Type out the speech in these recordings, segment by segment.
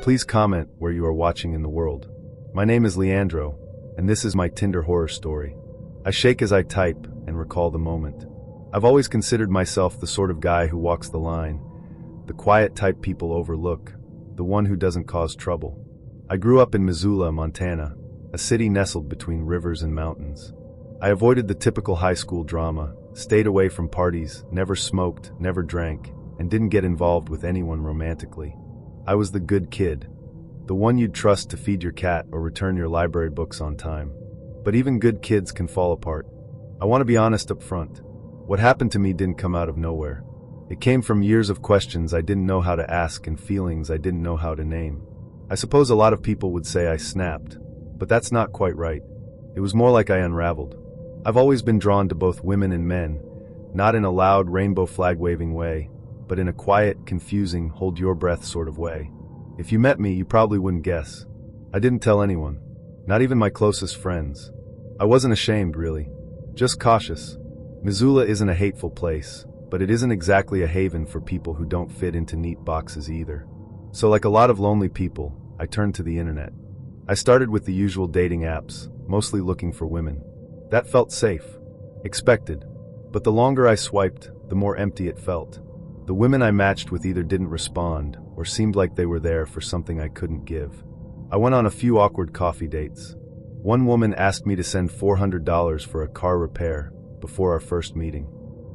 Please comment where you are watching in the world. My name is Leandro, and this is my Tinder horror story. I shake as I type and recall the moment. I've always considered myself the sort of guy who walks the line, the quiet type people overlook, the one who doesn't cause trouble. I grew up in Missoula, Montana, a city nestled between rivers and mountains. I avoided the typical high school drama, stayed away from parties, never smoked, never drank, and didn't get involved with anyone romantically. I was the good kid, the one you'd trust to feed your cat or return your library books on time. But even good kids can fall apart. I want to be honest up front. What happened to me didn't come out of nowhere. It came from years of questions I didn't know how to ask and feelings I didn't know how to name. I suppose a lot of people would say I snapped, but that's not quite right. It was more like I unraveled. I've always been drawn to both women and men, not in a loud rainbow flag waving way, but in a quiet, confusing, hold your breath sort of way. If you met me, you probably wouldn't guess. I didn't tell anyone, not even my closest friends. I wasn't ashamed, really, just cautious. Missoula isn't a hateful place, but it isn't exactly a haven for people who don't fit into neat boxes either. So like a lot of lonely people, I turned to the internet. I started with the usual dating apps, mostly looking for women. That felt safe, expected. But the longer I swiped, the more empty it felt. The women I matched with either didn't respond, or seemed like they were there for something I couldn't give. I went on a few awkward coffee dates. One woman asked me to send $400 for a car repair before our first meeting.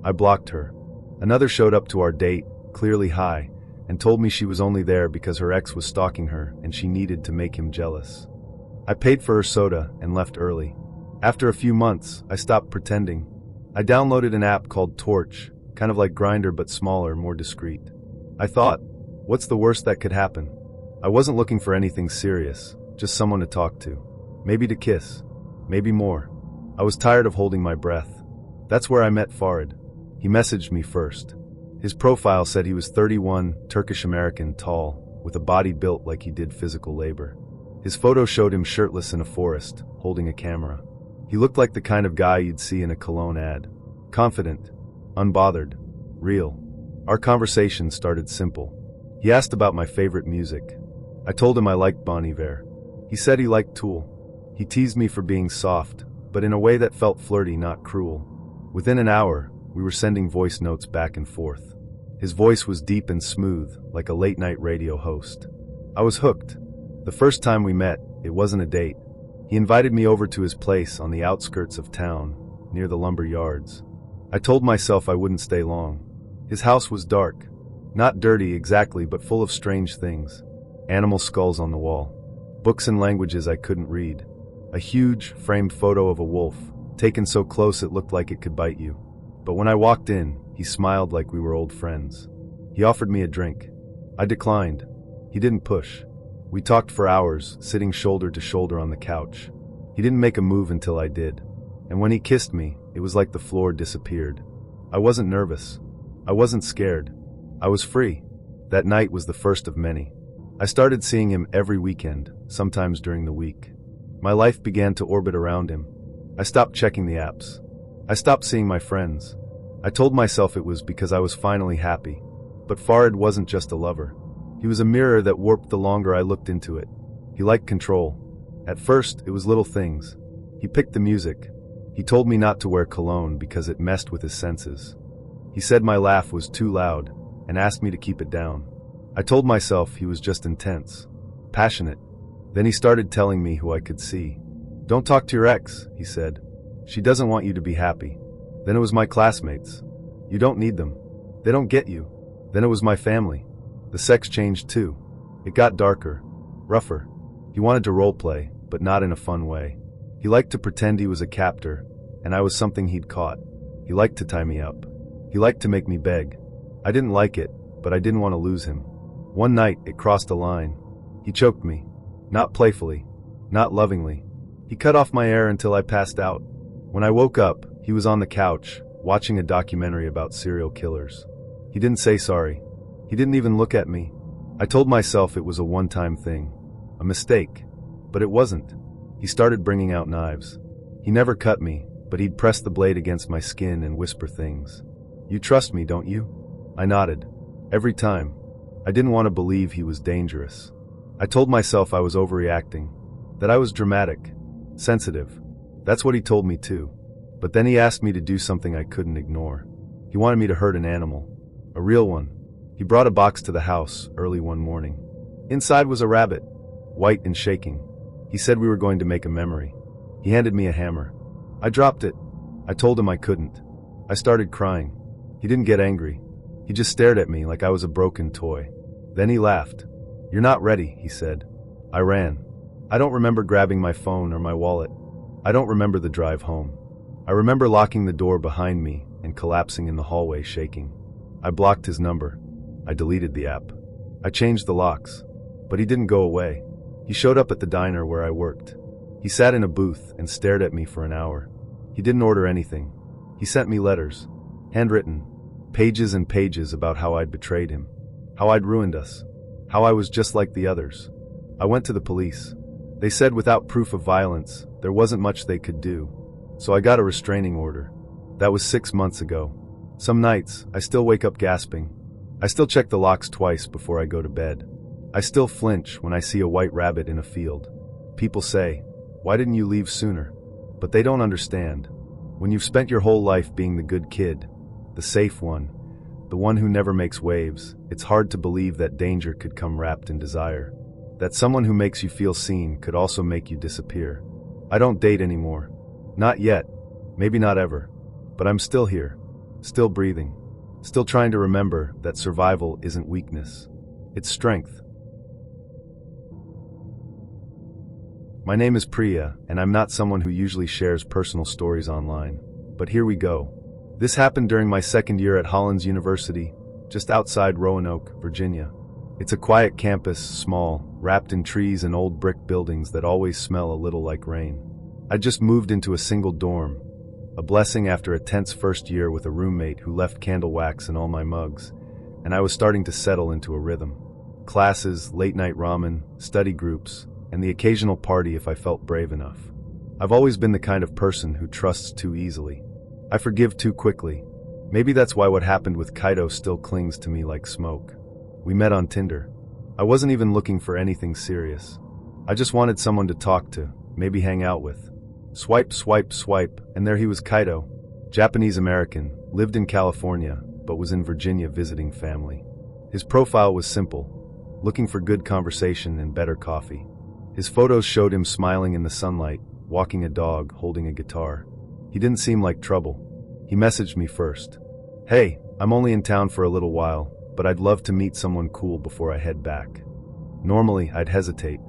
I blocked her. Another showed up to our date, clearly high, and told me she was only there because her ex was stalking her and she needed to make him jealous. I paid for her soda and left early. After a few months, I stopped pretending. I downloaded an app called Torch, kind of like Grindr but smaller, more discreet. I thought, what's the worst that could happen? I wasn't looking for anything serious, just someone to talk to. Maybe to kiss. Maybe more. I was tired of holding my breath. That's where I met Farid. He messaged me first. His profile said he was 31, Turkish-American, tall, with a body built like he did physical labor. His photo showed him shirtless in a forest, holding a camera. He looked like the kind of guy you'd see in a cologne ad. Confident, unbothered, real. Our conversation started simple. He asked about my favorite music. I told him I liked Bon Iver. He said he liked Tool. He teased me for being soft, but in a way that felt flirty, not cruel. Within an hour, we were sending voice notes back and forth. His voice was deep and smooth, like a late-night radio host. I was hooked. The first time we met, it wasn't a date. He invited me over to his place on the outskirts of town, near the lumber yards. I told myself I wouldn't stay long. His house was dark. Not dirty exactly, but full of strange things. Animal skulls on the wall. Books in languages I couldn't read. A huge, framed photo of a wolf, taken so close it looked like it could bite you. But when I walked in, he smiled like we were old friends. He offered me a drink. I declined. He didn't push. We talked for hours, sitting shoulder to shoulder on the couch. He didn't make a move until I did. And when he kissed me, it was like the floor disappeared. I wasn't nervous. I wasn't scared. I was free. That night was the first of many. I started seeing him every weekend, sometimes during the week. My life began to orbit around him. I stopped checking the apps. I stopped seeing my friends. I told myself it was because I was finally happy. But Farid wasn't just a lover. He was a mirror that warped the longer I looked into it. He liked control. At first, it was little things. He picked the music. He told me not to wear cologne because it messed with his senses. He said my laugh was too loud and asked me to keep it down. I told myself he was just intense, passionate. Then he started telling me who I could see. Don't talk to your ex, he said. She doesn't want you to be happy. Then it was my classmates. You don't need them. They don't get you. Then it was my family. The sex changed too. It got darker, rougher. He wanted to role play, but not in a fun way. He liked to pretend he was a captor, and I was something he'd caught. He liked to tie me up. He liked to make me beg. I didn't like it, but I didn't want to lose him. One night, it crossed a line. He choked me. Not playfully, not lovingly. He cut off my air until I passed out. When I woke up, he was on the couch, watching a documentary about serial killers. He didn't say sorry. He didn't even look at me. I told myself it was a one-time thing. A mistake. But it wasn't. He started bringing out knives. He never cut me, but he'd press the blade against my skin and whisper things. You trust me, don't you? I nodded. Every time. I didn't want to believe he was dangerous. I told myself I was overreacting, that I was dramatic, sensitive. That's what he told me too. But then he asked me to do something I couldn't ignore. He wanted me to hurt an animal. A real one. He brought a box to the house early one morning. Inside was a rabbit, white and shaking. He said we were going to make a memory. He handed me a hammer. I dropped it. I told him I couldn't. I started crying. He didn't get angry. He just stared at me like I was a broken toy. Then he laughed. "You're not ready," he said. I ran. I don't remember grabbing my phone or my wallet. I don't remember the drive home. I remember locking the door behind me and collapsing in the hallway shaking. I blocked his number. I deleted the app. I changed the locks. But he didn't go away. He showed up at the diner where I worked. He sat in a booth and stared at me for an hour. He didn't order anything. He sent me letters, handwritten, pages and pages about how I'd betrayed him, how I'd ruined us, how I was just like the others. I went to the police. They said without proof of violence, there wasn't much they could do. So I got a restraining order. That was 6 months ago. Some nights, I still wake up gasping. I still check the locks twice before I go to bed. I still flinch when I see a white rabbit in a field. People say, "Why didn't you leave sooner?" But they don't understand. When you've spent your whole life being the good kid, the safe one, the one who never makes waves, it's hard to believe that danger could come wrapped in desire. That someone who makes you feel seen could also make you disappear. I don't date anymore. Not yet. Maybe not ever. But I'm still here. Still breathing. Still trying to remember that survival isn't weakness. It's strength. My name is Priya, and I'm not someone who usually shares personal stories online. But here we go. This happened during my second year at Hollins University, just outside Roanoke, Virginia. It's a quiet campus, small, wrapped in trees and old brick buildings that always smell a little like rain. I just moved into a single dorm, a blessing after a tense first year with a roommate who left candle wax in all my mugs, and I was starting to settle into a rhythm. Classes, late-night ramen, study groups, and the occasional party if I felt brave enough. I've always been the kind of person who trusts too easily. I forgive too quickly. Maybe that's why what happened with Kaito still clings to me like smoke. We met on Tinder. I wasn't even looking for anything serious. I just wanted someone to talk to, maybe hang out with. Swipe, swipe, swipe, and there he was, Kaito. Japanese-American, lived in California, but was in Virginia visiting family. His profile was simple, looking for good conversation and better coffee. His photos showed him smiling in the sunlight, walking a dog, holding a guitar. He didn't seem like trouble. He messaged me first. "Hey, I'm only in town for a little while, but I'd love to meet someone cool before I head back." Normally, I'd hesitate,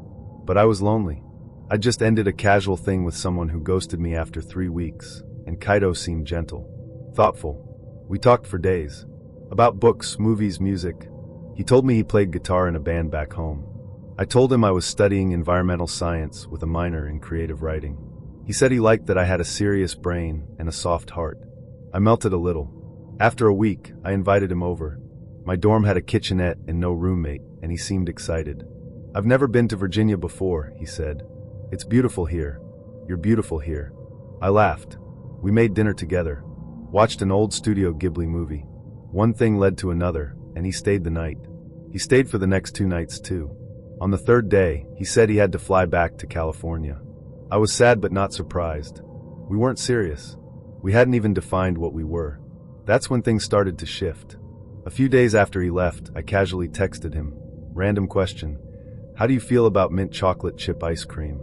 but I was lonely. I just ended a casual thing with someone who ghosted me after 3 weeks, and Kaito seemed gentle, thoughtful. We talked for days. About books, movies, music. He told me he played guitar in a band back home. I told him I was studying environmental science with a minor in creative writing. He said he liked that I had a serious brain and a soft heart. I melted a little. After a week, I invited him over. My dorm had a kitchenette and no roommate, and he seemed excited. "I've never been to Virginia before," he said. "It's beautiful here. You're beautiful here." I laughed. We made dinner together, watched an old Studio Ghibli movie. One thing led to another, and he stayed the night. He stayed for the next 2 nights too. On the 3rd day, he said he had to fly back to California. I was sad but not surprised. We weren't serious. We hadn't even defined what we were. That's when things started to shift. A few days after he left, I casually texted him. Random question. "How do you feel about mint chocolate chip ice cream?"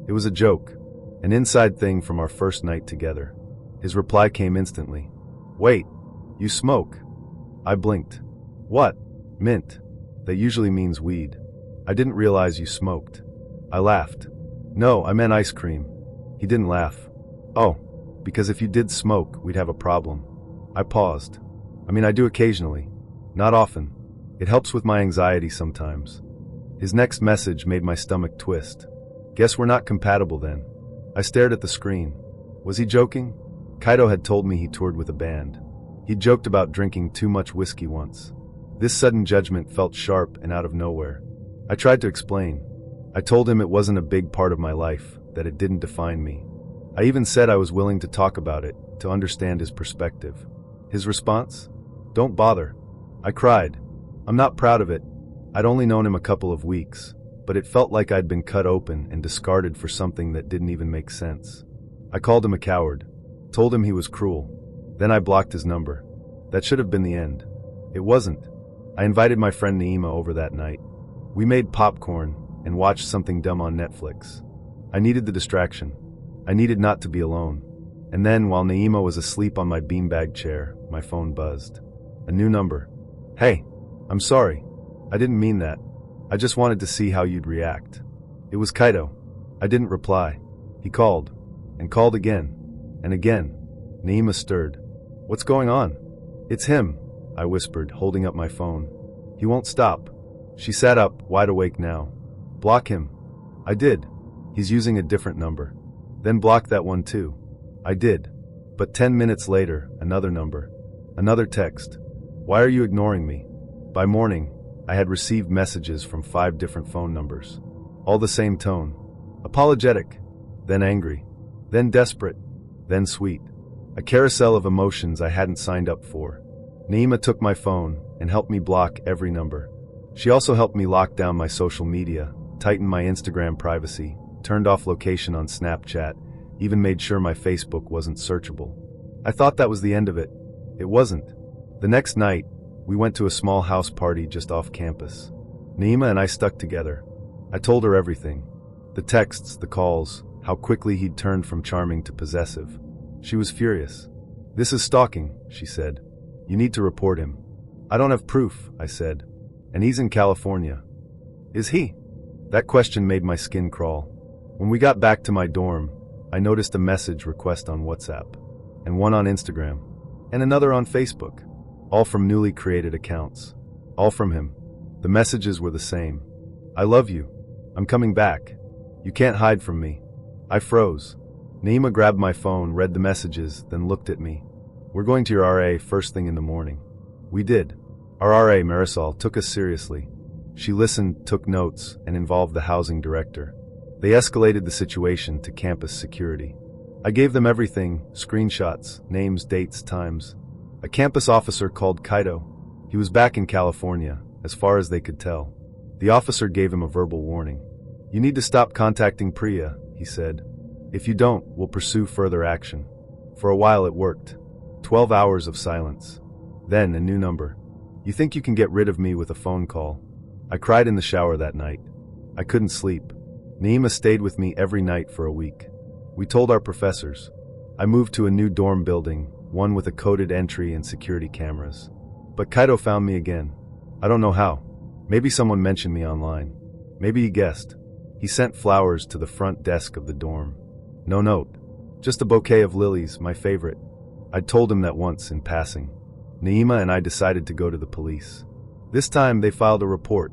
It was a joke, an inside thing from our first night together. His reply came instantly. "Wait, you smoke?" I blinked. "What? Mint? That usually means weed. I didn't realize you smoked." I laughed. "No, I meant ice cream." He didn't laugh. "Oh, because if you did smoke, we'd have a problem." I paused. "I mean, I do occasionally. Not often. It helps with my anxiety sometimes." His next message made my stomach twist. "Guess we're not compatible then." I stared at the screen. Was he joking? Kaito had told me he toured with a band. He'd joked about drinking too much whiskey once. This sudden judgment felt sharp and out of nowhere. I tried to explain. I told him it wasn't a big part of my life, that it didn't define me. I even said I was willing to talk about it, to understand his perspective. His response? "Don't bother." I cried. I'm not proud of it. I'd only known him a couple of weeks, but it felt like I'd been cut open and discarded for something that didn't even make sense. I called him a coward, told him he was cruel. Then I blocked his number. That should have been the end. It wasn't. I invited my friend Naima over that night. We made popcorn and watched something dumb on Netflix. I needed the distraction. I needed not to be alone. And then, while Naima was asleep on my beanbag chair, my phone buzzed. A new number. Hey, I'm sorry. I didn't mean that. I just wanted to see how you'd react. It was Kaito. I didn't reply. He called. And called again. And again. Naima stirred. What's going on? It's him, I whispered, holding up my phone. He won't stop. She sat up, wide awake now. Block him. I did. He's using a different number. Then block that one too. I did. But 10 minutes later, another number. Another text. Why are you ignoring me? By morning, I had received messages from 5 different phone numbers. All the same tone. Apologetic. Then angry. Then desperate. Then sweet. A carousel of emotions I hadn't signed up for. Naima took my phone and helped me block every number. She also helped me lock down my social media, tighten my Instagram privacy, turned off location on Snapchat, even made sure my Facebook wasn't searchable. I thought that was the end of it. It wasn't. The next night, we went to a small house party just off campus. Naima and I stuck together. I told her everything. The texts, the calls, how quickly he'd turned from charming to possessive. She was furious. This is stalking, she said. You need to report him. I don't have proof, I said. And he's in California. Is he? That question made my skin crawl. When we got back to my dorm, I noticed a message request on WhatsApp, and one on Instagram, and another on Facebook, all from newly created accounts. All from him. The messages were the same. I love you. I'm coming back. You can't hide from me. I froze. Naima grabbed my phone, read the messages, then looked at me. We're going to your RA first thing in the morning. We did. Our RA, Marisol, took us seriously. She listened, took notes, and involved the housing director. They escalated the situation to campus security. I gave them everything, screenshots, names, dates, times. A campus officer called Kaito. He was back in California, as far as they could tell. The officer gave him a verbal warning. You need to stop contacting Priya, he said. If you don't, we'll pursue further action. For a while it worked. 12 hours of silence. Then a new number. You think you can get rid of me with a phone call? I cried in the shower that night. I couldn't sleep. Naima stayed with me every night for a week. We told our professors. I moved to a new dorm building, one with a coded entry and security cameras. But Kaito found me again. I don't know how. Maybe someone mentioned me online. Maybe he guessed. He sent flowers to the front desk of the dorm. No note. Just a bouquet of lilies, my favorite. I'd told him that once in passing. Naima and I decided to go to the police. This time they filed a report.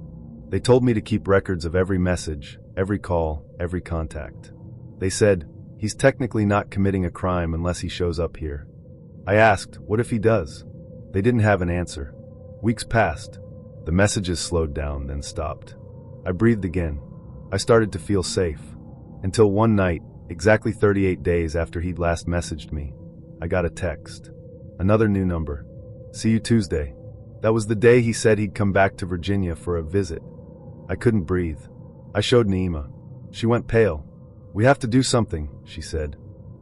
They told me to keep records of every message, every call, every contact. They said, he's technically not committing a crime unless he shows up here. I asked, what if he does? They didn't have an answer. Weeks passed. The messages slowed down, then stopped. I breathed again. I started to feel safe. Until one night, exactly 38 days after he'd last messaged me, I got a text. Another new number. See you Tuesday. That was the day he said he'd come back to Virginia for a visit. I couldn't breathe. I showed Naima. She went pale. We have to do something, she said.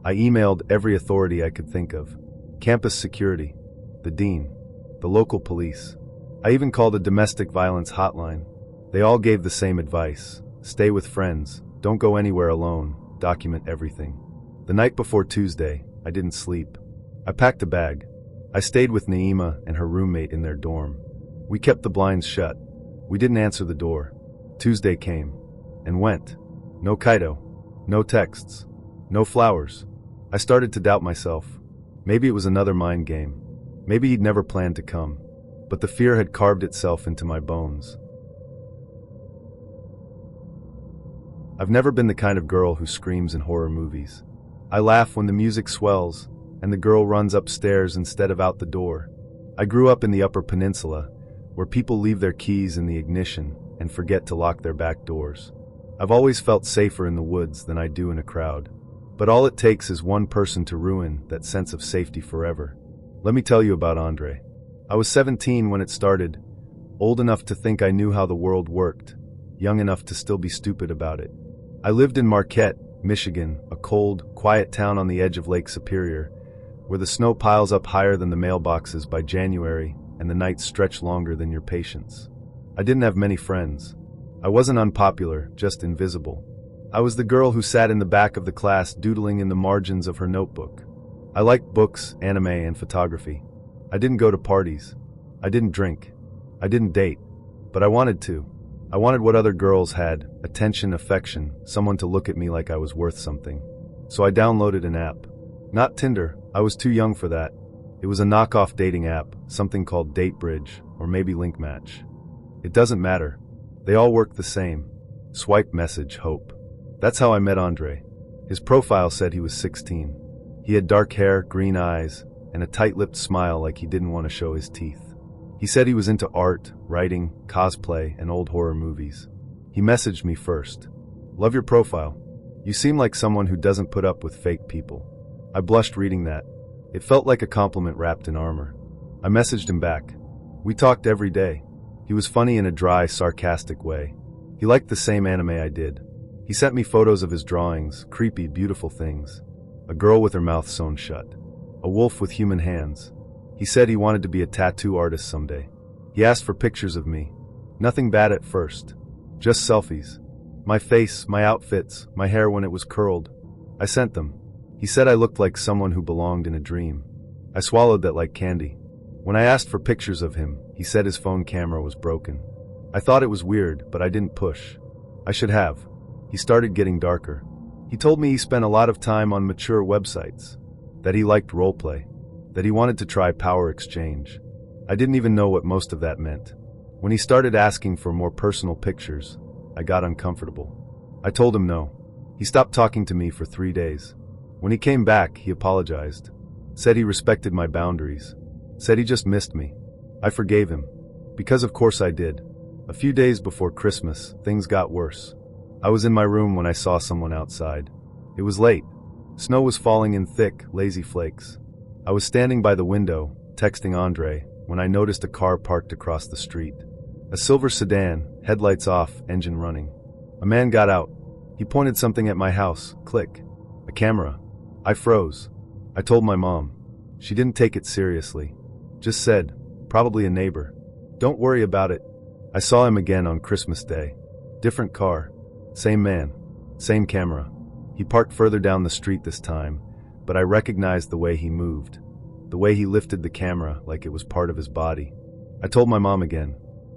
I emailed every authority I could think of. Campus security, the dean, the local police. I even called a domestic violence hotline. They all gave the same advice. Stay with friends. Don't go anywhere alone. Document everything. The night before Tuesday, I didn't sleep. I packed a bag. I stayed with Naima and her roommate in their dorm. We kept the blinds shut. We didn't answer the door. Tuesday came and went. No Kaito. No texts. No flowers. I started to doubt myself. Maybe it was another mind game. Maybe he'd never planned to come. But the fear had carved itself into my bones. I've never been the kind of girl who screams in horror movies. I laugh when the music swells and the girl runs upstairs instead of out the door. I grew up in the Upper Peninsula, where people leave their keys in the ignition and forget to lock their back doors. I've always felt safer in the woods than I do in a crowd. But all it takes is one person to ruin that sense of safety forever. Let me tell you about Andre. I was 17 when it started, old enough to think I knew how the world worked, young enough to still be stupid about it. I lived in Marquette, Michigan, a cold, quiet town on the edge of Lake Superior, where the snow piles up higher than the mailboxes by January and the nights stretch longer than your patience. I didn't have many friends. I wasn't unpopular, just invisible. I was the girl who sat in the back of the class doodling in the margins of her notebook. I liked books, anime, and photography. I didn't go to parties. I didn't drink. I didn't date. But I wanted to. I wanted what other girls had: attention, affection, someone to look at me like I was worth something. So I downloaded an app. Not Tinder, I was too young for that. It was a knockoff dating app, something called DateBridge, or maybe LinkMatch. It doesn't matter. They all work the same. Swipe, message, hope. That's how I met Andre. His profile said he was 16. He had dark hair, green eyes, and a tight-lipped smile like he didn't want to show his teeth. He said he was into art, writing, cosplay, and old horror movies. He messaged me first. "Love your profile. You seem like someone who doesn't put up with fake people." I blushed reading that. It felt like a compliment wrapped in armor. I messaged him back. We talked every day. He was funny in a dry, sarcastic way. He liked the same anime I did. He sent me photos of his drawings, creepy, beautiful things. A girl with her mouth sewn shut. A wolf with human hands. He said he wanted to be a tattoo artist someday. He asked for pictures of me. Nothing bad at first. Just selfies. My face, my outfits, my hair when it was curled. I sent them. He said I looked like someone who belonged in a dream. I swallowed that like candy. When I asked for pictures of him, he said his phone camera was broken. I thought it was weird, but I didn't push. I should have. He started getting darker. He told me he spent a lot of time on mature websites. That he liked roleplay. That he wanted to try power exchange. I didn't even know what most of that meant. When he started asking for more personal pictures, I got uncomfortable. I told him no. He stopped talking to me for 3 days. When he came back, he apologized. Said he respected my boundaries. Said he just missed me. I forgave him. Because of course I did. A few days before Christmas, things got worse. I was in my room when I saw someone outside. It was late. Snow was falling in thick, lazy flakes. I was standing by the window, texting Andre, when I noticed a car parked across the street. A silver sedan, headlights off, engine running. A man got out. He pointed something at my house. Click. A camera. I froze. I told my mom. She didn't take it seriously. Just said, probably a neighbor. Don't worry about it. I saw him again on Christmas Day. Different car. Same man. Same camera. He parked further down the street this time, but I recognized the way he moved. The way he lifted the camera like it was part of his body. I told my mom again.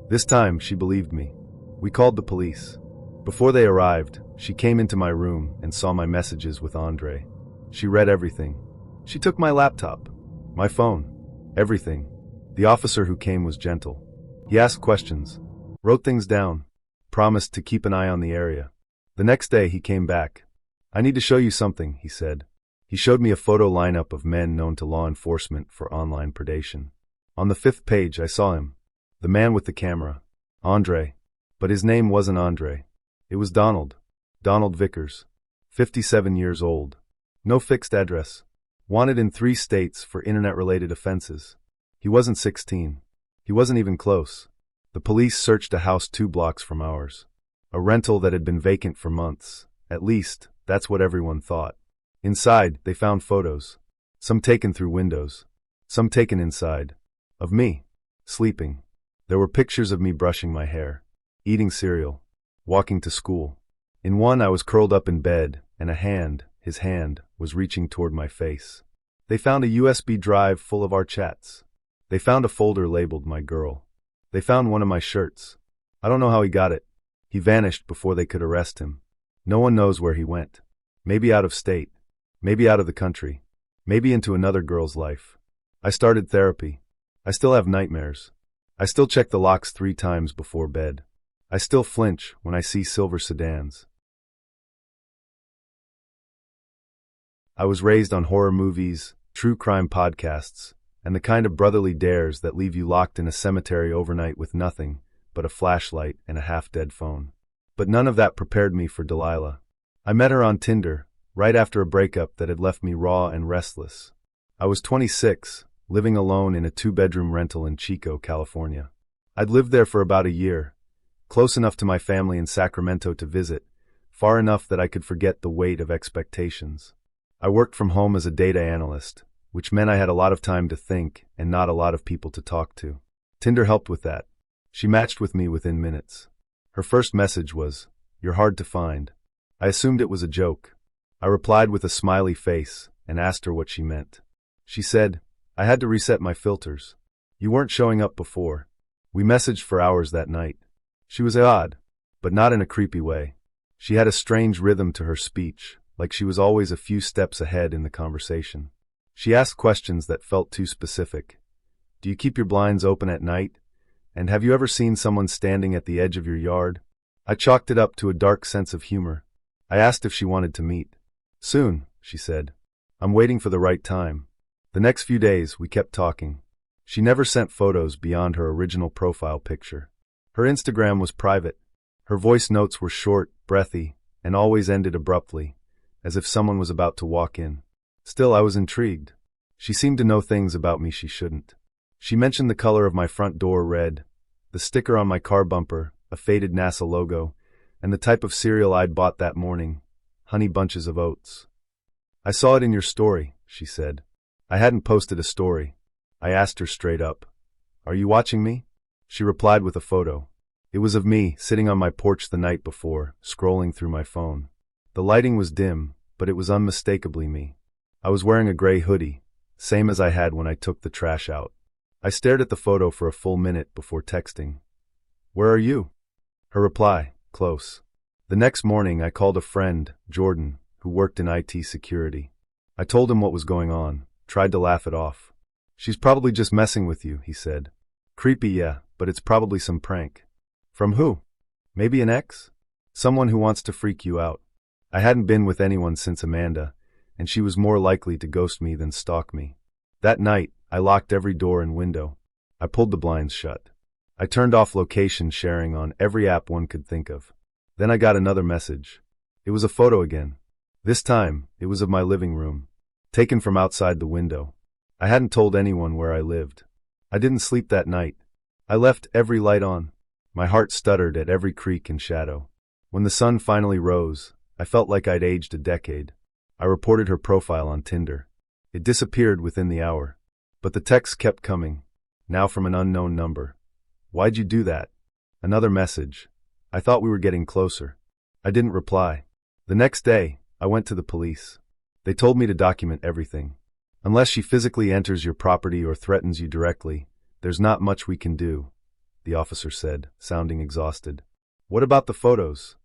This time, she believed me. We called the police. Before they arrived, she came into my room and saw my messages with Andre. She read everything. She took my laptop, my phone, everything. The officer who came was gentle. He asked questions, wrote things down, promised to keep an eye on the area. The next day he came back. "I need to show you something," he said. He showed me a photo lineup of men known to law enforcement for online predation. On the 5th page I saw him. The man with the camera. Andre. But his name wasn't Andre. It was Donald. Donald Vickers. 57 years old. No fixed address. Wanted in 3 states for internet-related offenses. He wasn't 16. He wasn't even close. The police searched a house 2 blocks from ours. A rental that had been vacant for months. At least, that's what everyone thought. Inside, they found photos. Some taken through windows. Some taken inside. Of me. Sleeping. There were pictures of me brushing my hair. Eating cereal. Walking to school. In one I was curled up in bed, and a hand, his hand, was reaching toward my face. They found a USB drive full of our chats. They found a folder labeled My Girl. They found one of my shirts. I don't know how he got it. He vanished before they could arrest him. No one knows where he went. Maybe out of state. Maybe out of the country. Maybe into another girl's life. I started therapy. I still have nightmares. I still check the locks 3 times before bed. I still flinch when I see silver sedans. I was raised on horror movies, true crime podcasts, and the kind of brotherly dares that leave you locked in a cemetery overnight with nothing but a flashlight and a half-dead phone. But none of that prepared me for Delilah. I met her on Tinder, right after a breakup that had left me raw and restless. I was 26, living alone in a 2-bedroom rental in Chico, California. I'd lived there for about a year, close enough to my family in Sacramento to visit, far enough that I could forget the weight of expectations. I worked from home as a data analyst, which meant I had a lot of time to think and not a lot of people to talk to. Tinder helped with that. She matched with me within minutes. Her first message was, "You're hard to find." I assumed it was a joke. I replied with a smiley face and asked her what she meant. She said, "I had to reset my filters. You weren't showing up before." We messaged for hours that night. She was odd, but not in a creepy way. She had a strange rhythm to her speech, like she was always a few steps ahead in the conversation. She asked questions that felt too specific. "Do you keep your blinds open at night? And have you ever seen someone standing at the edge of your yard?" I chalked it up to a dark sense of humor. I asked if she wanted to meet. "Soon," she said. "I'm waiting for the right time." The next few days, we kept talking. She never sent photos beyond her original profile picture. Her Instagram was private. Her voice notes were short, breathy, and always ended abruptly, as if someone was about to walk in. Still, I was intrigued. She seemed to know things about me she shouldn't. She mentioned the color of my front door red, the sticker on my car bumper, a faded NASA logo, and the type of cereal I'd bought that morning, Honey Bunches of Oats. "I saw it in your story," she said. I hadn't posted a story. I asked her straight up, "Are you watching me?" She replied with a photo. It was of me, sitting on my porch the night before, scrolling through my phone. The lighting was dim, but it was unmistakably me. I was wearing a gray hoodie, same as I had when I took the trash out. I stared at the photo for a full minute before texting, "Where are you?" Her reply, "Close." The next morning I called a friend, Jordan, who worked in IT security. I told him what was going on, tried to laugh it off. "She's probably just messing with you," he said. "Creepy, yeah, but it's probably some prank." "From who?" "Maybe an ex? Someone who wants to freak you out." I hadn't been with anyone since Amanda, and she was more likely to ghost me than stalk me. That night, I locked every door and window. I pulled the blinds shut. I turned off location sharing on every app one could think of. Then I got another message. It was a photo again. This time, it was of my living room, taken from outside the window. I hadn't told anyone where I lived. I didn't sleep that night. I left every light on. My heart stuttered at every creak and shadow. When the sun finally rose, I felt like I'd aged a decade. I reported her profile on Tinder. It disappeared within the hour. But the texts kept coming, now from an unknown number. "Why'd you do that?" Another message. "I thought we were getting closer." I didn't reply. The next day, I went to the police. They told me to document everything. "Unless she physically enters your property or threatens you directly, there's not much we can do," the officer said, sounding exhausted. "What about the photos?"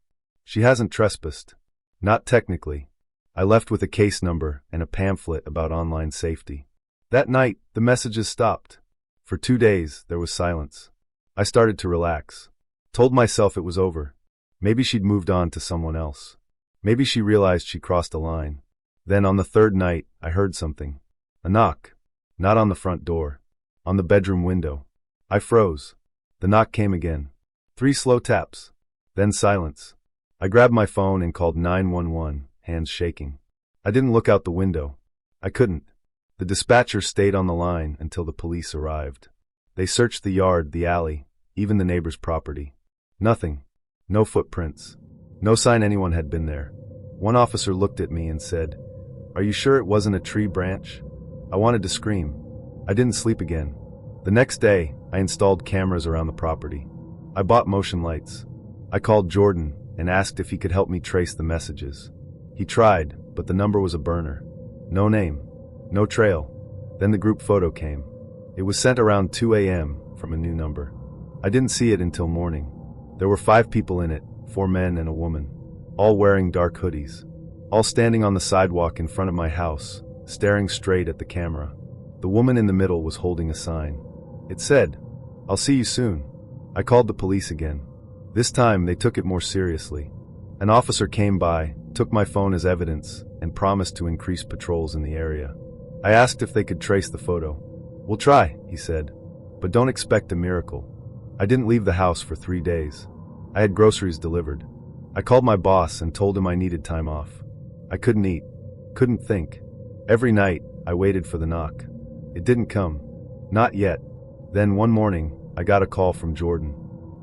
"She hasn't trespassed." "Not technically." I left with a case number and a pamphlet about online safety. That night, the messages stopped. For 2 days, there was silence. I started to relax. Told myself it was over. Maybe she'd moved on to someone else. Maybe she realized she crossed a line. Then on the third night, I heard something. A knock. Not on the front door. On the bedroom window. I froze. The knock came again. 3 slow taps. Then silence. I grabbed my phone and called 911, hands shaking. I didn't look out the window. I couldn't. The dispatcher stayed on the line until the police arrived. They searched the yard, the alley, even the neighbor's property. Nothing. No footprints. No sign anyone had been there. One officer looked at me and said, "Are you sure it wasn't a tree branch?" I wanted to scream. I didn't sleep again. The next day, I installed cameras around the property. I bought motion lights. I called Jordan and asked if he could help me trace the messages. He tried, but the number was a burner. No name. No trail. Then the group photo came. It was sent around 2 a.m. from a new number. I didn't see it until morning. There were 5 people in it, 4 men and a woman, all wearing dark hoodies, all standing on the sidewalk in front of my house, staring straight at the camera. The woman in the middle was holding a sign. It said, "I'll see you soon." I called the police again. This time they took it more seriously. An officer came by, took my phone as evidence, and promised to increase patrols in the area. I asked if they could trace the photo. "We'll try," he said, "but don't expect a miracle." I didn't leave the house for 3 days. I had groceries delivered. I called my boss and told him I needed time off. I couldn't eat, couldn't think. Every night, I waited for the knock. It didn't come. Not yet. Then one morning, I got a call from Jordan.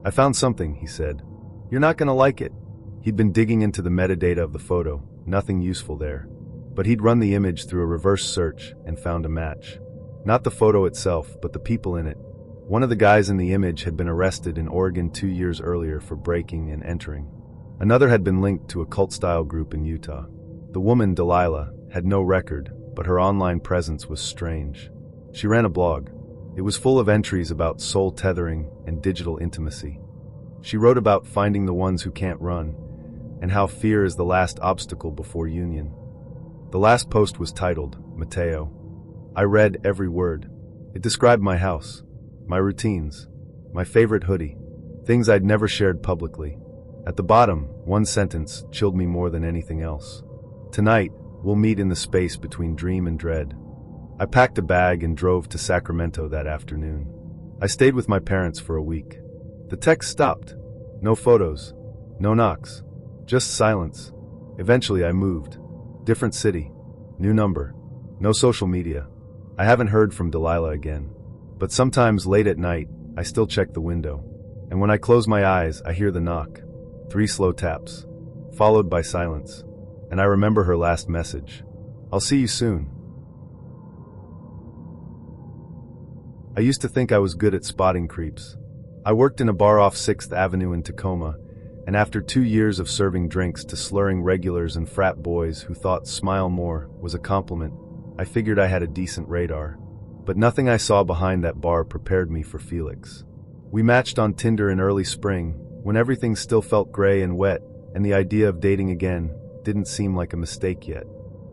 "I found something," he said. "You're not gonna like it." He'd been digging into the metadata of the photo, nothing useful there. But he'd run the image through a reverse search and found a match. Not the photo itself, but the people in it. One of the guys in the image had been arrested in Oregon 2 years earlier for breaking and entering. Another had been linked to a cult-style group in Utah. The woman, Delilah, had no record, but her online presence was strange. She ran a blog. It was full of entries about soul tethering and digital intimacy. She wrote about finding the ones who can't run, and how fear is the last obstacle before union. The last post was titled, Mateo. I read every word. It described my house, my routines, my favorite hoodie, things I'd never shared publicly. At the bottom, one sentence chilled me more than anything else. "Tonight, we'll meet in the space between dream and dread." I packed a bag and drove to Sacramento that afternoon. I stayed with my parents for a week. The text stopped. No photos, no knocks, just silence. Eventually I moved. Different city, new number, no social media. I haven't heard from Delilah again. But sometimes late at night, I still check the window. And when I close my eyes, I hear the knock. 3 slow taps, followed by silence. And I remember her last message. "I'll see you soon." I used to think I was good at spotting creeps. I worked in a bar off 6th Avenue in Tacoma, and after 2 years of serving drinks to slurring regulars and frat boys who thought "smile more" was a compliment, I figured I had a decent radar. But nothing I saw behind that bar prepared me for Felix. We matched on Tinder in early spring, when everything still felt gray and wet, and the idea of dating again didn't seem like a mistake yet.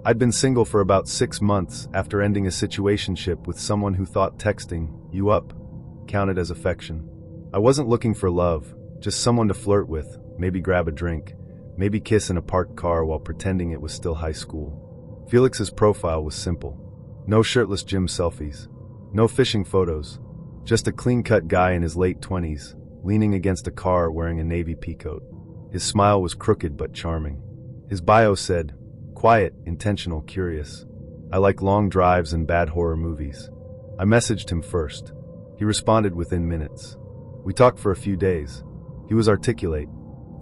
I'd been single for about 6 months after ending a situationship with someone who thought texting, "you up," counted as affection. I wasn't looking for love, just someone to flirt with, maybe grab a drink, maybe kiss in a parked car while pretending it was still high school. Felix's profile was simple. No shirtless gym selfies, no fishing photos, just a clean-cut guy in his late 20s, leaning against a car wearing a navy peacoat. His smile was crooked but charming. His bio said, "Quiet, intentional, curious. I like long drives and bad horror movies." I messaged him first. He responded within minutes. We talked for a few days. He was articulate,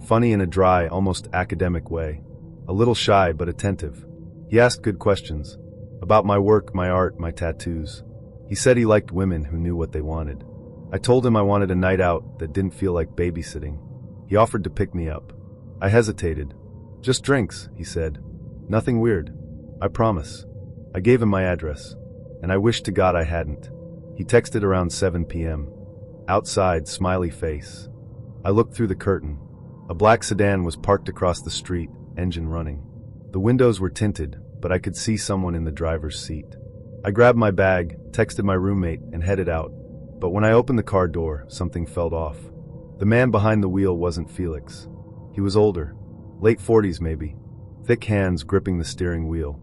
funny in a dry, almost academic way, a little shy but attentive. He asked good questions, about my work, my art, my tattoos. He said he liked women who knew what they wanted. I told him I wanted a night out that didn't feel like babysitting. He offered to pick me up. I hesitated. "Just drinks," he said. "Nothing weird. I promise." I gave him my address, and I wished to God I hadn't. He texted around 7 p.m. Outside, smiley face. I looked through the curtain. A black sedan was parked across the street, engine running. The windows were tinted, but I could see someone in the driver's seat. I grabbed my bag, texted my roommate, and headed out. But when I opened the car door, something felt off. The man behind the wheel wasn't Felix. He was older, late 40s maybe, thick hands gripping the steering wheel,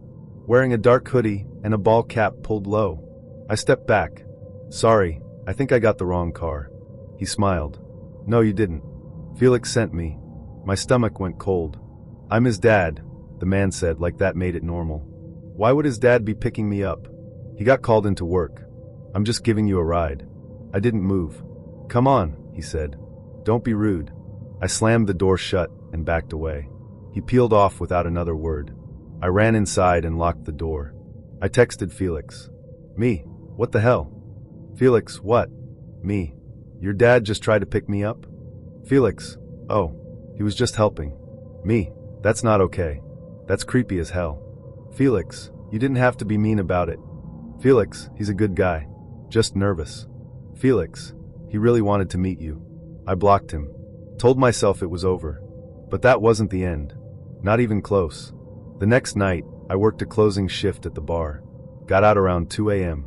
wearing a dark hoodie and a ball cap pulled low. I stepped back. "Sorry, I think I got the wrong car." He smiled. "No, you didn't. Felix sent me." My stomach went cold. "I'm his dad," the man said, like that made it normal. Why would his dad be picking me up? He got called into work. "I'm just giving you a ride." I didn't move. "Come on," he said. "Don't be rude." I slammed the door shut and backed away. He peeled off without another word. I ran inside and locked the door. I texted Felix. "Me? What the hell?" "Felix, what?" "Me. Your dad just tried to pick me up?" "Felix, oh, he was just helping." "Me, that's not okay. That's creepy as hell." "Felix, you didn't have to be mean about it." "Felix, he's a good guy. Just nervous." "Felix, he really wanted to meet you." I blocked him. Told myself it was over. But that wasn't the end. Not even close. The next night, I worked a closing shift at the bar. Got out around 2 a.m.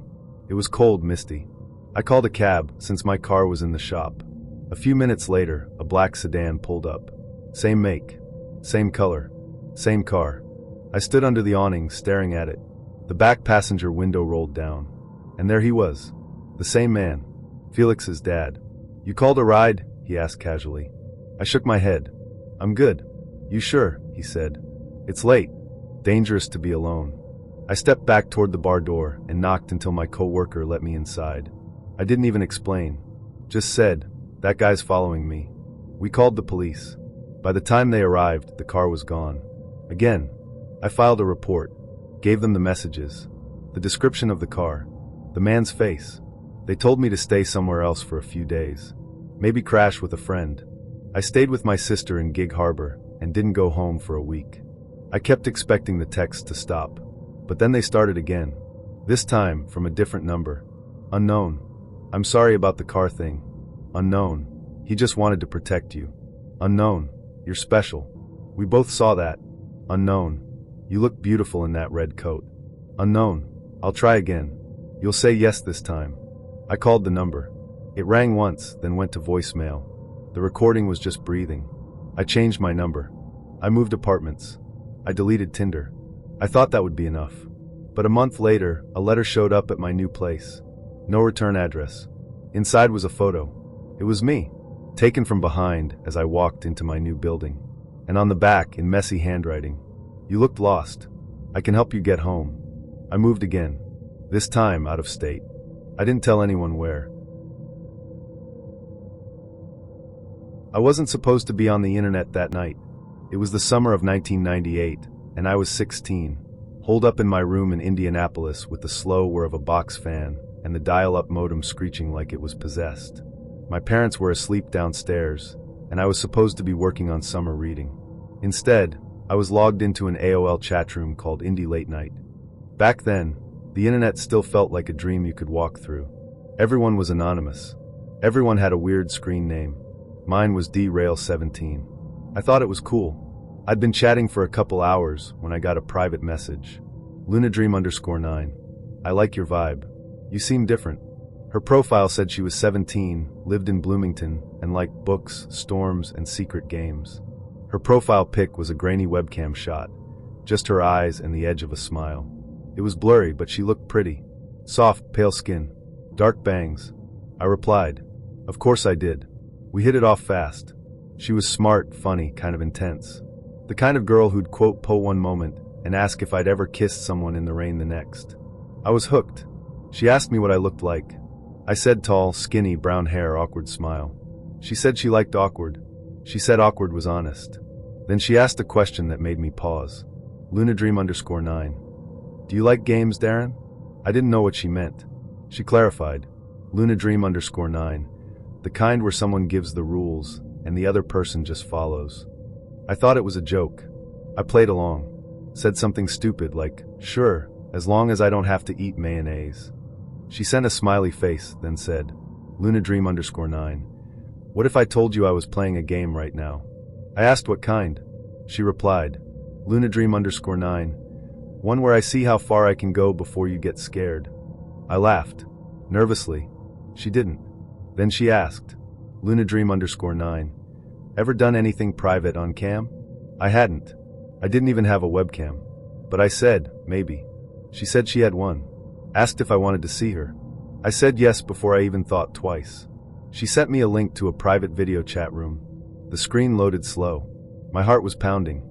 It was cold, misty. I called a cab since my car was in the shop. A few minutes later, a black sedan pulled up. Same make, same color, same car. I stood under the awning staring at it. The back passenger window rolled down. And there he was. The same man. Felix's dad. "You called a ride?" he asked casually. I shook my head. "I'm good." "You sure?" he said. "It's late. Dangerous to be alone." I stepped back toward the bar door and knocked until my co-worker let me inside. I didn't even explain. Just said, That guy's following me. We called the police. By the time they arrived, the car was gone. Again, I filed a report, gave them the messages, the description of the car, the man's face. They told me to stay somewhere else for a few days. Maybe crash with a friend. I stayed with my sister in Gig Harbor and didn't go home for a week. I kept expecting the texts to stop, but then they started again. This time from a different number. Unknown. I'm sorry about the car thing. Unknown. He just wanted to protect you. Unknown. You're special. We both saw that. Unknown. You look beautiful in that red coat. Unknown. I'll try again. You'll say yes this time. I called the number. It rang once, then went to voicemail. The recording was just breathing. I changed my number. I moved apartments. I deleted Tinder. I thought that would be enough. But a month later, a letter showed up at my new place. No return address. Inside was a photo. It was me, taken from behind as I walked into my new building. And on the back, in messy handwriting, "You looked lost. I can help you get home." I moved again, this time out of state. I didn't tell anyone where. I wasn't supposed to be on the internet that night. It was the summer of 1998, and I was 16, holed up in my room in Indianapolis with the slow whir of a box fan and the dial-up modem screeching like it was possessed. My parents were asleep downstairs, and I was supposed to be working on summer reading. Instead, I was logged into an AOL chat room called Indie Late Night. Back then, the internet still felt like a dream you could walk through. Everyone was anonymous. Everyone had a weird screen name. Mine was D-Rail17. I thought it was cool. I'd been chatting for a couple hours when I got a private message. Lunadream_9. I like your vibe. You seem different. Her profile said she was 17, lived in Bloomington, and liked books, storms, and secret games. Her profile pic was a grainy webcam shot, just her eyes and the edge of a smile. It was blurry, but she looked pretty. Soft, pale skin, dark bangs. I replied, "Of course I did." We hit it off fast. She was smart, funny, kind of intense. The kind of girl who'd quote Poe one moment and ask if I'd ever kissed someone in the rain the next. I was hooked. She asked me what I looked like. I said tall, skinny, brown hair, awkward smile. She said she liked awkward. She said awkward was honest. Then she asked a question that made me pause. Lunadream_9. Do you like games, Darren? I didn't know what she meant. She clarified. Lunadream_9. The kind where someone gives the rules and the other person just follows. I thought it was a joke. I played along. Said something stupid like, "Sure, as long as I don't have to eat mayonnaise." She sent a smiley face, then said, Lunadream_9. What if I told you I was playing a game right now? I asked what kind. She replied, Lunadream_9. One where I see how far I can go before you get scared. I laughed. Nervously. She didn't. Then she asked, Lunadream_9. Ever done anything private on cam? I hadn't. I didn't even have a webcam. But I said, maybe. She said she had one. Asked if I wanted to see her. I said yes before I even thought twice. She sent me a link to a private video chat room. The screen loaded slow. My heart was pounding.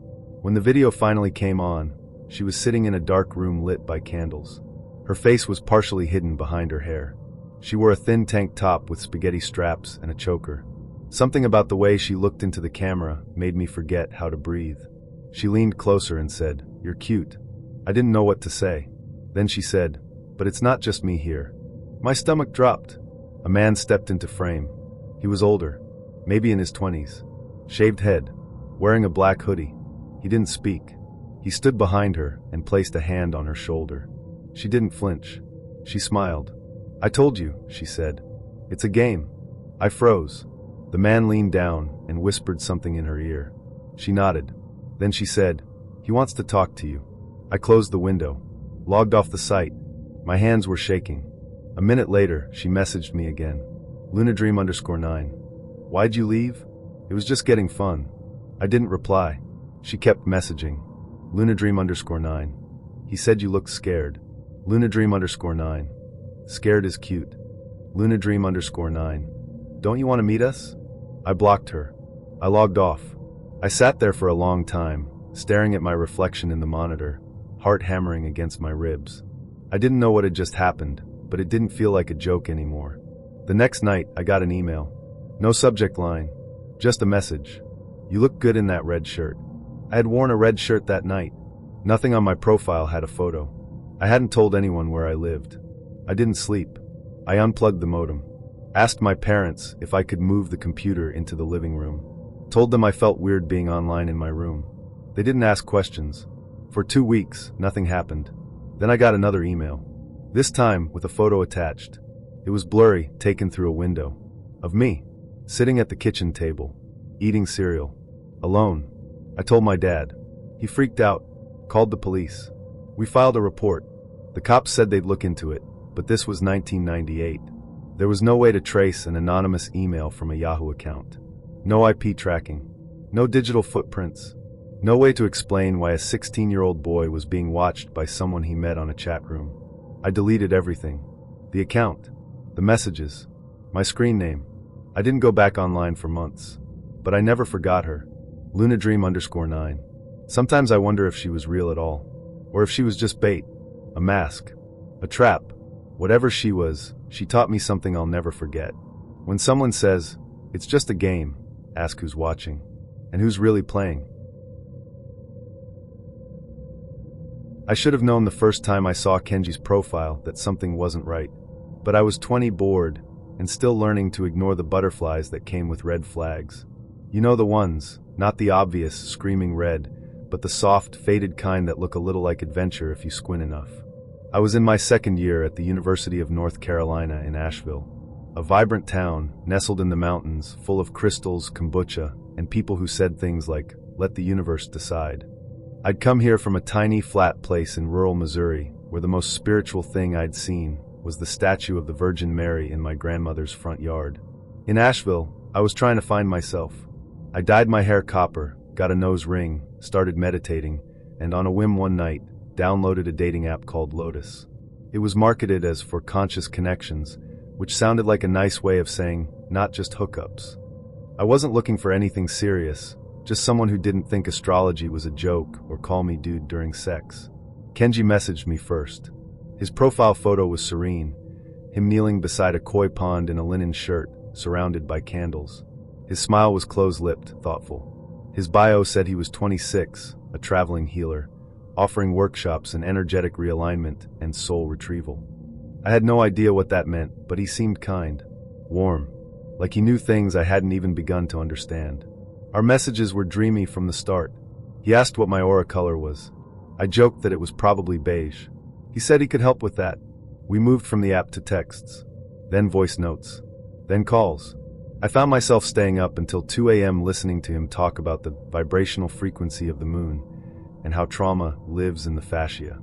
When the video finally came on, she was sitting in a dark room lit by candles. Her face was partially hidden behind her hair. She wore a thin tank top with spaghetti straps and a choker. Something about the way she looked into the camera made me forget how to breathe. She leaned closer and said, "You're cute." I didn't know what to say. Then she said, "But it's not just me here." My stomach dropped. A man stepped into frame. He was older, maybe in his 20s. Shaved head, wearing a black hoodie. He didn't speak. He stood behind her and placed a hand on her shoulder. She didn't flinch. She smiled. "I told you," she said. "It's a game." I froze. The man leaned down and whispered something in her ear. She nodded. Then she said, "He wants to talk to you." I closed the window, logged off the site. My hands were shaking. A minute later, she messaged me again. Lunadream_9. Why'd you leave? It was just getting fun. I didn't reply. She kept messaging. Lunadream_9. He said you looked scared. Lunadream_9. Scared is cute. Lunadream_9. Don't you want to meet us? I blocked her. I logged off. I sat there for a long time, staring at my reflection in the monitor, heart hammering against my ribs. I didn't know what had just happened, but it didn't feel like a joke anymore. The next night, I got an email. No subject line. Just a message. You look good in that red shirt. I had worn a red shirt that night. Nothing on my profile had a photo. I hadn't told anyone where I lived. I didn't sleep. I unplugged the modem. Asked my parents if I could move the computer into the living room. Told them I felt weird being online in my room. They didn't ask questions. For 2 weeks, nothing happened. Then I got another email. This time with a photo attached. It was blurry, taken through a window. Of me, sitting at the kitchen table, eating cereal. Alone. I told my dad. He freaked out. Called the police. We filed a report. The cops said they'd look into it, but this was 1998. There was no way to trace an anonymous email from a Yahoo account. No IP tracking. No digital footprints. No way to explain why a 16-year-old boy was being watched by someone he met on a chat room. I deleted everything. The account. The messages. My screen name. I didn't go back online for months. But I never forgot her. LunaDream_9. Sometimes I wonder if she was real at all. Or if she was just bait. A mask. A trap. Whatever she was, she taught me something I'll never forget. When someone says, "It's just a game," ask who's watching. And who's really playing. I should have known the first time I saw Kenji's profile that something wasn't right. But I was 20, bored, and still learning to ignore the butterflies that came with red flags. You know the ones, not the obvious, screaming red, but the soft, faded kind that look a little like adventure if you squint enough. I was in my second year at the University of North Carolina in Asheville. A vibrant town, nestled in the mountains, full of crystals, kombucha, and people who said things like, "Let the universe decide." I'd come here from a tiny, flat place in rural Missouri, where the most spiritual thing I'd seen was the statue of the Virgin Mary in my grandmother's front yard. In Asheville, I was trying to find myself. I dyed my hair copper, got a nose ring, started meditating, and on a whim one night, downloaded a dating app called Lotus. It was marketed as for conscious connections, which sounded like a nice way of saying, not just hookups. I wasn't looking for anything serious, just someone who didn't think astrology was a joke or call me dude during sex. Kenji messaged me first. His profile photo was serene, him kneeling beside a koi pond in a linen shirt, surrounded by candles. His smile was close-lipped, thoughtful. His bio said he was 26, a traveling healer, offering workshops in energetic realignment and soul retrieval. I had no idea what that meant, but he seemed kind, warm, like he knew things I hadn't even begun to understand. Our messages were dreamy from the start. He asked what my aura color was. I joked that it was probably beige. He said he could help with that. We moved from the app to texts, then voice notes, then calls. I found myself staying up until 2 a.m. listening to him talk about the vibrational frequency of the moon and how trauma lives in the fascia.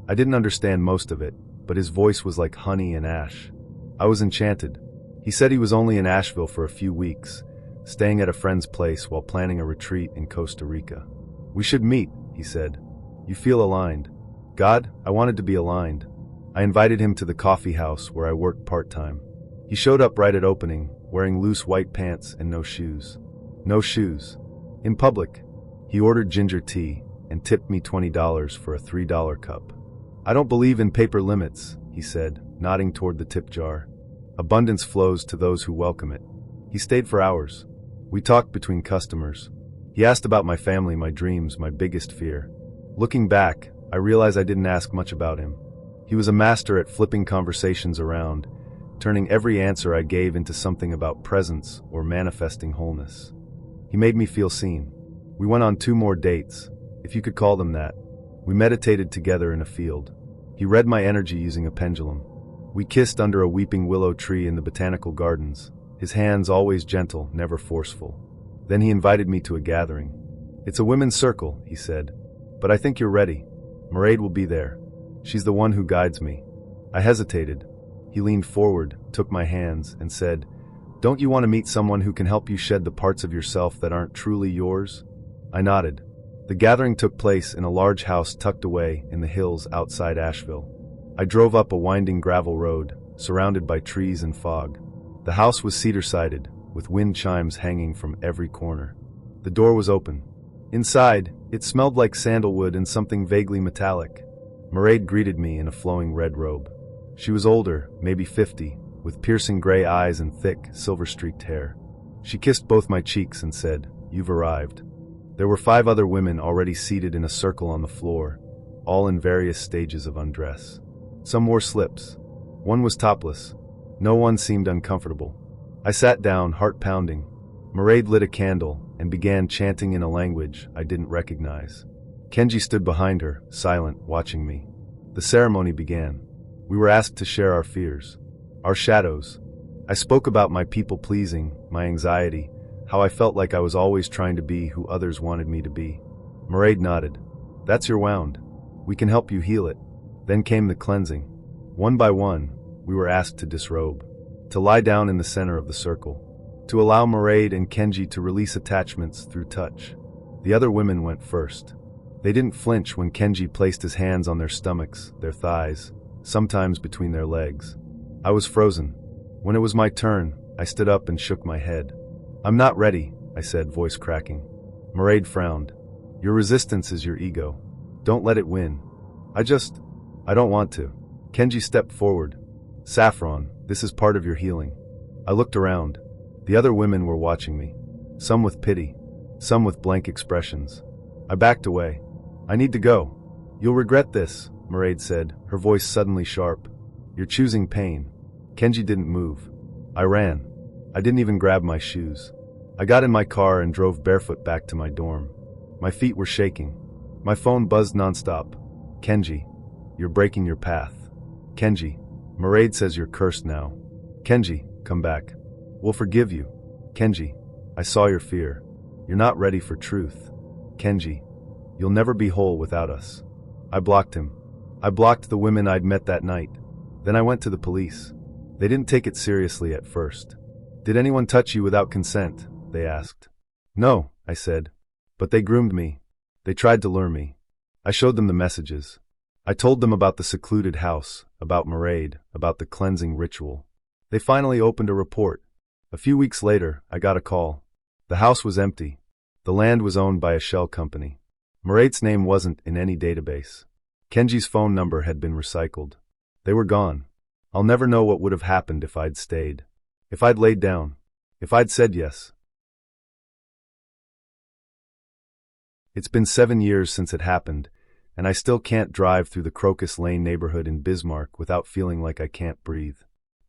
I didn't understand most of it, but his voice was like honey and ash. I was enchanted. He said he was only in Asheville for a few weeks, staying at a friend's place while planning a retreat in Costa Rica. "We should meet," he said. "You feel aligned." God, I wanted to be aligned. I invited him to the coffee house where I worked part-time. He showed up right at opening, wearing loose white pants and no shoes. No shoes. In public. He ordered ginger tea and tipped me $20 for a $3 cup. "I don't believe in paper limits," he said, nodding toward the tip jar. "Abundance flows to those who welcome it." He stayed for hours. We talked between customers. He asked about my family, my dreams, my biggest fear. Looking back, I realized I didn't ask much about him. He was a master at flipping conversations around, turning every answer I gave into something about presence or manifesting wholeness. He made me feel seen. We went on 2 more dates, if you could call them that. We meditated together in a field. He read my energy using a pendulum. We kissed under a weeping willow tree in the botanical gardens, his hands always gentle, never forceful. Then he invited me to a gathering. "It's a women's circle," he said, "but I think you're ready. Mairead will be there. She's the one who guides me." I hesitated. He leaned forward, took my hands, and said, "Don't you want to meet someone who can help you shed the parts of yourself that aren't truly yours?" I nodded. The gathering took place in a large house tucked away in the hills outside Asheville. I drove up a winding gravel road, surrounded by trees and fog. The house was cedar-sided, with wind chimes hanging from every corner. The door was open. Inside, it smelled like sandalwood and something vaguely metallic. Mairead greeted me in a flowing red robe. She was older, maybe 50, with piercing gray eyes and thick, silver-streaked hair. She kissed both my cheeks and said, "You've arrived." There were 5 other women already seated in a circle on the floor, all in various stages of undress. Some wore slips. One was topless. No one seemed uncomfortable. I sat down, heart pounding. Mairead lit a candle and began chanting in a language I didn't recognize. Kenji stood behind her, silent, watching me. The ceremony began. We were asked to share our fears, our shadows. I spoke about my people-pleasing, my anxiety, how I felt like I was always trying to be who others wanted me to be. Mairead nodded. "That's your wound. We can help you heal it." Then came the cleansing. One by one, we were asked to disrobe, to lie down in the center of the circle, to allow Mairead and Kenji to release attachments through touch. The other women went first. They didn't flinch when Kenji placed his hands on their stomachs, their thighs, sometimes between their legs. I was frozen. When it was my turn, I stood up and shook my head. "I'm not ready," I said, voice cracking. Mairead frowned. "Your resistance is your ego. Don't let it win." I don't want to." Kenji stepped forward. "Saffron, this is part of your healing." I looked around. The other women were watching me. Some with pity. Some with blank expressions. I backed away. "I need to go." "You'll regret this," Mairead said, her voice suddenly sharp. "You're choosing pain." Kenji didn't move. I ran. I didn't even grab my shoes. I got in my car and drove barefoot back to my dorm. My feet were shaking. My phone buzzed nonstop. "Kenji, you're breaking your path." "Kenji, Mairead says you're cursed now." "Kenji, come back. We'll forgive you." "Kenji, I saw your fear. You're not ready for truth." "Kenji, you'll never be whole without us." I blocked him. I blocked the women I'd met that night. Then I went to the police. They didn't take it seriously at first. "Did anyone touch you without consent?" they asked. "No," I said. "But they groomed me. They tried to lure me." I showed them the messages. I told them about the secluded house, about Mairead, about the cleansing ritual. They finally opened a report. A few weeks later, I got a call. The house was empty. The land was owned by a shell company. Mairead's name wasn't in any database. Kenji's phone number had been recycled. They were gone. I'll never know what would have happened if I'd stayed. If I'd laid down. If I'd said yes. It's been 7 years since it happened, and I still can't drive through the Crocus Lane neighborhood in Bismarck without feeling like I can't breathe.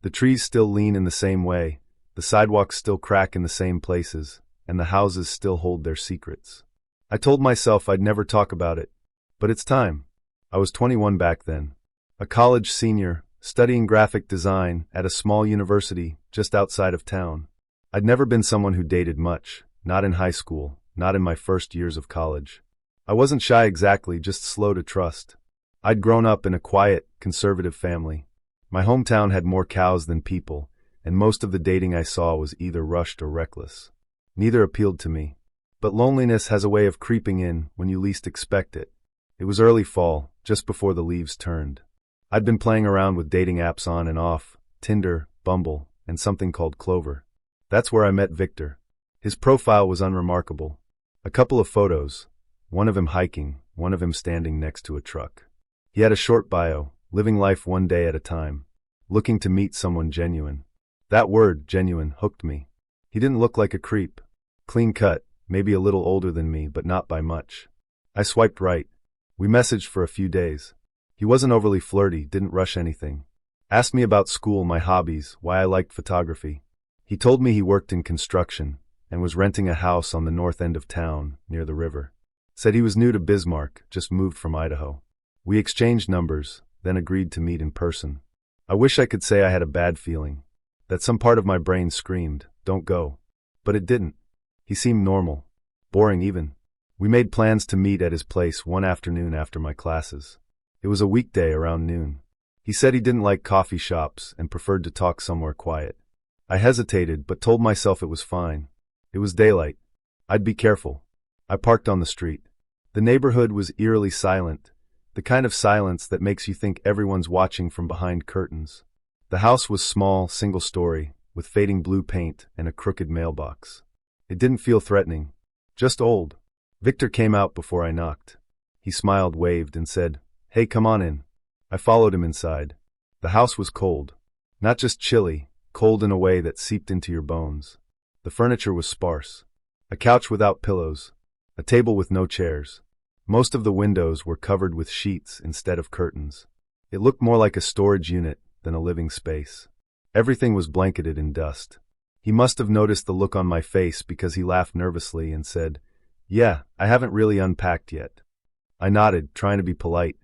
The trees still lean in the same way, the sidewalks still crack in the same places, and the houses still hold their secrets. I told myself I'd never talk about it, but it's time. I was 21 back then. A college senior, studying graphic design at a small university just outside of town. I'd never been someone who dated much, not in high school, not in my first years of college. I wasn't shy exactly, just slow to trust. I'd grown up in a quiet, conservative family. My hometown had more cows than people, and most of the dating I saw was either rushed or reckless. Neither appealed to me. But loneliness has a way of creeping in when you least expect it. It was early fall, just before the leaves turned. I'd been playing around with dating apps on and off, Tinder, Bumble, and something called Clover. That's where I met Victor. His profile was unremarkable. A couple of photos, one of him hiking, one of him standing next to a truck. He had a short bio, living life one day at a time, looking to meet someone genuine. That word, genuine, hooked me. He didn't look like a creep. Clean cut, maybe a little older than me, but not by much. I swiped right. We messaged for a few days. He wasn't overly flirty, didn't rush anything. Asked me about school, my hobbies, why I liked photography. He told me he worked in construction and was renting a house on the north end of town, near the river. Said he was new to Bismarck, just moved from Idaho. We exchanged numbers, then agreed to meet in person. I wish I could say I had a bad feeling, that some part of my brain screamed, "Don't go." But it didn't. He seemed normal, boring even. We made plans to meet at his place one afternoon after my classes. It was a weekday around noon. He said he didn't like coffee shops and preferred to talk somewhere quiet. I hesitated but told myself it was fine. It was daylight. I'd be careful. I parked on the street. The neighborhood was eerily silent, the kind of silence that makes you think everyone's watching from behind curtains. The house was small, single-story, with fading blue paint and a crooked mailbox. It didn't feel threatening, just old. Victor came out before I knocked. He smiled, waved, and said, "Hey, come on in." I followed him inside. The house was cold. Not just chilly, cold in a way that seeped into your bones. The furniture was sparse. A couch without pillows. A table with no chairs. Most of the windows were covered with sheets instead of curtains. It looked more like a storage unit than a living space. Everything was blanketed in dust. He must have noticed the look on my face because he laughed nervously and said, "Yeah, I haven't really unpacked yet." I nodded, trying to be polite.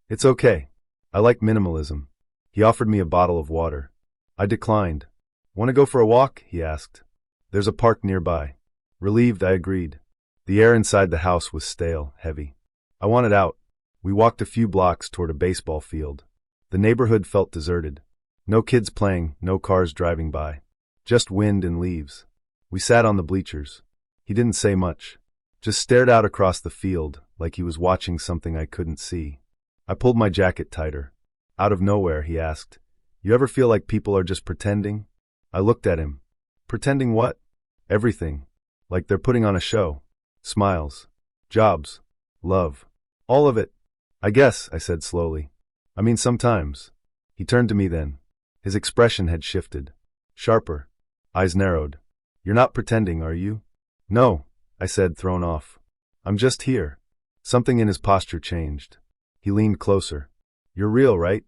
"It's okay. I like minimalism." He offered me a bottle of water. I declined. "Want to go for a walk?" he asked. "There's a park nearby." Relieved, I agreed. The air inside the house was stale, heavy. I wanted out. We walked a few blocks toward a baseball field. The neighborhood felt deserted. No kids playing, no cars driving by. Just wind and leaves. We sat on the bleachers. He didn't say much. Just stared out across the field like he was watching something I couldn't see. I pulled my jacket tighter. Out of nowhere, he asked, "You ever feel like people are just pretending?" I looked at him. Pretending what? Everything. Like they're putting on a show. Smiles. Jobs. Love. All of it. "I guess," I said slowly. "I mean, sometimes." He turned to me then. His expression had shifted. Sharper. Eyes narrowed. "You're not pretending, are you?" "No," I said, thrown off. "I'm just here." Something in his posture changed. He leaned closer. "You're real, right?"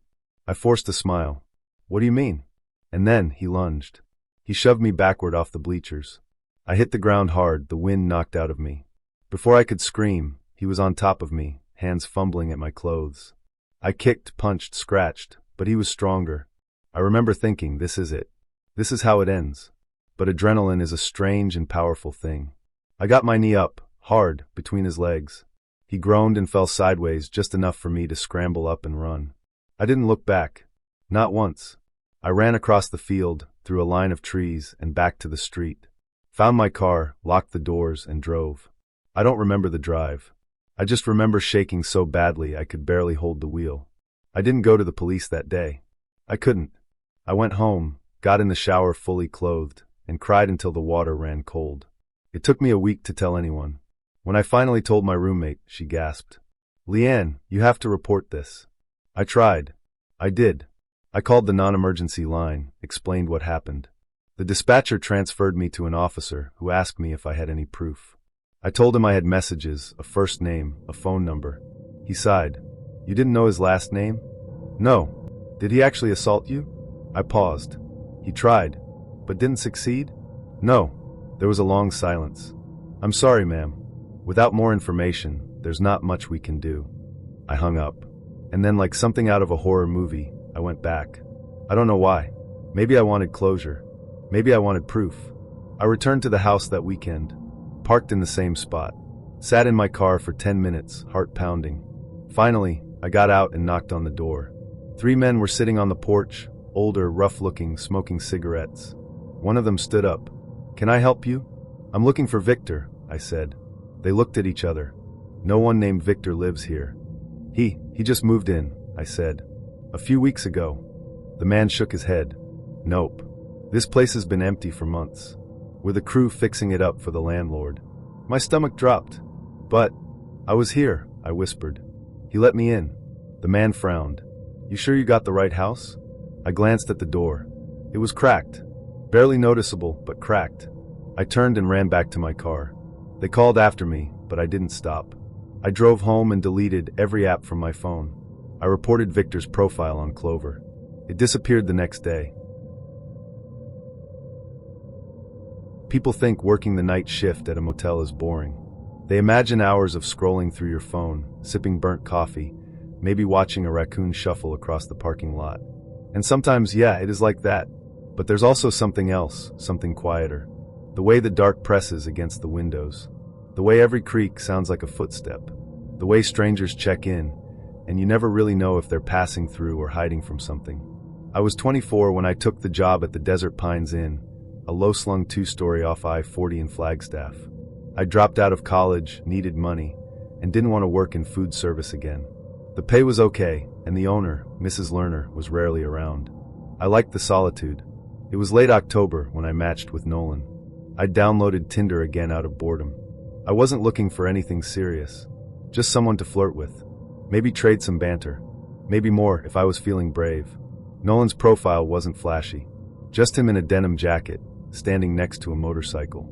I forced a smile. "What do you mean?" And then he lunged. He shoved me backward off the bleachers. I hit the ground hard, the wind knocked out of me. Before I could scream, he was on top of me, hands fumbling at my clothes. I kicked, punched, scratched, but he was stronger. I remember thinking, this is it. This is how it ends. But adrenaline is a strange and powerful thing. I got my knee up, hard, between his legs. He groaned and fell sideways just enough for me to scramble up and run. I didn't look back. Not once. I ran across the field, through a line of trees, and back to the street. Found my car, locked the doors, and drove. I don't remember the drive. I just remember shaking so badly I could barely hold the wheel. I didn't go to the police that day. I couldn't. I went home, got in the shower fully clothed, and cried until the water ran cold. It took me a week to tell anyone. When I finally told my roommate, she gasped. "Leanne, you have to report this." I tried. I did. I called the non-emergency line, explained what happened. The dispatcher transferred me to an officer who asked me if I had any proof. I told him I had messages, a first name, a phone number. He sighed. "You didn't know his last name?" "No." "Did he actually assault you?" I paused. "He tried, but didn't succeed?" "No." There was a long silence. "I'm sorry, ma'am. Without more information, there's not much we can do." I hung up. And then, like something out of a horror movie, I went back. I don't know why. Maybe I wanted closure. Maybe I wanted proof. I returned to the house that weekend, parked in the same spot, sat in my car for 10 minutes, heart pounding. Finally, I got out and knocked on the door. 3 men were sitting on the porch, older, rough-looking, smoking cigarettes. One of them stood up. "Can I help you?" "I'm looking for Victor," I said. They looked at each other. "No one named Victor lives here." He just moved in," I said. "A few weeks ago." The man shook his head. "Nope. This place has been empty for months. We're the crew fixing it up for the landlord." My stomach dropped. "But I was here," I whispered. He let me in. The man frowned. "You sure you got the right house?" I glanced at the door. It was cracked. Barely noticeable, but cracked. I turned and ran back to my car. They called after me, but I didn't stop. I drove home and deleted every app from my phone. I reported Victor's profile on Clover. It disappeared the next day. People think working the night shift at a motel is boring. They imagine hours of scrolling through your phone, sipping burnt coffee, maybe watching a raccoon shuffle across the parking lot. And sometimes, yeah, it is like that. But there's also something else, something quieter. The way the dark presses against the windows. The way every creak sounds like a footstep. The way strangers check in, and you never really know if they're passing through or hiding from something. I was 24 when I took the job at the Desert Pines Inn, a low-slung 2-story off I-40 in Flagstaff. I dropped out of college, needed money, and didn't want to work in food service again. The pay was okay, and the owner, Mrs. Lerner, was rarely around. I liked the solitude. It was late October when I matched with Nolan. I downloaded Tinder again out of boredom. I wasn't looking for anything serious, just someone to flirt with. Maybe trade some banter. Maybe more if I was feeling brave. Nolan's profile wasn't flashy. Just him in a denim jacket, standing next to a motorcycle.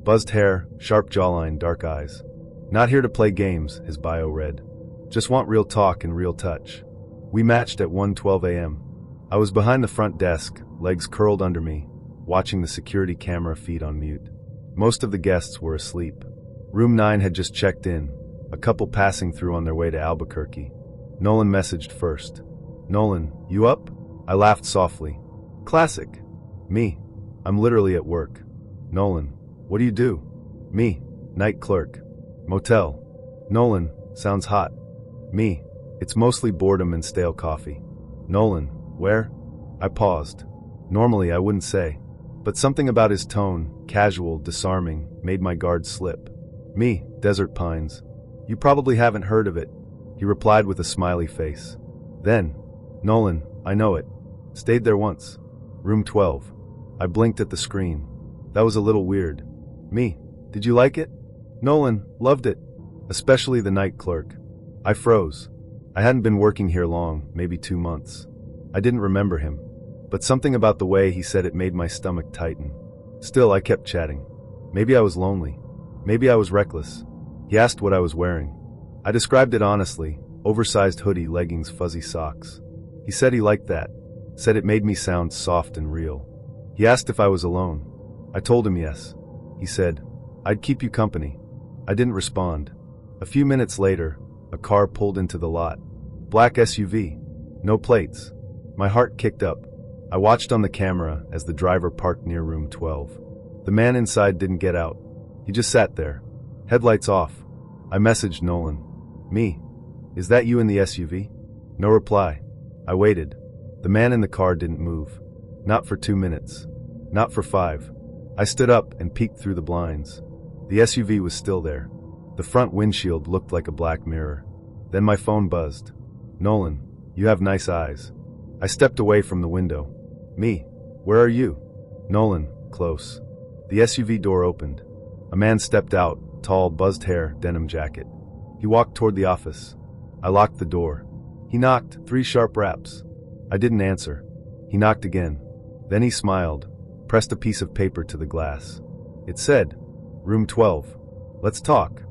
Buzzed hair, sharp jawline, dark eyes. Not here to play games, his bio read. Just want real talk and real touch. We matched at 1:12 a.m. I was behind the front desk, legs curled under me, watching the security camera feed on mute. Most of the guests were asleep. Room 9 had just checked in, a couple passing through on their way to Albuquerque. Nolan messaged first. "Nolan, you up?" I laughed softly. "Classic." "Me. I'm literally at work." "Nolan, what do you do?" "Me. Night clerk. Motel." "Nolan, sounds hot." "Me. It's mostly boredom and stale coffee." "Nolan, where?" I paused. Normally I wouldn't say, but something about his tone, casual, disarming, made my guard slip. "Me, Desert Pines. You probably haven't heard of it," he replied with a smiley face. Then, "Nolan, I know it. Stayed there once. Room 12. I blinked at the screen. That was a little weird. "Me, did you like it?" "Nolan, loved it. Especially the night clerk." I froze. I hadn't been working here long, maybe 2 months. I didn't remember him, but something about the way he said it made my stomach tighten. Still, I kept chatting. Maybe I was lonely. Maybe I was reckless. He asked what I was wearing. I described it honestly: oversized hoodie, leggings, fuzzy socks. He said he liked that. Said it made me sound soft and real. He asked if I was alone. I told him yes. He said, "I'd keep you company." I didn't respond. A few minutes later, a car pulled into the lot. Black SUV. No plates. My heart kicked up. I watched on the camera as the driver parked near room 12. The man inside didn't get out. He just sat there. Headlights off. I messaged Nolan. "Me. Is that you in the SUV?" No reply. I waited. The man in the car didn't move. Not for 2 minutes. Not for 5. I stood up and peeked through the blinds. The SUV was still there. The front windshield looked like a black mirror. Then my phone buzzed. "Nolan, you have nice eyes." I stepped away from the window. "Me, where are you?" "Nolan, close." The SUV door opened. A man stepped out, tall, buzzed hair, denim jacket. He walked toward the office. I locked the door. He knocked, 3 sharp raps. I didn't answer. He knocked again. Then he smiled, pressed a piece of paper to the glass. It said, "Room 12. Let's talk."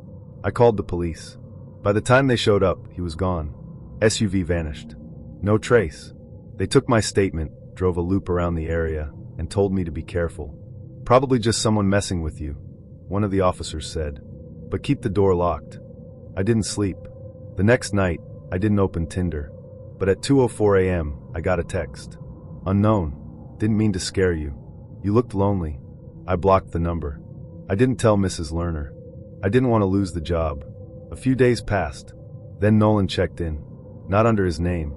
I called the police. By the time they showed up, he was gone. SUV vanished. No trace. They took my statement, drove a loop around the area, and told me to be careful. "Probably just someone messing with you," one of the officers said. "But keep the door locked." I didn't sleep. The next night, I didn't open Tinder. But at 2:04 a.m., I got a text. "Unknown. Didn't mean to scare you. You looked lonely." I blocked the number. I didn't tell Mrs. Lerner. I didn't want to lose the job. A few days passed. Then Nolan checked in. Not under his name.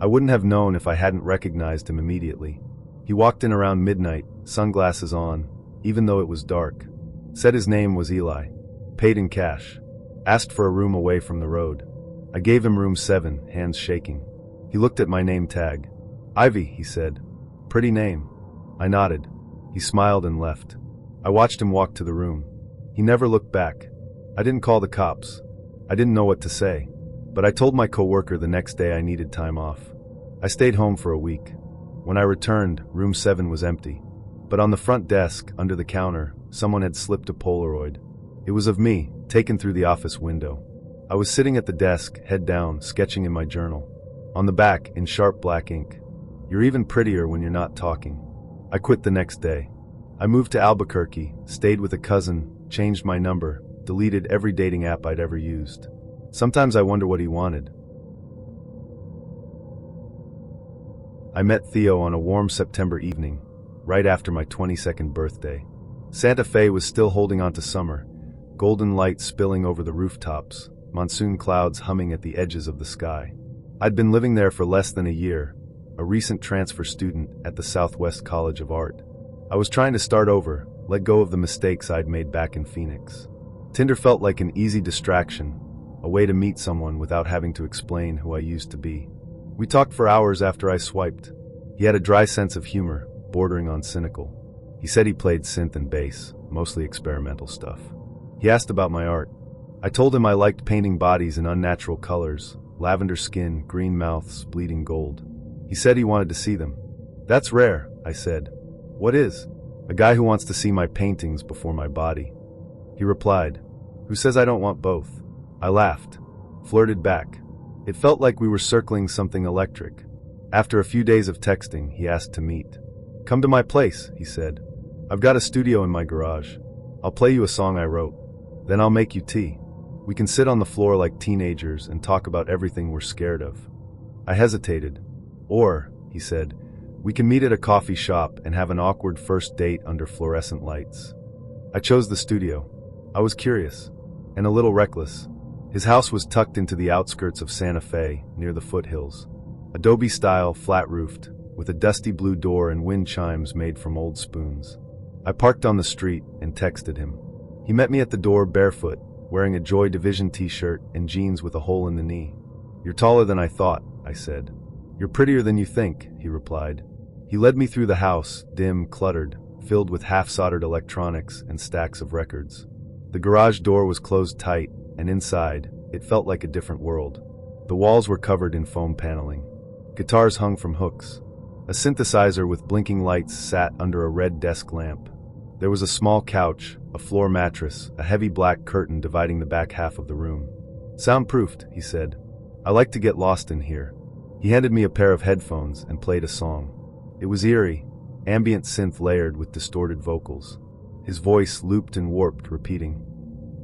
I wouldn't have known if I hadn't recognized him immediately. He walked in around midnight, sunglasses on, even though it was dark. Said his name was Eli. Paid in cash. Asked for a room away from the road. I gave him room 7, hands shaking. He looked at my name tag. "Ivy," he said. "Pretty name." I nodded. He smiled and left. I watched him walk to the room. He never looked back. I didn't call the cops. I didn't know what to say. But I told my coworker the next day I needed time off. I stayed home for a week. When I returned, room 7 was empty. But on the front desk, under the counter, someone had slipped a Polaroid. It was of me, taken through the office window. I was sitting at the desk, head down, sketching in my journal. On the back, in sharp black ink, "You're even prettier when you're not talking." I quit the next day. I moved to Albuquerque, stayed with a cousin, changed my number, deleted every dating app I'd ever used. Sometimes I wonder what he wanted. I met Theo on a warm September evening, right after my 22nd birthday. Santa Fe was still holding on to summer, golden light spilling over the rooftops, monsoon clouds humming at the edges of the sky. I'd been living there for less than a year, a recent transfer student at the Southwest College of Art. I was trying to start over, let go of the mistakes I'd made back in Phoenix. Tinder felt like an easy distraction, a way to meet someone without having to explain who I used to be. We talked for hours after I swiped. He had a dry sense of humor, bordering on cynical. He said he played synth and bass, mostly experimental stuff. He asked about my art. I told him I liked painting bodies in unnatural colors, lavender skin, green mouths, bleeding gold. He said he wanted to see them. "That's rare," I said. "What is?" A guy who wants to see my paintings before my body. He replied, "Who says I don't want both?" I laughed, flirted back. It felt like we were circling something electric. After a few days of texting, he asked to meet. "Come to my place," he said. "I've got a studio in my garage. I'll play you a song I wrote. Then I'll make you tea. We can sit on the floor like teenagers and talk about everything we're scared of." I hesitated. "Or," he said, "we can meet at a coffee shop and have an awkward first date under fluorescent lights." I chose the studio. I was curious, and a little reckless. His house was tucked into the outskirts of Santa Fe, near the foothills. Adobe-style, flat-roofed, with a dusty blue door and wind chimes made from old spoons. I parked on the street and texted him. He met me at the door barefoot, wearing a Joy Division t-shirt and jeans with a hole in the knee. "You're taller than I thought," I said. "You're prettier than you think," he replied. He led me through the house, dim, cluttered, filled with half-soldered electronics and stacks of records. The garage door was closed tight, and inside, it felt like a different world. The walls were covered in foam paneling. Guitars hung from hooks. A synthesizer with blinking lights sat under a red desk lamp. There was a small couch, a floor mattress, a heavy black curtain dividing the back half of the room. "Soundproofed," he said. "I like to get lost in here." He handed me a pair of headphones and played a song. It was eerie, ambient synth layered with distorted vocals. His voice looped and warped, repeating,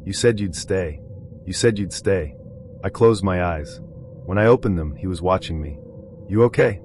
"You said you'd stay. You said you'd stay." I closed my eyes. When I opened them, he was watching me. "You okay?"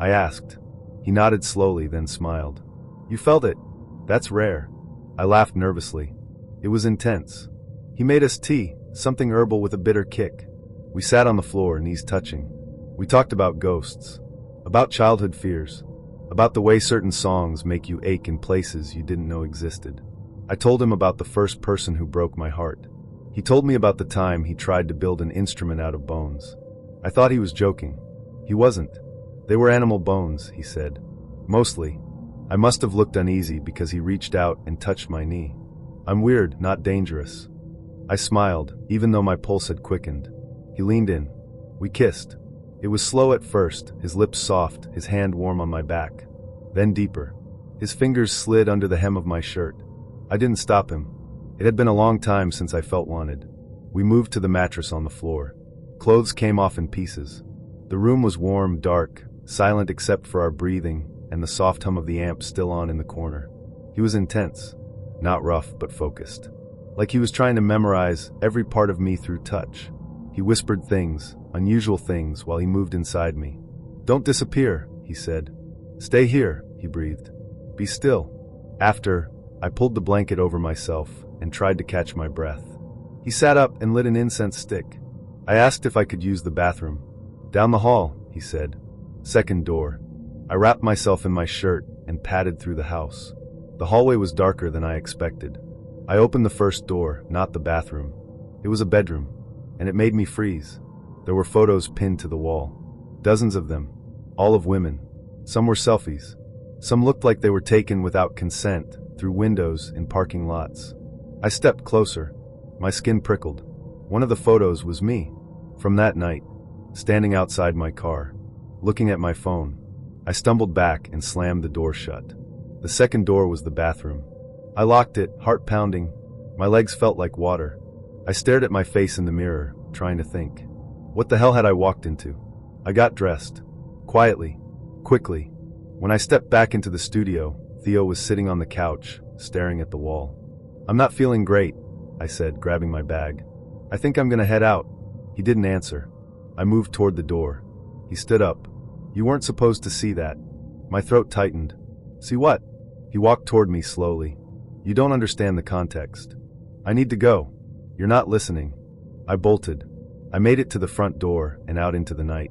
I asked. He nodded slowly, then smiled. "You felt it? That's rare." I laughed nervously. It was intense. He made us tea, something herbal with a bitter kick. We sat on the floor, knees touching. We talked about ghosts, about childhood fears, about the way certain songs make you ache in places you didn't know existed. I told him about the first person who broke my heart. He told me about the time he tried to build an instrument out of bones. I thought he was joking. He wasn't. "They were animal bones," he said. "Mostly." I must have looked uneasy because he reached out and touched my knee. "I'm weird, not dangerous." I smiled, even though my pulse had quickened. He leaned in. We kissed. It was slow at first, his lips soft, his hand warm on my back. Then deeper. His fingers slid under the hem of my shirt. I didn't stop him. It had been a long time since I felt wanted. We moved to the mattress on the floor. Clothes came off in pieces. The room was warm, dark, silent except for our breathing and the soft hum of the amp still on in the corner. He was intense. Not rough, but focused. Like he was trying to memorize every part of me through touch. He whispered things, unusual things, while he moved inside me. "Don't disappear," he said. "Stay here," he breathed. "Be still." After, I pulled the blanket over myself and tried to catch my breath. He sat up and lit an incense stick. I asked if I could use the bathroom. "Down the hall," he said. Second door. I wrapped myself in my shirt and padded through the house. The hallway was darker than I expected. I opened the first door, not the bathroom. It was a bedroom, and it made me freeze. There were photos pinned to the wall. Dozens of them, all of women. Some were selfies. Some looked like they were taken without consent, through windows in parking lots. I stepped closer. My skin prickled. One of the photos was me. From that night, standing outside my car, looking at my phone. I stumbled back and slammed the door shut. The second door was the bathroom. I locked it, heart pounding. My legs felt like water. I stared at my face in the mirror, trying to think. What the hell had I walked into? I got dressed. Quietly. Quickly. When I stepped back into the studio, Theo was sitting on the couch, staring at the wall. "I'm not feeling great," I said, grabbing my bag. "I think I'm gonna head out." He didn't answer. I moved toward the door. He stood up. "You weren't supposed to see that." My throat tightened. "See what?" He walked toward me slowly. "You don't understand the context." "I need to go." "You're not listening." I bolted. I made it to the front door and out into the night.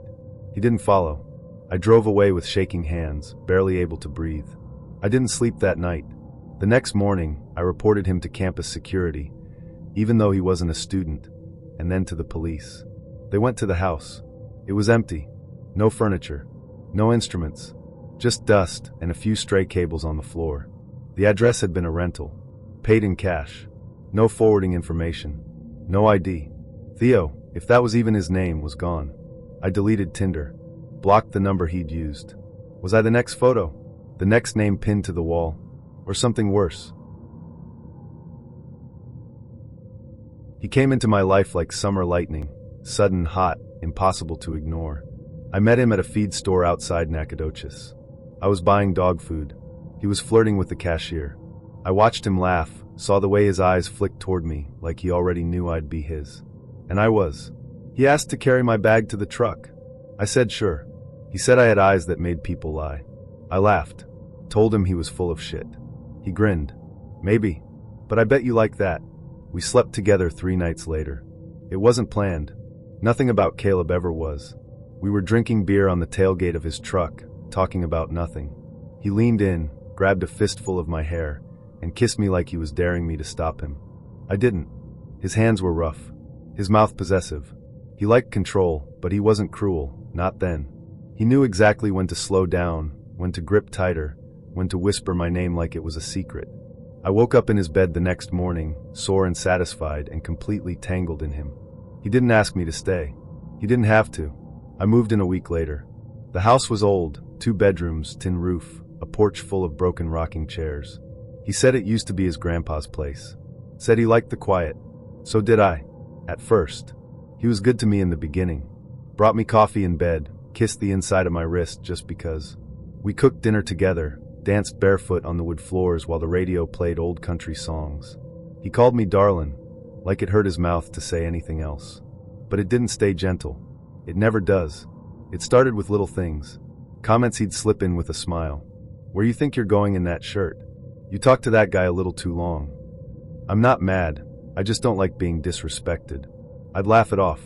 He didn't follow. I drove away with shaking hands, barely able to breathe. I didn't sleep that night. The next morning, I reported him to campus security, even though he wasn't a student, and then to the police. They went to the house. It was empty. No furniture. No instruments. Just dust and a few stray cables on the floor. The address had been a rental. Paid in cash. No forwarding information. No ID. Theo, if that was even his name, was gone. I deleted Tinder. Blocked the number he'd used. Was I the next photo? The next name pinned to the wall? Or something worse. He came into my life like summer lightning, sudden, hot, impossible to ignore. I met him at a feed store outside Nacogdoches. I was buying dog food. He was flirting with the cashier. I watched him laugh, saw the way his eyes flicked toward me, like he already knew I'd be his. And I was. He asked to carry my bag to the truck. I said sure. He said I had eyes that made people lie. I laughed. Told him he was full of shit. He grinned. Maybe. But I bet you like that. We slept together 3 nights later. It wasn't planned. Nothing about Caleb ever was. We were drinking beer on the tailgate of his truck, talking about nothing. He leaned in, grabbed a fistful of my hair, and kissed me like he was daring me to stop him. I didn't. His hands were rough. His mouth possessive. He liked control, but he wasn't cruel, not then. He knew exactly when to slow down, when to grip tighter, when to whisper my name like it was a secret. I woke up in his bed the next morning, sore and satisfied and completely tangled in him. He didn't ask me to stay. He didn't have to. I moved in a week later. The house was old, 2 bedrooms, tin roof, a porch full of broken rocking chairs. He said it used to be his grandpa's place. Said he liked the quiet. So did I. At first. He was good to me in the beginning. Brought me coffee in bed, kissed the inside of my wrist just because. We cooked dinner together, danced barefoot on the wood floors while the radio played old country songs. He called me darlin', like it hurt his mouth to say anything else. But it didn't stay gentle. It never does. It started with little things. Comments he'd slip in with a smile. Where you think you're going in that shirt? You talk to that guy a little too long. I'm not mad. I just don't like being disrespected. I'd laugh it off.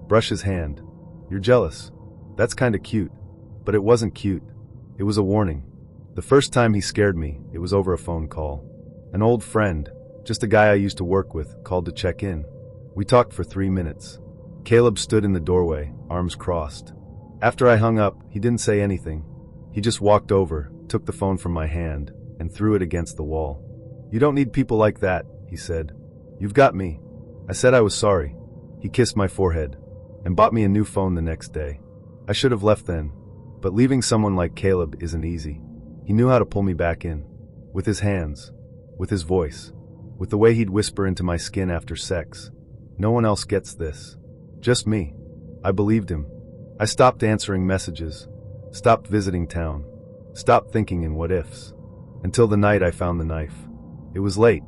Brush his hand. You're jealous. That's kinda cute. But it wasn't cute. It was a warning. The first time he scared me, it was over a phone call. An old friend, just a guy I used to work with, called to check in. We talked for 3 minutes. Caleb stood in the doorway, arms crossed. After I hung up, he didn't say anything. He just walked over, took the phone from my hand, and threw it against the wall. You don't need people like that, he said. You've got me. I said I was sorry. He kissed my forehead, and bought me a new phone the next day. I should have left then, but leaving someone like Caleb isn't easy. He knew how to pull me back in. With his hands. With his voice. With the way he'd whisper into my skin after sex. No one else gets this. Just me. I believed him. I stopped answering messages. Stopped visiting town. Stopped thinking in what-ifs. Until the night I found the knife. It was late.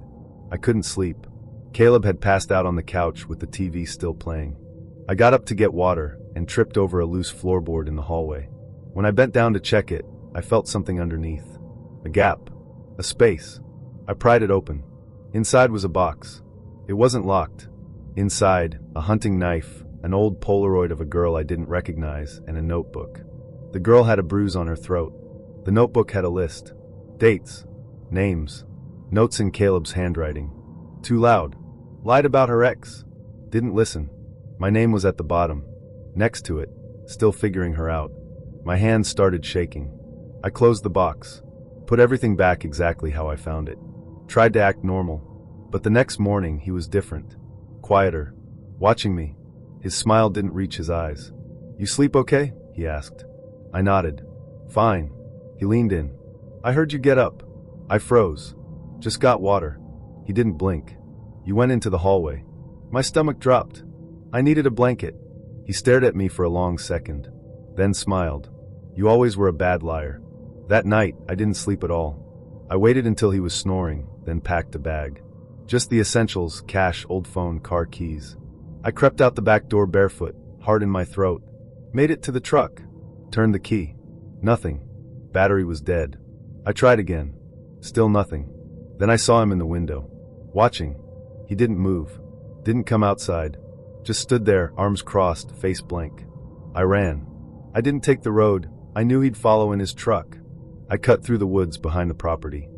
I couldn't sleep. Caleb had passed out on the couch with the TV still playing. I got up to get water and tripped over a loose floorboard in the hallway. When I bent down to check it, I felt something underneath. A gap. A space. I pried it open. Inside was a box. It wasn't locked. Inside, a hunting knife, an old Polaroid of a girl I didn't recognize, and a notebook. The girl had a bruise on her throat. The notebook had a list. Dates. Names. Notes in Caleb's handwriting. Too loud. Lied about her ex. Didn't listen. My name was at the bottom. Next to it, still figuring her out. My hands started shaking. I closed the box. Put everything back exactly how I found it. Tried to act normal. But the next morning he was different. Quieter. Watching me. His smile didn't reach his eyes. You sleep okay? He asked. I nodded. Fine. He leaned in. I heard you get up. I froze. Just got water. He didn't blink. You went into the hallway. My stomach dropped. I needed a blanket. He stared at me for a long second. Then smiled. You always were a bad liar. That night, I didn't sleep at all. I waited until he was snoring, then packed a bag. Just the essentials, cash, old phone, car keys. I crept out the back door barefoot, heart in my throat. Made it to the truck. Turned the key. Nothing. Battery was dead. I tried again. Still nothing. Then I saw him in the window. Watching. He didn't move. Didn't come outside. Just stood there, arms crossed, face blank. I ran. I didn't take the road. I knew he'd follow in his truck. I cut through the woods behind the property.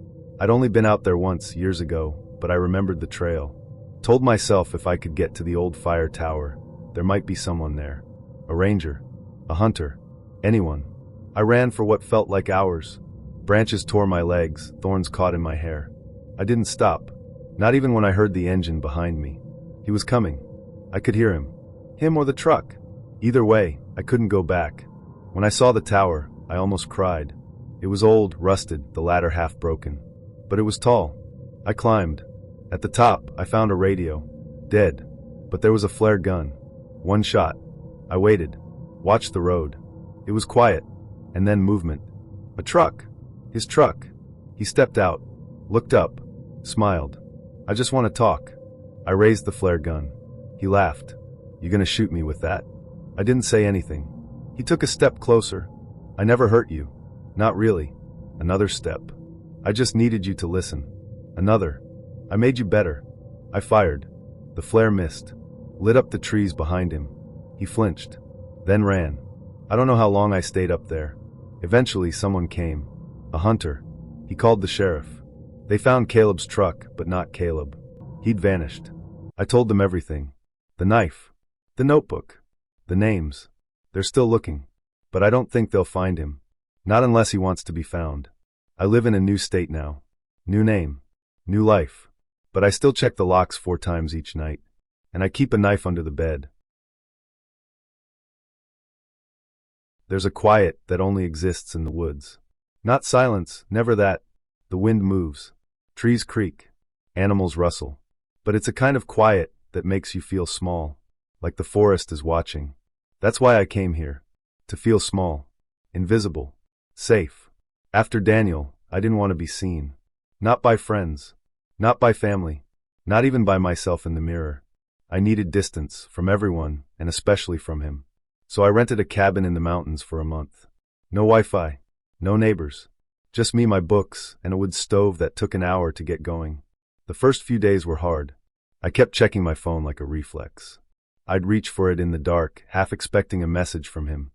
I'd only been out there once, years ago, but I remembered the trail. Told myself if I could get to the old fire tower, there might be someone there. A ranger. A hunter. Anyone. I ran for what felt like hours. Branches tore my legs, thorns caught in my hair. I didn't stop. Not even when I heard the engine behind me. He was coming. I could hear him. Him or the truck. Either way, I couldn't go back. When I saw the tower, I almost cried. It was old, rusted, the ladder half broken. but it was tall. I climbed. At the top, I found a radio. Dead. But there was a flare gun. One shot. I waited. Watched the road. It was quiet. And then movement. A truck. His truck. He stepped out. Looked up. Smiled. I just want to talk. I raised the flare gun. He laughed. You gonna shoot me with that? I didn't say anything. He took a step closer. I never hurt you. Not really. Another step. I just needed you to listen. Another. I made you better. I fired. The flare missed. Lit up the trees behind him. He flinched. Then ran. I don't know how long I stayed up there. Eventually someone came. A hunter. He called the sheriff. They found Caleb's truck, but not Caleb. He'd vanished. I told them everything. The knife. The notebook. The names. They're still looking. But I don't think they'll find him. Not unless he wants to be found. I live in a new state now. New name. New life. But I still check the locks 4 times each night. And I keep a knife under the bed. There's a quiet that only exists in the woods. Not silence, never that. The wind moves. Trees creak. Animals rustle. But it's a kind of quiet that makes you feel small. Like the forest is watching. That's why I came here. To feel small. Invisible. Safe. After Daniel, I didn't want to be seen. Not by friends. Not by family. Not even by myself in the mirror. I needed distance from everyone, and especially from him. So I rented a cabin in the mountains for a month. No Wi-Fi. No neighbors. Just me, my books, and a wood stove that took an hour to get going. The first few days were hard. I kept checking my phone like a reflex. I'd reach for it in the dark, half expecting a message from him,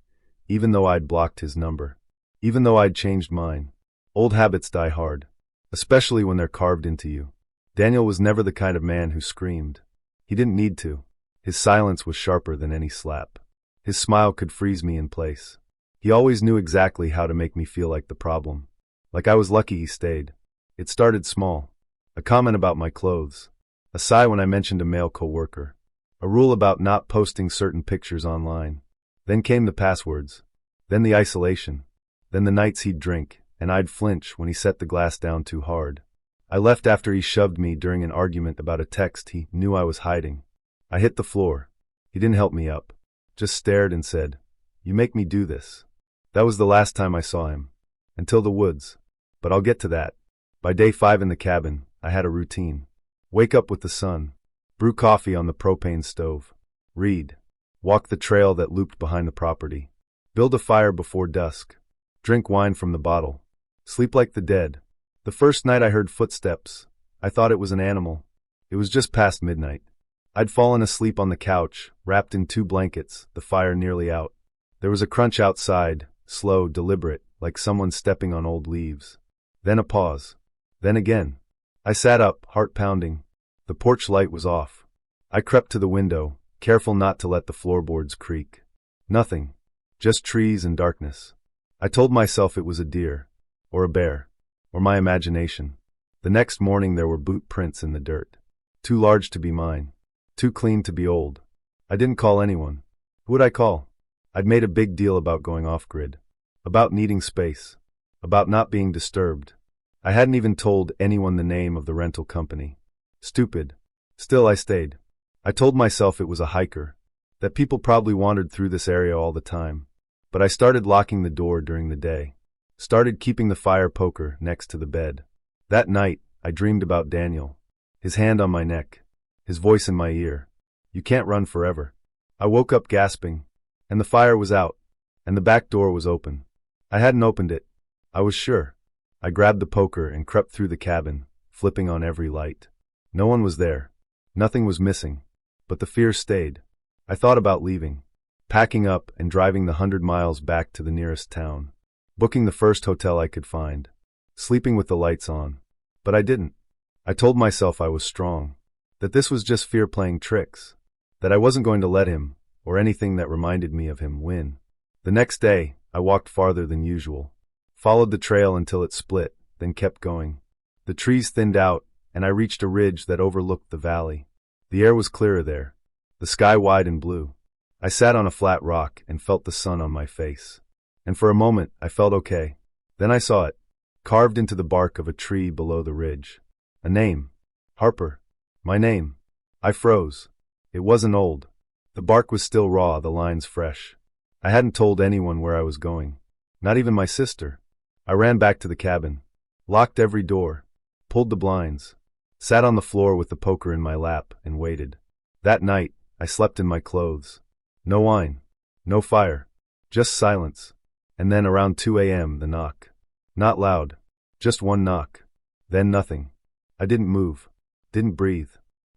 even though I'd blocked his number. Even though I'd changed mine. Old habits die hard. Especially when they're carved into you. Daniel was never the kind of man who screamed. He didn't need to. His silence was sharper than any slap. His smile could freeze me in place. He always knew exactly how to make me feel like the problem. Like I was lucky he stayed. It started small. A comment about my clothes. A sigh when I mentioned a male coworker. A rule about not posting certain pictures online. Then came the passwords. Then the isolation. Then the nights he'd drink, and I'd flinch when he set the glass down too hard. I left after he shoved me during an argument about a text he knew I was hiding. I hit the floor. He didn't help me up. Just stared and said, "You make me do this." That was the last time I saw him. Until the woods. But I'll get to that. By day 5 in the cabin, I had a routine. Wake up with the sun. Brew coffee on the propane stove. Read. Walk the trail that looped behind the property. Build a fire before dusk. Drink wine from the bottle. Sleep like the dead. The first night I heard footsteps. I thought it was an animal. It was just past midnight. I'd fallen asleep on the couch, wrapped in 2 blankets, the fire nearly out. There was a crunch outside, slow, deliberate, like someone stepping on old leaves. Then a pause. Then again. I sat up, heart pounding. The porch light was off. I crept to the window, careful not to let the floorboards creak. Nothing. Just trees and darkness. I told myself it was a deer. Or a bear. Or my imagination. The next morning there were boot prints in the dirt. Too large to be mine. Too clean to be old. I didn't call anyone. Who would I call? I'd made a big deal about going off-grid. About needing space. About not being disturbed. I hadn't even told anyone the name of the rental company. Stupid. Still I stayed. I told myself it was a hiker. That people probably wandered through this area all the time. But I started locking the door during the day. Started keeping the fire poker next to the bed. That night, I dreamed about Daniel. His hand on my neck. His voice in my ear. You can't run forever. I woke up gasping. And the fire was out. And the back door was open. I hadn't opened it. I was sure. I grabbed the poker and crept through the cabin, flipping on every light. No one was there. Nothing was missing. But the fear stayed. I thought about leaving. Packing up and driving the 100 miles back to the nearest town. Booking the first hotel I could find. Sleeping with the lights on. But I didn't. I told myself I was strong. That this was just fear playing tricks. That I wasn't going to let him, or anything that reminded me of him, win. The next day, I walked farther than usual. Followed the trail until it split, then kept going. The trees thinned out, and I reached a ridge that overlooked the valley. The air was clearer there. The sky wide and blue. I sat on a flat rock and felt the sun on my face. And for a moment, I felt okay. Then I saw it. carved into the bark of a tree below the ridge. A name. Harper. My name. I froze. It wasn't old. The bark was still raw, the lines fresh. I hadn't told anyone where I was going. Not even my sister. I ran back to the cabin. Locked every door. Pulled the blinds. Sat on the floor with the poker in my lap and waited. That night, I slept in my clothes. No wine. No fire. Just silence. And then around 2 a.m. the knock. Not loud. Just one knock. Then nothing. I didn't move. Didn't breathe.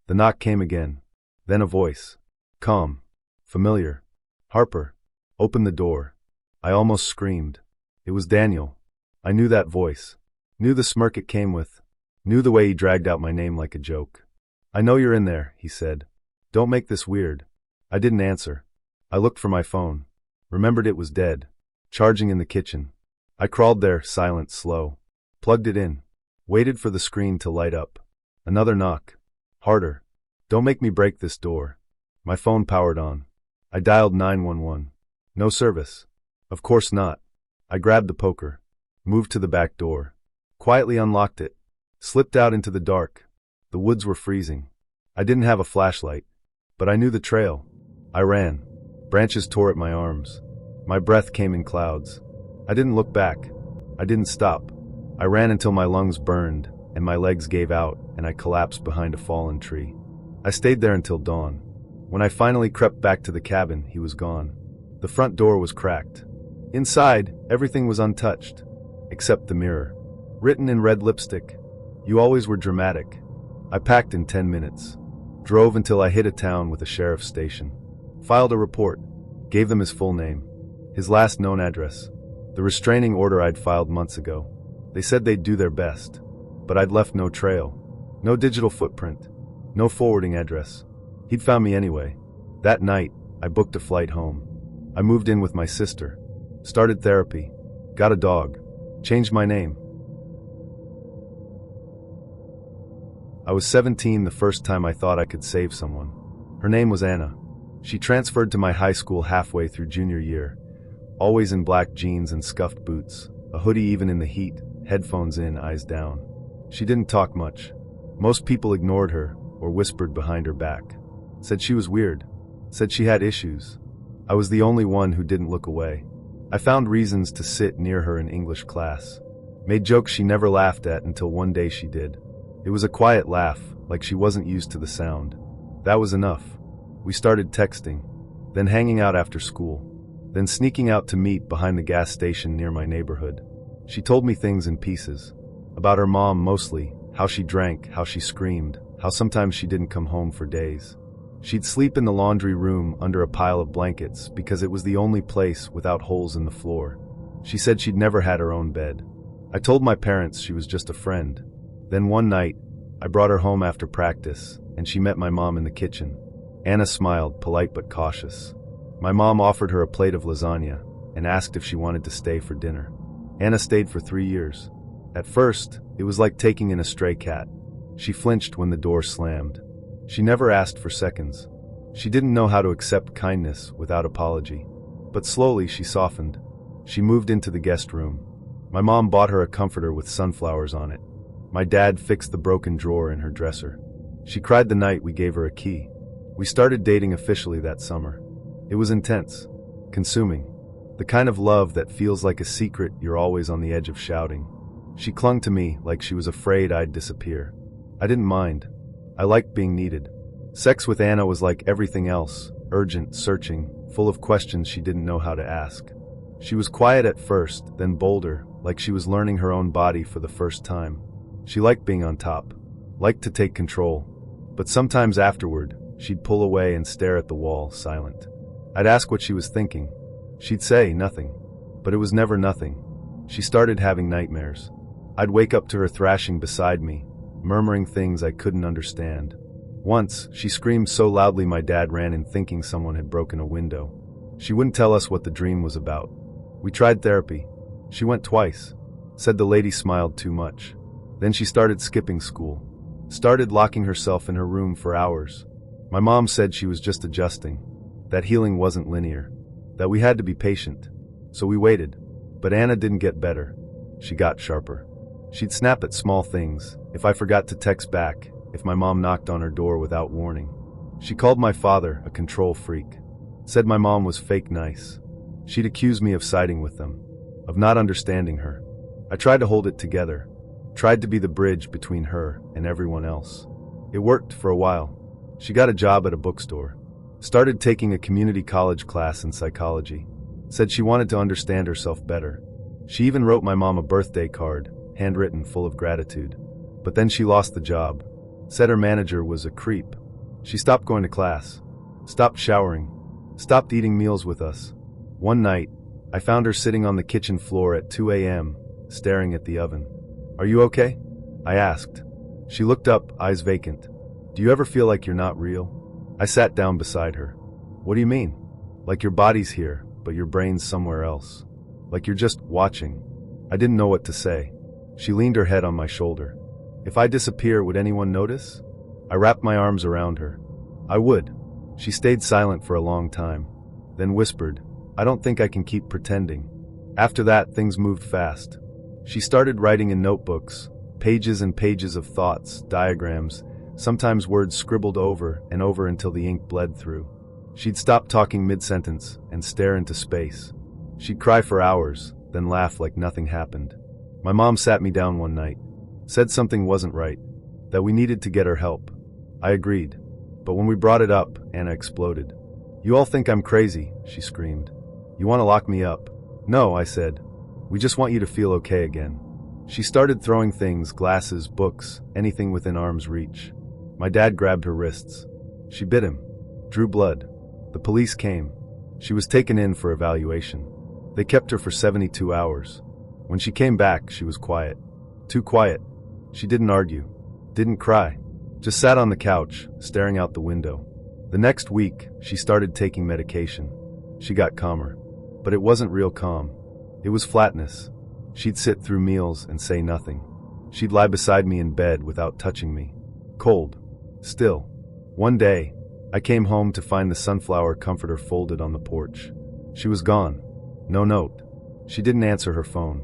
The knock came again. Then a voice. Calm. Familiar. Harper. Open the door. I almost screamed. It was Daniel. I knew that voice. Knew the smirk it came with. Knew the way he dragged out my name like a joke. I know you're in there, he said. Don't make this weird. I didn't answer. I looked for my phone. Remembered it was dead. Charging in the kitchen. I crawled there, silent, slow. Plugged it in. Waited for the screen to light up. Another knock. Harder. Don't make me break this door. My phone powered on. I dialed 911. No service. Of course not. I grabbed the poker. Moved to the back door. Quietly unlocked it. Slipped out into the dark. The woods were freezing. I didn't have a flashlight. But I knew the trail. I ran. Branches tore at my arms. My breath came in clouds. I didn't look back. I didn't stop. I ran until my lungs burned, and my legs gave out, and I collapsed behind a fallen tree. I stayed there until dawn. When I finally crept back to the cabin, he was gone. The front door was cracked. Inside, everything was untouched. Except the mirror. Written in red lipstick. You always were dramatic. I packed in 10 minutes. Drove until I hit a town with a sheriff's station. Filed a report. Gave them his full name. His last known address. The restraining order I'd filed months ago. They said they'd do their best. But I'd left no trail. No digital footprint. No forwarding address. He'd found me anyway. That night, I booked a flight home. I moved in with my sister. Started therapy. Got a dog. Changed my name. I was 17 the first time I thought I could save someone. Her name was Anna. She transferred to my high school halfway through junior year. Always in black jeans and scuffed boots. A hoodie even in the heat. Headphones in, eyes down. She didn't talk much. Most people ignored her or whispered behind her back. Said she was weird. Said she had issues. I was the only one who didn't look away. I found reasons to sit near her in English class. Made jokes she never laughed at until one day she did. It was a quiet laugh, like she wasn't used to the sound. That was enough. We started texting, then hanging out after school, then sneaking out to meet behind the gas station near my neighborhood. She told me things in pieces. About her mom mostly, how she drank, how she screamed, how sometimes she didn't come home for days. She'd sleep in the laundry room under a pile of blankets because it was the only place without holes in the floor. She said she'd never had her own bed. I told my parents she was just a friend. Then one night, I brought her home after practice, and she met my mom in the kitchen. Anna smiled, polite but cautious. My mom offered her a plate of lasagna and asked if she wanted to stay for dinner. Anna stayed for 3 years. At first, it was like taking in a stray cat. She flinched when the door slammed. She never asked for seconds. She didn't know how to accept kindness without apology. But slowly she softened. She moved into the guest room. My mom bought her a comforter with sunflowers on it. My dad fixed the broken drawer in her dresser. She cried the night we gave her a key. We started dating officially that summer. It was intense, consuming, the kind of love that feels like a secret you're always on the edge of shouting. She clung to me like she was afraid I'd disappear. I didn't mind. I liked being needed. Sex with Anna was like everything else, urgent, searching, full of questions she didn't know how to ask. She was quiet at first, then bolder, like she was learning her own body for the first time. She liked being on top, liked to take control, but sometimes afterward, she'd pull away and stare at the wall, silent. I'd ask what she was thinking. She'd say nothing, but it was never nothing. She started having nightmares. I'd wake up to her thrashing beside me, murmuring things I couldn't understand. Once, she screamed so loudly my dad ran in thinking someone had broken a window. She wouldn't tell us what the dream was about. We tried therapy. She went twice. Said the lady smiled too much. Then she started skipping school. Started locking herself in her room for hours. My mom said she was just adjusting. That healing wasn't linear. That we had to be patient. So we waited. But Anna didn't get better. She got sharper. She'd snap at small things, if I forgot to text back, if my mom knocked on her door without warning. She called my father a control freak. Said my mom was fake nice. She'd accuse me of siding with them, of not understanding her. I tried to hold it together, tried to be the bridge between her and everyone else. It worked for a while. She got a job at a bookstore, started taking a community college class in psychology, said she wanted to understand herself better. She even wrote my mom a birthday card, handwritten, full of gratitude. But then she lost the job, said her manager was a creep. She stopped going to class, stopped showering, stopped eating meals with us. One night, I found her sitting on the kitchen floor at 2 a.m., staring at the oven. "Are you okay?" I asked. She looked up, eyes vacant. "Do you ever feel like you're not real?" I sat down beside her. "What do you mean?" "Like your body's here, but your brain's somewhere else. Like you're just watching." I didn't know what to say. She leaned her head on my shoulder. "If I disappear, would anyone notice?" I wrapped my arms around her. "I would." She stayed silent for a long time, then whispered, "I don't think I can keep pretending." After that, things moved fast. She started writing in notebooks, pages and pages of thoughts, diagrams, sometimes words scribbled over and over until the ink bled through. She'd stop talking mid-sentence and stare into space. She'd cry for hours, then laugh like nothing happened. My mom sat me down one night, said something wasn't right, that we needed to get her help. I agreed. But when we brought it up, Anna exploded. "You all think I'm crazy," she screamed. "You want to lock me up?" "No," I said. "We just want you to feel okay again." She started throwing things, glasses, books, anything within arm's reach. My dad grabbed her wrists. She bit him. Drew blood. The police came. She was taken in for evaluation. They kept her for 72 hours. When she came back, she was quiet. Too quiet. She didn't argue. Didn't cry. Just sat on the couch, staring out the window. The next week, she started taking medication. She got calmer. But it wasn't real calm. It was flatness. She'd sit through meals and say nothing. She'd lie beside me in bed without touching me. Cold. Still. One day, I came home to find the sunflower comforter folded on the porch. She was gone. No note. She didn't answer her phone.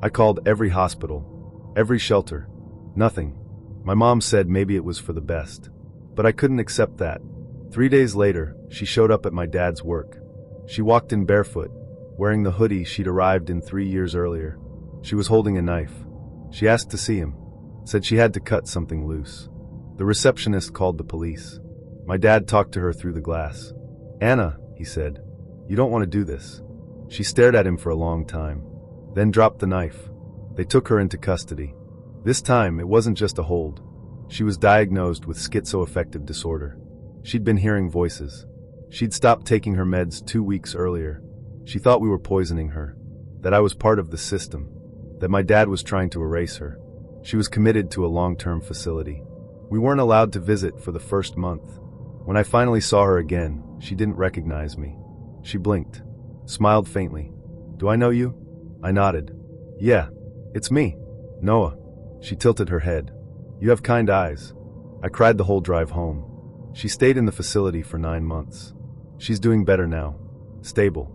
I called every hospital, every shelter. Nothing. My mom said maybe it was for the best. But I couldn't accept that. 3 days later, she showed up at my dad's work. She walked in barefoot, wearing the hoodie she'd arrived in 3 years earlier. She was holding a knife. She asked to see him, said she had to cut something loose. The receptionist called the police. My dad talked to her through the glass. "Anna," he said, "you don't want to do this." She stared at him for a long time, then dropped the knife. They took her into custody. This time, it wasn't just a hold. She was diagnosed with schizoaffective disorder. She'd been hearing voices. She'd stopped taking her meds 2 weeks earlier. She thought we were poisoning her, that I was part of the system, that my dad was trying to erase her. She was committed to a long-term facility. We weren't allowed to visit for the first month. When I finally saw her again, she didn't recognize me. She blinked, smiled faintly. "Do I know you?" I nodded. "Yeah, it's me, Noah." She tilted her head. "You have kind eyes." I cried the whole drive home. She stayed in the facility for 9 months. She's doing better now. Stable.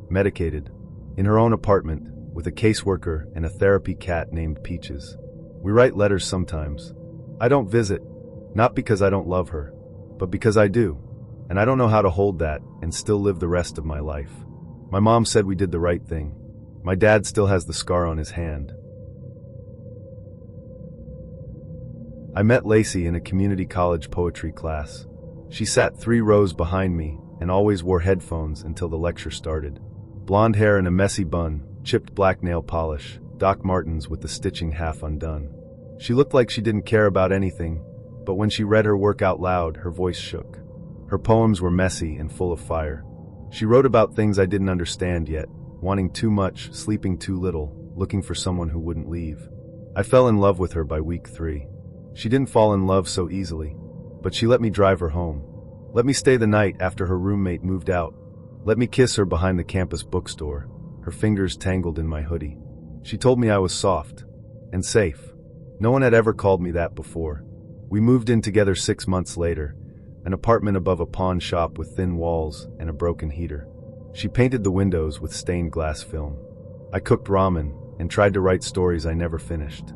Medicated. In her own apartment, with a caseworker and a therapy cat named Peaches. We write letters sometimes. I don't visit, not because I don't love her, but because I do. And I don't know how to hold that and still live the rest of my life. My mom said we did the right thing. My dad still has the scar on his hand. I met Lacey in a community college poetry class. She sat 3 rows behind me and always wore headphones until the lecture started. Blonde hair in a messy bun, chipped black nail polish, Doc Martens with the stitching half undone. She looked like she didn't care about anything, but when she read her work out loud, her voice shook. Her poems were messy and full of fire. She wrote about things I didn't understand yet, wanting too much, sleeping too little, looking for someone who wouldn't leave. I fell in love with her by week 3. She didn't fall in love so easily, but she let me drive her home. Let me stay the night after her roommate moved out. Let me kiss her behind the campus bookstore, her fingers tangled in my hoodie. She told me I was soft and safe. No one had ever called me that before. We moved in together 6 months later, an apartment above a pawn shop with thin walls and a broken heater. She painted the windows with stained glass film. I cooked ramen and tried to write stories I never finished.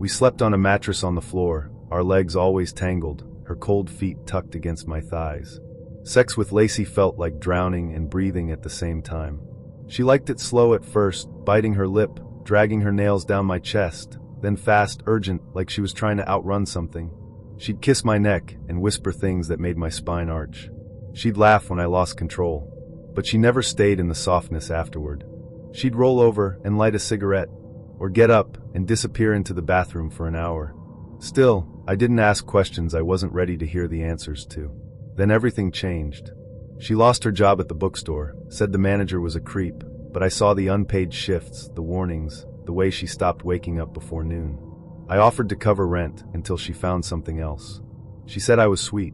We slept on a mattress on the floor, our legs always tangled, her cold feet tucked against my thighs. Sex with Lacey felt like drowning and breathing at the same time. She liked it slow at first, biting her lip, dragging her nails down my chest, then fast, urgent, like she was trying to outrun something. She'd kiss my neck and whisper things that made my spine arch. She'd laugh when I lost control, but she never stayed in the softness afterward. She'd roll over and light a cigarette, or get up and disappear into the bathroom for an hour. Still, I didn't ask questions I wasn't ready to hear the answers to. Then everything changed. She lost her job at the bookstore, said the manager was a creep, but I saw the unpaid shifts, the warnings, the way she stopped waking up before noon. I offered to cover rent until she found something else. She said I was sweet,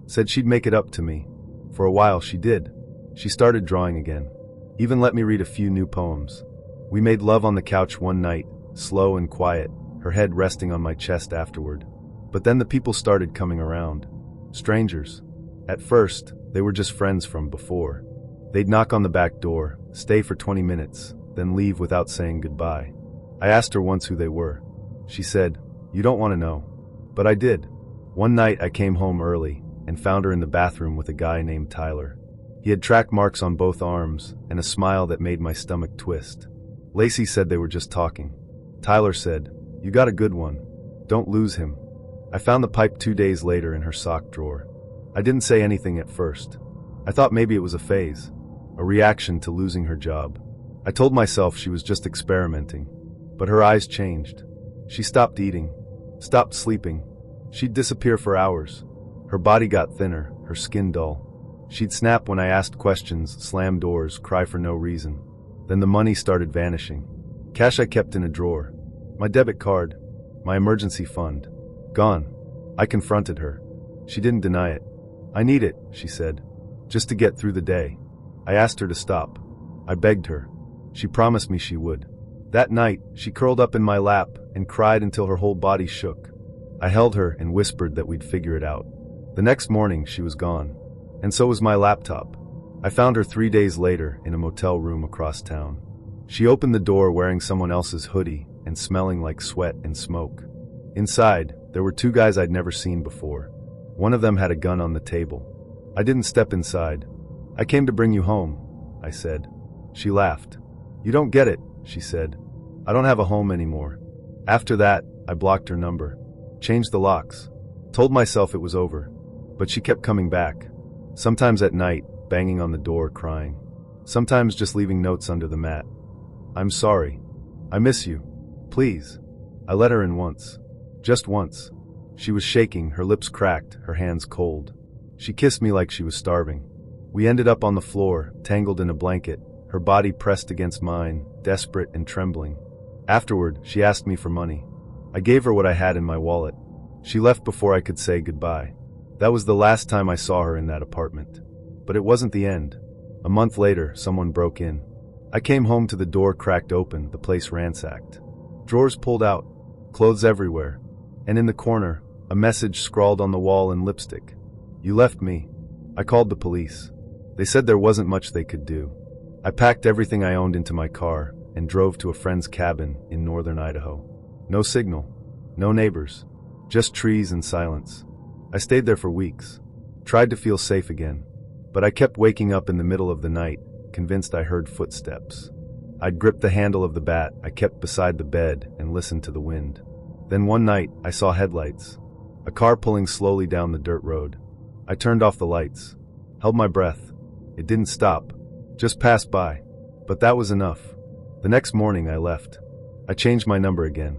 said she'd make it up to me. For a while she did. She started drawing again. Even let me read a few new poems. We made love on the couch one night, slow and quiet, her head resting on my chest afterward. But then the people started coming around. Strangers. At first, they were just friends from before. They'd knock on the back door, stay for 20 minutes, then leave without saying goodbye. I asked her once who they were. She said, "You don't want to know." But I did. One night I came home early and found her in the bathroom with a guy named Tyler. He had track marks on both arms and a smile that made my stomach twist. Lacey said they were just talking. Tyler said, "You got a good one. Don't lose him." I found the pipe 2 days later in her sock drawer. I didn't say anything at first. I thought maybe it was a phase, a reaction to losing her job. I told myself she was just experimenting. But her eyes changed. She stopped eating, stopped sleeping. She'd disappear for hours. Her body got thinner, her skin dull. She'd snap when I asked questions, slam doors, cry for no reason. Then the money started vanishing. Cash I kept in a drawer. My debit card. My emergency fund. Gone. I confronted her. She didn't deny it. "I need it," she said, "just to get through the day." I asked her to stop. I begged her. She promised me she would. That night, she curled up in my lap and cried until her whole body shook. I held her and whispered that we'd figure it out. The next morning, she was gone. And so was my laptop. I found her 3 days later in a motel room across town. She opened the door wearing someone else's hoodie and smelling like sweat and smoke. Inside, there were 2 guys I'd never seen before. One of them had a gun on the table. I didn't step inside. "I came to bring you home," I said. She laughed. "You don't get it," she said. "I don't have a home anymore." After that, I blocked her number, changed the locks, told myself it was over. But she kept coming back. Sometimes at night, banging on the door, crying. Sometimes just leaving notes under the mat. "I'm sorry. I miss you. Please." I let her in once. Just once. She was shaking, her lips cracked, her hands cold. She kissed me like she was starving. We ended up on the floor, tangled in a blanket, her body pressed against mine, desperate and trembling. Afterward, she asked me for money. I gave her what I had in my wallet. She left before I could say goodbye. That was the last time I saw her in that apartment. But it wasn't the end. A month later, someone broke in. I came home to the door cracked open, the place ransacked. Drawers pulled out, clothes everywhere. And in the corner, a message scrawled on the wall in lipstick. "You left me." I called the police. They said there wasn't much they could do. I packed everything I owned into my car and drove to a friend's cabin in northern Idaho. No signal, no neighbors, just trees and silence. I stayed there for weeks, tried to feel safe again, but I kept waking up in the middle of the night, convinced I heard footsteps. I'd gripped the handle of the bat I kept beside the bed and listened to the wind. Then one night, I saw headlights, a car pulling slowly down the dirt road. I turned off the lights, held my breath. It didn't stop, just passed by. But that was enough. The next morning, I left. I changed my number again,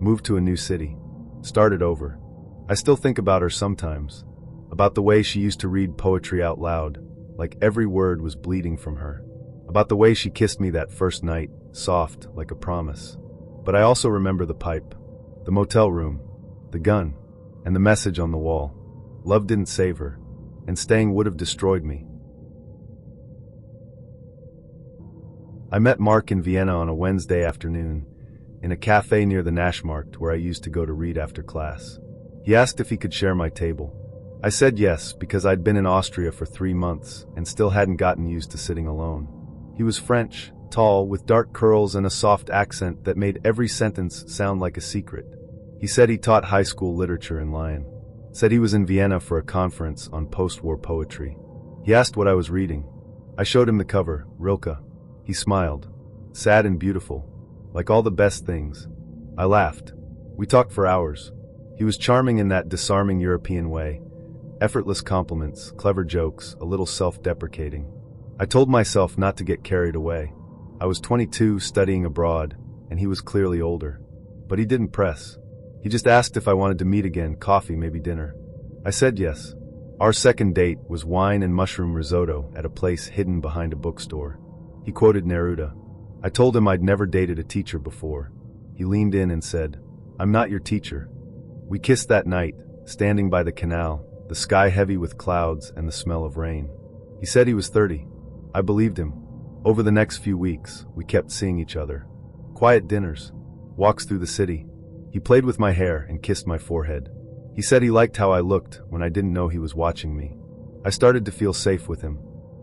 moved to a new city, started over. I still think about her sometimes, about the way she used to read poetry out loud, like every word was bleeding from her, about the way she kissed me that first night, soft, like a promise. But I also remember the pipe, the motel room, the gun, and the message on the wall. Love didn't save her, and staying would have destroyed me. I met Mark in Vienna on a Wednesday afternoon, in a cafe near the Naschmarkt where I used to go to read after class. He asked if he could share my table. I said yes, because I'd been in Austria for 3 months and still hadn't gotten used to sitting alone. He was French, tall, with dark curls and a soft accent that made every sentence sound like a secret. He said he taught high school literature in Lyon. Said he was in Vienna for a conference on post-war poetry. He asked what I was reading. I showed him the cover, Rilke. He smiled. Sad and beautiful. Like all the best things. I laughed. We talked for hours. He was charming in that disarming European way. Effortless compliments, clever jokes, a little self-deprecating. I told myself not to get carried away. I was 22, studying abroad, and he was clearly older. But he didn't press. He just asked if I wanted to meet again, coffee, maybe dinner. I said yes. Our second date was wine and mushroom risotto at a place hidden behind a bookstore. He quoted Neruda. I told him I'd never dated a teacher before. He leaned in and said, "I'm not your teacher." We kissed that night, standing by the canal, the sky heavy with clouds and the smell of rain. He said he was 30. I believed him. Over the next few weeks, we kept seeing each other. Quiet dinners, walks through the city. He played with my hair and kissed my forehead. He said he liked how I looked when I didn't know he was watching me. I started to feel safe with him.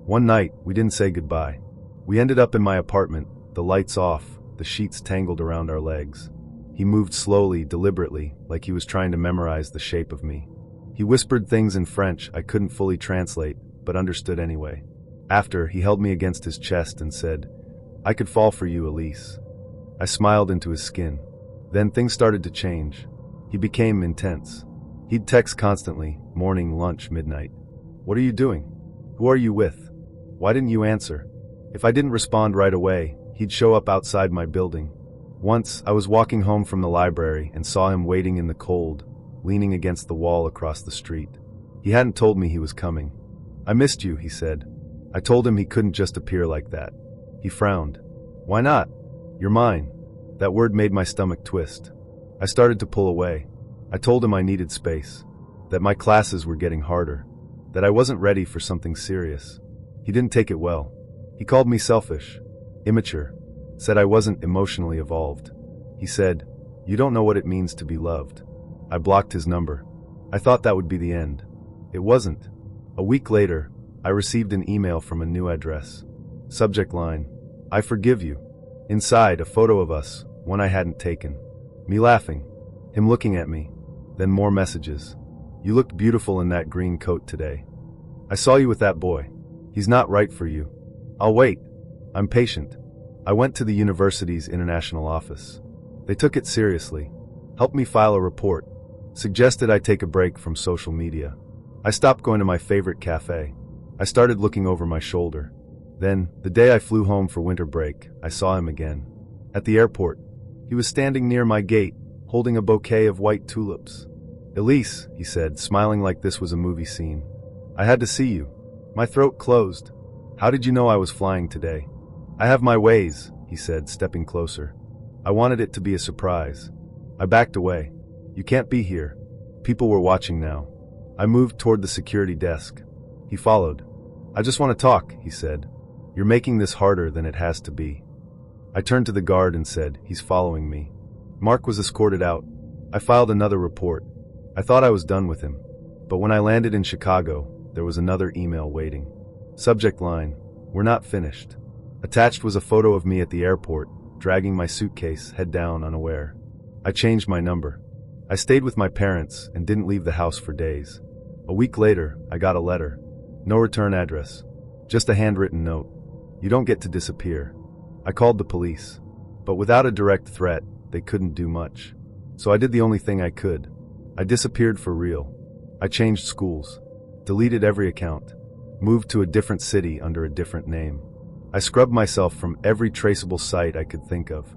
One night, we didn't say goodbye. We ended up in my apartment, the lights off, the sheets tangled around our legs. He moved slowly, deliberately, like he was trying to memorize the shape of me. He whispered things in French I couldn't fully translate, but understood anyway. After, he held me against his chest and said, "I could fall for you, Elise." I smiled into his skin. Then things started to change. He became intense. He'd text constantly, morning, lunch, midnight. "What are you doing? Who are you with? Why didn't you answer?" If I didn't respond right away, he'd show up outside my building. Once, I was walking home from the library and saw him waiting in the cold, leaning against the wall across the street. He hadn't told me he was coming. "I missed you," he said. I told him he couldn't just appear like that. He frowned. "Why not? You're mine." That word made my stomach twist. I started to pull away. I told him I needed space, that my classes were getting harder, that I wasn't ready for something serious. He didn't take it well. He called me selfish, immature, said I wasn't emotionally evolved. He said, "You don't know what it means to be loved." I blocked his number. I thought that would be the end. It wasn't. A week later, I received an email from a new address. Subject line, "I forgive you." Inside, a photo of us, one I hadn't taken. Me laughing. Him looking at me. Then more messages. "You looked beautiful in that green coat today. I saw you with that boy. He's not right for you. I'll wait. I'm patient." I went to the university's international office. They took it seriously. Helped me file a report. Suggested I take a break from social media. I stopped going to my favorite cafe. I started looking over my shoulder. Then, the day I flew home for winter break, I saw him again. At the airport. He was standing near my gate, holding a bouquet of white tulips. "Elise," he said, smiling like this was a movie scene. "I had to see you." My throat closed. "How did you know I was flying today?" "I have my ways," he said, stepping closer. I wanted it to be a surprise. I backed away. "You can't be here." People were watching now. I moved toward the security desk. He followed. "I just want to talk," he said. "You're making this harder than it has to be." I turned to the guard and said, "He's following me." Mark was escorted out. I filed another report. I thought I was done with him. But when I landed in Chicago, there was another email waiting. Subject line, "We're not finished." Attached was a photo of me at the airport, dragging my suitcase, head down, unaware. I changed my number. I stayed with my parents and didn't leave the house for days. A week later, I got a letter. No return address. Just a handwritten note. "You don't get to disappear." I called the police. But without a direct threat, they couldn't do much. So I did the only thing I could. I disappeared for real. I changed schools. Deleted every account. Moved to a different city under a different name. I scrubbed myself from every traceable site I could think of.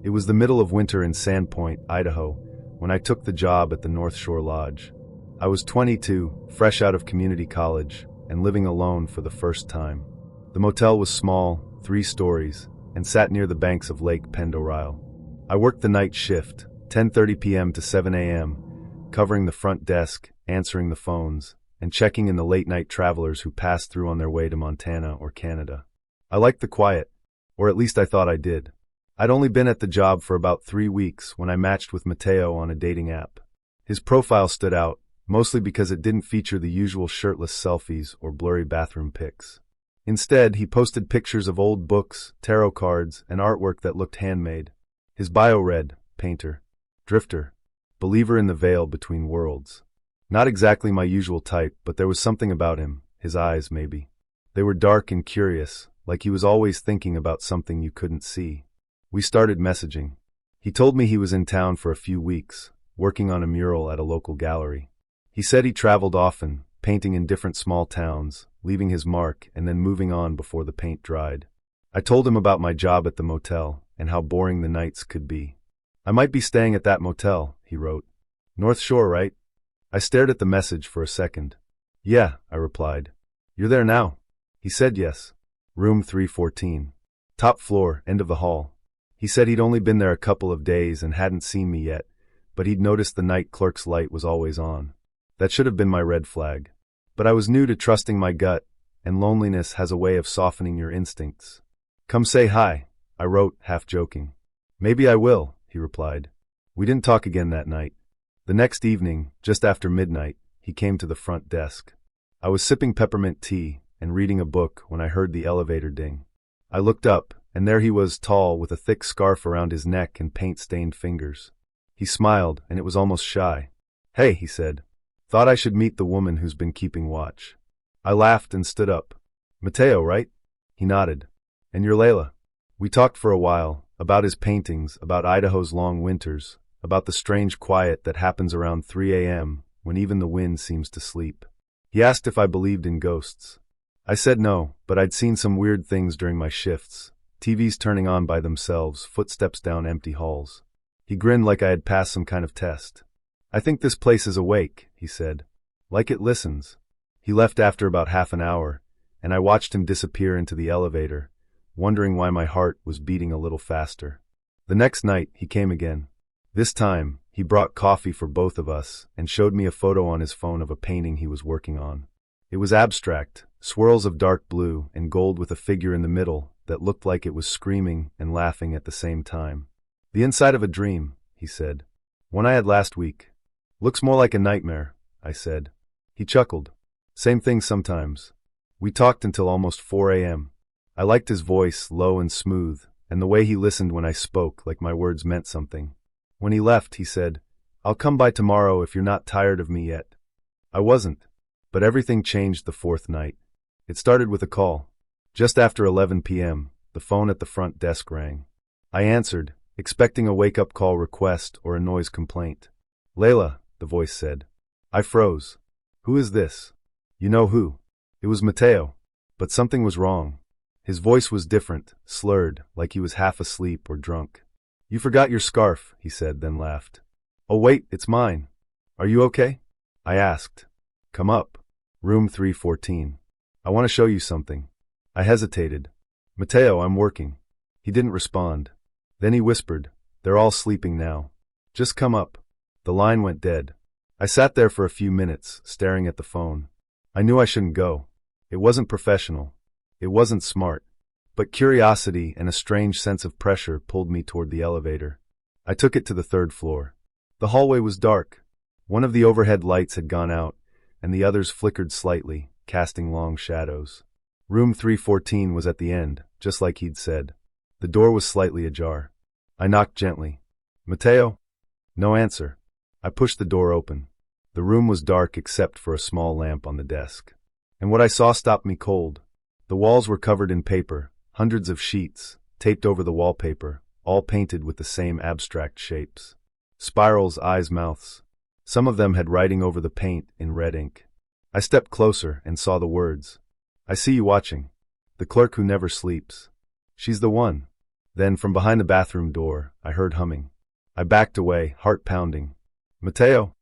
It was the middle of winter in Sandpoint, Idaho, when I took the job at the North Shore Lodge. I was 22, fresh out of community college, and living alone for the first time. The motel was small, 3 stories, and sat near the banks of Lake Pendorile. I worked the night shift, 10:30 p.m. to 7 a.m., covering the front desk, answering the phones, and checking in the late-night travelers who passed through on their way to Montana or Canada. I liked the quiet, or at least I thought I did. I'd only been at the job for about 3 weeks when I matched with Mateo on a dating app. His profile stood out, mostly because it didn't feature the usual shirtless selfies or blurry bathroom pics. Instead, he posted pictures of old books, tarot cards, and artwork that looked handmade. His bio read, painter, drifter, believer in the veil between worlds. Not exactly my usual type, but there was something about him, his eyes maybe. They were dark and curious, like he was always thinking about something you couldn't see. We started messaging. He told me he was in town for a few weeks, working on a mural at a local gallery. He said he traveled often, painting in different small towns, leaving his mark and then moving on before the paint dried. I told him about my job at the motel and how boring the nights could be. I might be staying at that motel, he wrote. North Shore, right? I stared at the message for a second. Yeah, I replied. You're there now? He said yes. Room 314. Top floor, end of the hall. He said he'd only been there a couple of days and hadn't seen me yet, but he'd noticed the night clerk's light was always on. That should have been my red flag. But I was new to trusting my gut, and loneliness has a way of softening your instincts. Come say hi, I wrote, half joking. Maybe I will, he replied. We didn't talk again that night. The next evening, just after midnight, he came to the front desk. I was sipping peppermint tea and reading a book when I heard the elevator ding. I looked up, and there he was, tall, with a thick scarf around his neck and paint-stained fingers. He smiled, and it was almost shy. Hey, he said. Thought I should meet the woman who's been keeping watch. I laughed and stood up. Mateo, right? He nodded. And you're Layla. We talked for a while, about his paintings, about Idaho's long winters, about the strange quiet that happens around 3 a.m. when even the wind seems to sleep. He asked if I believed in ghosts. I said no, but I'd seen some weird things during my shifts. TVs turning on by themselves, footsteps down empty halls. He grinned like I had passed some kind of test. I think this place is awake, he said. Like it listens. He left after about half an hour, and I watched him disappear into the elevator, wondering why my heart was beating a little faster. The next night, he came again. This time, he brought coffee for both of us and showed me a photo on his phone of a painting he was working on. It was abstract, swirls of dark blue and gold with a figure in the middle that looked like it was screaming and laughing at the same time. The inside of a dream, he said. One I had last week. Looks more like a nightmare, I said. He chuckled. Same thing sometimes. We talked until almost 4 a.m. I liked his voice, low and smooth, and the way he listened when I spoke, like my words meant something. When he left, he said, I'll come by tomorrow if you're not tired of me yet. I wasn't. But everything changed the fourth night. It started with a call. Just after 11 p.m., the phone at the front desk rang. I answered, expecting a wake-up call request or a noise complaint. Layla, the voice said. I froze. Who is this? You know who. It was Mateo. But something was wrong. His voice was different, slurred, like he was half asleep or drunk. You forgot your scarf, he said, then laughed. Oh wait, it's mine. Are you okay? I asked. Come up. Room 314. I want to show you something. I hesitated. Mateo, I'm working. He didn't respond. Then he whispered, they're all sleeping now. Just come up. The line went dead. I sat there for a few minutes, staring at the phone. I knew I shouldn't go. It wasn't professional. It wasn't smart. But curiosity and a strange sense of pressure pulled me toward the elevator. I took it to the third floor. The hallway was dark. One of the overhead lights had gone out, and the others flickered slightly, casting long shadows. Room 314 was at the end, just like he'd said. The door was slightly ajar. I knocked gently. Mateo? No answer. I pushed the door open. The room was dark except for a small lamp on the desk. And what I saw stopped me cold. The walls were covered in paper, hundreds of sheets, taped over the wallpaper, all painted with the same abstract shapes. Spirals, eyes, mouths. Some of them had writing over the paint in red ink. I stepped closer and saw the words. I see you watching. The clerk who never sleeps. She's the one. Then, from behind the bathroom door, I heard humming. I backed away, heart pounding. Mateo?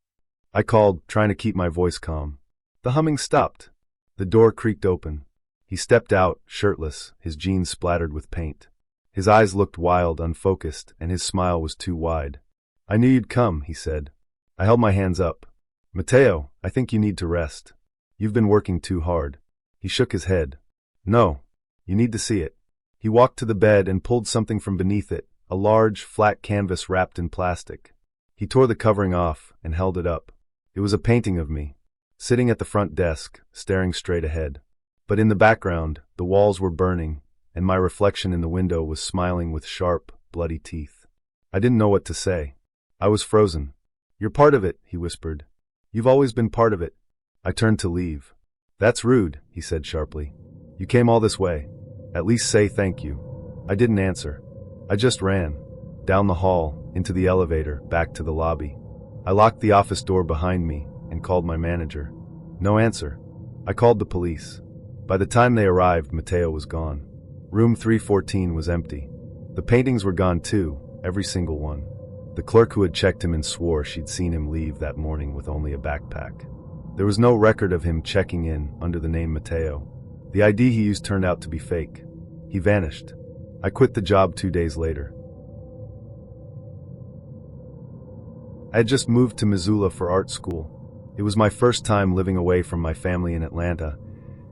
I called, trying to keep my voice calm. The humming stopped. The door creaked open. He stepped out, shirtless, his jeans splattered with paint. His eyes looked wild, unfocused, and his smile was too wide. I knew you'd come, he said. I held my hands up. Mateo, I think you need to rest. You've been working too hard. He shook his head. No, you need to see it. He walked to the bed and pulled something from beneath it, a large, flat canvas wrapped in plastic. He tore the covering off and held it up. It was a painting of me, sitting at the front desk, staring straight ahead. But in the background, the walls were burning, and my reflection in the window was smiling with sharp, bloody teeth. I didn't know what to say. I was frozen. You're part of it, he whispered. You've always been part of it. I turned to leave. That's rude, he said sharply. You came all this way. At least say thank you. I didn't answer. I just ran. Down the hall, into the elevator, back to the lobby. I locked the office door behind me and called my manager. No answer. I called the police. By the time they arrived, Mateo was gone. Room 314 was empty. The paintings were gone too, every single one. The clerk who had checked him in swore she'd seen him leave that morning with only a backpack. There was no record of him checking in under the name Mateo. The ID he used turned out to be fake. He vanished. I quit the job 2 days later. I had just moved to Missoula for art school. It was my first time living away from my family in Atlanta,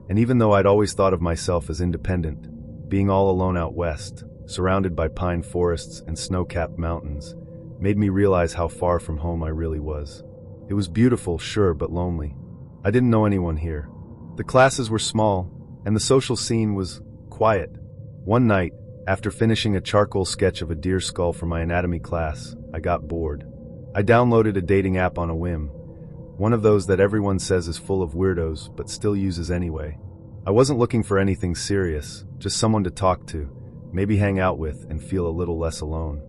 and even though I'd always thought of myself as independent, being all alone out west, surrounded by pine forests and snow-capped mountains, made me realize how far from home I really was. It was beautiful, sure, but lonely. I didn't know anyone here. The classes were small, and the social scene was quiet. One night, after finishing a charcoal sketch of a deer skull for my anatomy class, I got bored. I downloaded a dating app on a whim, one of those that everyone says is full of weirdos but still uses anyway. I wasn't looking for anything serious, just someone to talk to, maybe hang out with and feel a little less alone.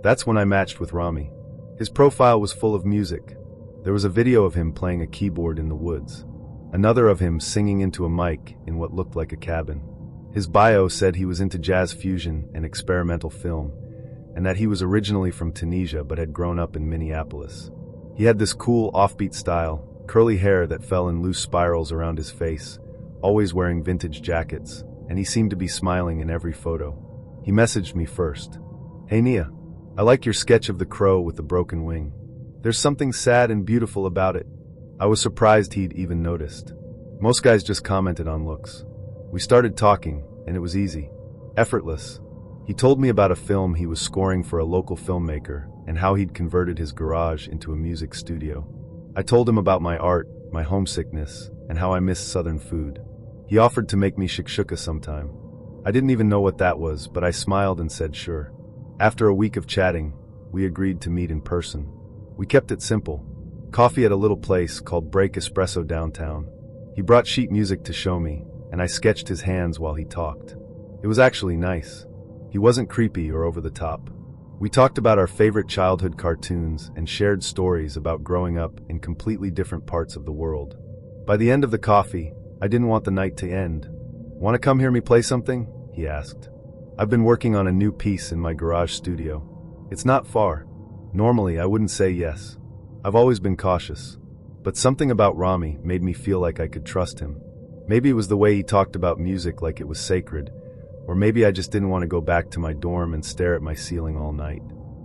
That's when I matched with Rami. His profile was full of music. There was a video of him playing a keyboard in the woods, another of him singing into a mic in what looked like a cabin. His bio said he was into jazz fusion and experimental film, and that he was originally from Tunisia but had grown up in Minneapolis. He had this cool, offbeat style, curly hair that fell in loose spirals around his face, always wearing vintage jackets, and he seemed to be smiling in every photo. He messaged me first. Hey Nia, I like your sketch of the crow with the broken wing. There's something sad and beautiful about it. I was surprised he'd even noticed. Most guys just commented on looks. We started talking, and it was easy, effortless. He told me about a film he was scoring for a local filmmaker and how he'd converted his garage into a music studio. I told him about my art, my homesickness, and how I missed southern food. He offered to make me shakshuka sometime. I didn't even know what that was, but I smiled and said sure. After a week of chatting, we agreed to meet in person. We kept it simple. Coffee at a little place called Break Espresso downtown. He brought sheet music to show me, and I sketched his hands while he talked. It was actually nice. He wasn't creepy or over the top. We talked about our favorite childhood cartoons and shared stories about growing up in completely different parts of the world. By the end of the coffee, I didn't want the night to end. Want to come hear me play something? He asked. I've been working on a new piece in my garage studio. It's not far. Normally, I wouldn't say yes. I've always been cautious. But something about Rami made me feel like I could trust him. Maybe it was the way he talked about music like it was sacred, or maybe I just didn't want to go back to my dorm and stare at my ceiling all night.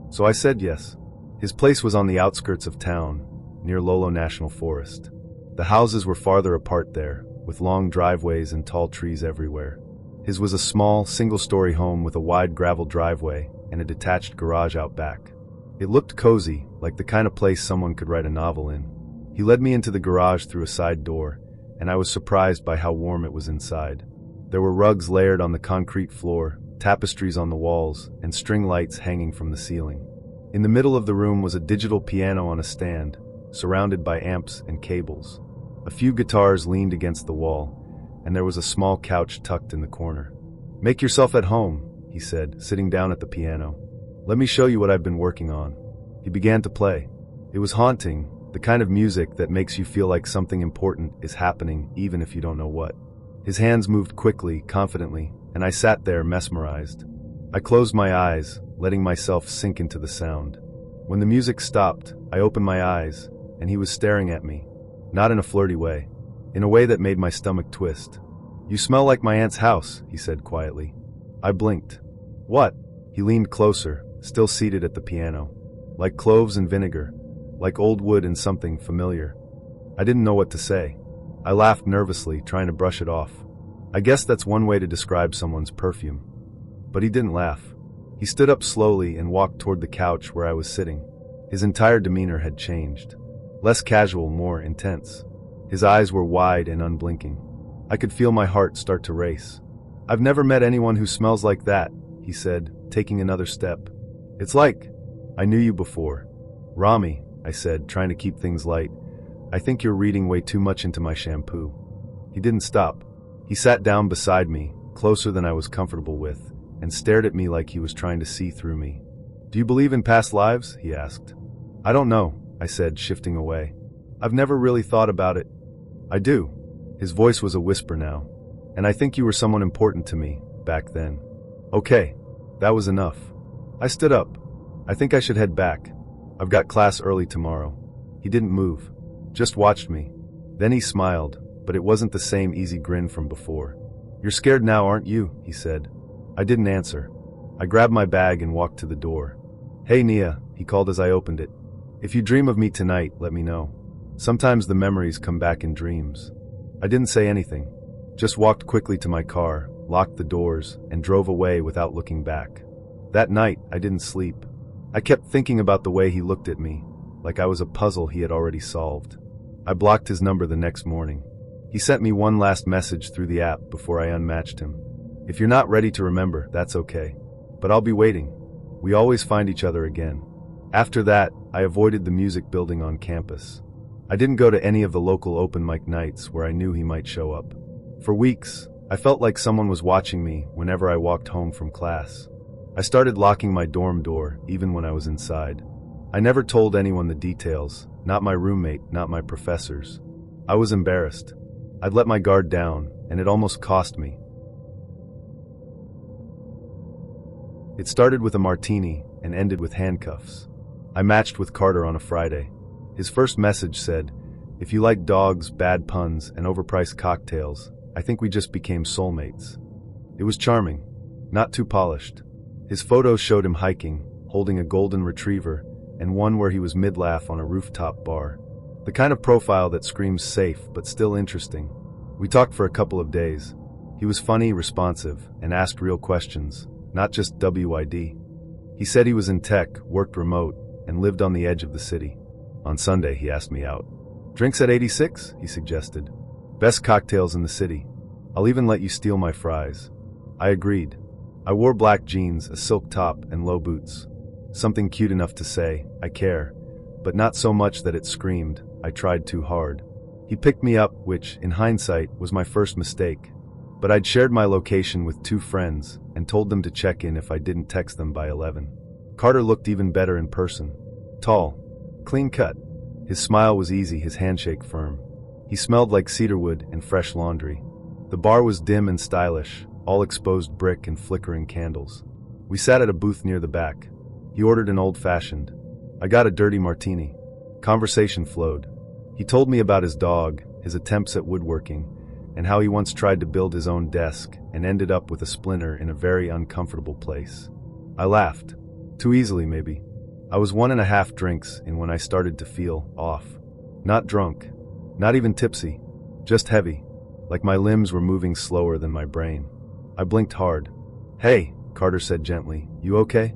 So I said yes. His place was on the outskirts of town, near Lolo National Forest. The houses were farther apart there, with long driveways and tall trees everywhere. His was a small, single-story home with a wide gravel driveway and a detached garage out back. It looked cozy, like the kind of place someone could write a novel in. He led me into the garage through a side door, and I was surprised by how warm it was inside. There were rugs layered on the concrete floor, tapestries on the walls, and string lights hanging from the ceiling. In the middle of the room was a digital piano on a stand, surrounded by amps and cables. A few guitars leaned against the wall, and there was a small couch tucked in the corner. "Make yourself at home," he said, sitting down at the piano. "Let me show you what I've been working on." He began to play. It was haunting, the kind of music that makes you feel like something important is happening even if you don't know what. His hands moved quickly, confidently, and I sat there mesmerized. I closed my eyes, letting myself sink into the sound. When the music stopped, I opened my eyes, and he was staring at me. Not in a flirty way. In a way that made my stomach twist. "You smell like my aunt's house," he said quietly. I blinked. "What?" He leaned closer, still seated at the piano. "Like cloves and vinegar. Like old wood and something familiar." I didn't know what to say. I laughed nervously, trying to brush it off. I guess that's one way to describe someone's perfume. But he didn't laugh. He stood up slowly and walked toward the couch where I was sitting. His entire demeanor had changed. Less casual, more intense. His eyes were wide and unblinking. I could feel my heart start to race. "I've never met anyone who smells like that," he said, taking another step. "It's like I knew you before. Rami, I said, trying to keep things light. I think you're reading way too much into my shampoo. He didn't stop. He sat down beside me, closer than I was comfortable with, and stared at me like he was trying to see through me. Do you believe in past lives? He asked. I don't know, I said, shifting away. I've never really thought about it. I do. His voice was a whisper now. And I think you were someone important to me, back then. Okay, that was enough. I stood up. I think I should head back. I've got class early tomorrow. He didn't move, just watched me. Then he smiled, but it wasn't the same easy grin from before. You're scared now, aren't you? He said. I didn't answer. I grabbed my bag and walked to the door. Hey Nia, he called as I opened it. If you dream of me tonight, let me know. Sometimes the memories come back in dreams. I didn't say anything, just walked quickly to my car, locked the doors, and drove away without looking back. That night, I didn't sleep. I kept thinking about the way he looked at me, like I was a puzzle he had already solved. I blocked his number the next morning. He sent me one last message through the app before I unmatched him. If you're not ready to remember, that's okay. But I'll be waiting. We always find each other again. After that, I avoided the music building on campus. I didn't go to any of the local open mic nights where I knew he might show up. For weeks, I felt like someone was watching me whenever I walked home from class. I started locking my dorm door even when I was inside. I never told anyone the details, not my roommate, not my professors. I was embarrassed. I'd let my guard down, and it almost cost me. It started with a martini and ended with handcuffs. I matched with Carter on a Friday. His first message said, "If you like dogs, bad puns, and overpriced cocktails, I think we just became soulmates." It was charming, not too polished. His photos showed him hiking, holding a golden retriever, and one where he was mid-laugh on a rooftop bar. The kind of profile that screams safe but still interesting. We talked for a couple of days. He was funny, responsive, and asked real questions, not just WID. He said he was in tech, worked remote, and lived on the edge of the city. On Sunday, he asked me out. Drinks at 86, he suggested. Best cocktails in the city. I'll even let you steal my fries. I agreed. I wore black jeans, a silk top, and low boots. Something cute enough to say, I care, but not so much that it screamed, I tried too hard. He picked me up, which, in hindsight, was my first mistake. But I'd shared my location with 2 friends and told them to check in if I didn't text them by 11. Carter looked even better in person. Tall, clean cut. His smile was easy, his handshake firm. He smelled like cedarwood and fresh laundry. The bar was dim and stylish, all exposed brick and flickering candles. We sat at a booth near the back. He ordered an old-fashioned. I got a dirty martini. Conversation flowed. He told me about his dog, his attempts at woodworking, and how he once tried to build his own desk and ended up with a splinter in a very uncomfortable place. I laughed. Too easily, maybe. I was 1.5 drinks in when I started to feel off. Not drunk. Not even tipsy. Just heavy. Like my limbs were moving slower than my brain. I blinked hard. Hey, Carter said gently. You okay?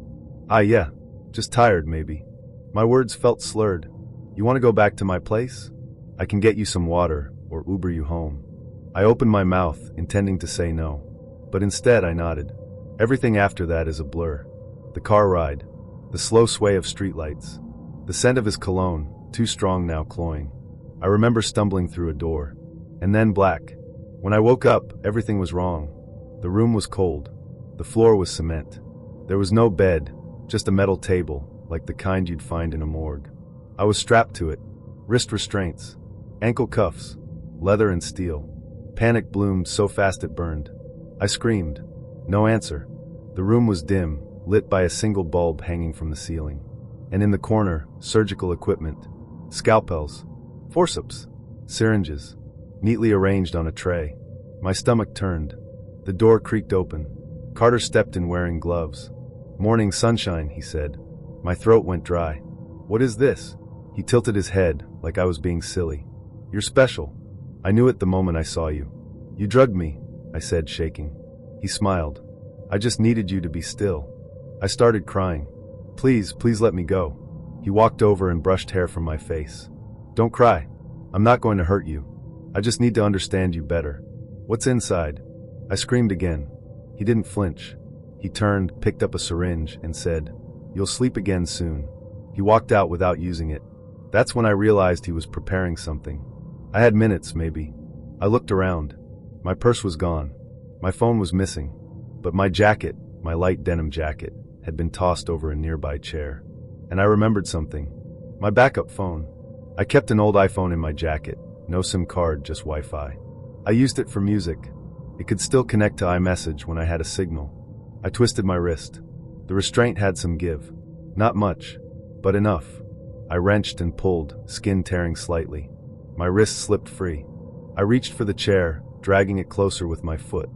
Yeah. Just tired, maybe. My words felt slurred. You want to go back to my place? I can get you some water, or Uber you home. I opened my mouth, intending to say no. But instead I nodded. Everything after that is a blur. The car ride. The slow sway of streetlights. The scent of his cologne, too strong now cloying. I remember stumbling through a door. And then black. When I woke up, everything was wrong. The room was cold. The floor was cement. There was no bed, just a metal table, like the kind you'd find in a morgue. I was strapped to it. Wrist restraints. Ankle cuffs. Leather and steel. Panic bloomed so fast it burned. I screamed. No answer. The room was dim, lit by a single bulb hanging from the ceiling. And in the corner, surgical equipment. Scalpels. Forceps. Syringes. Neatly arranged on a tray. My stomach turned. The door creaked open. Carter stepped in wearing gloves. Morning sunshine, he said. My throat went dry. What is this? He tilted his head, like I was being silly. You're special. I knew it the moment I saw you. You drugged me, I said, shaking. He smiled. I just needed you to be still. I started crying. Please, please let me go. He walked over and brushed hair from my face. Don't cry. I'm not going to hurt you. I just need to understand you better. What's inside? I screamed again. He didn't flinch. He turned, picked up a syringe, and said, You'll sleep again soon." He walked out without using it. That's when I realized he was preparing something. I had minutes, maybe. I looked around. My purse was gone. My phone was missing. But my jacket, my light denim jacket, had been tossed over a nearby chair. And I remembered something. My backup phone. I kept an old iPhone in my jacket. No SIM card, just Wi-Fi. I used it for music. It could still connect to iMessage when I had a signal. I twisted my wrist. The restraint had some give. Not much, but enough. I wrenched and pulled, skin tearing slightly. My wrist slipped free. I reached for the chair, dragging it closer with my foot.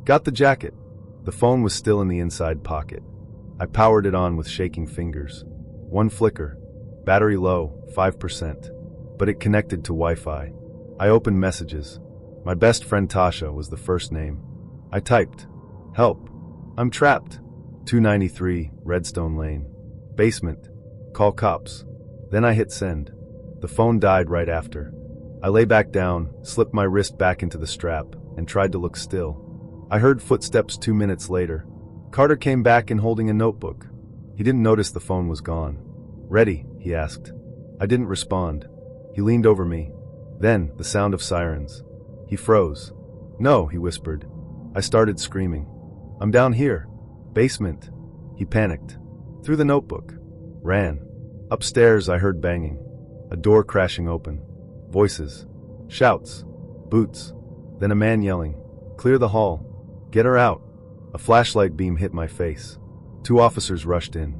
Got the jacket. The phone was still in the inside pocket. I powered it on with shaking fingers. One flicker. Battery low, 5%. But it connected to Wi-Fi. I opened messages. My best friend Tasha was the first name. I typed, "Help. I'm trapped. 293, Redstone Lane. Basement. Call cops." Then I hit send. The phone died right after. I lay back down, slipped my wrist back into the strap, and tried to look still. I heard footsteps 2 minutes later. Carter came back in holding a notebook. He didn't notice the phone was gone. "Ready?" he asked. I didn't respond. He leaned over me. Then, the sound of sirens. He froze. "No," he whispered. I started screaming. "I'm down here. Basement." He panicked. Threw the notebook. Ran. Upstairs I heard banging. A door crashing open. Voices. Shouts. Boots. Then a man yelling, "Clear the hall. Get her out." A flashlight beam hit my face. 2 officers rushed in.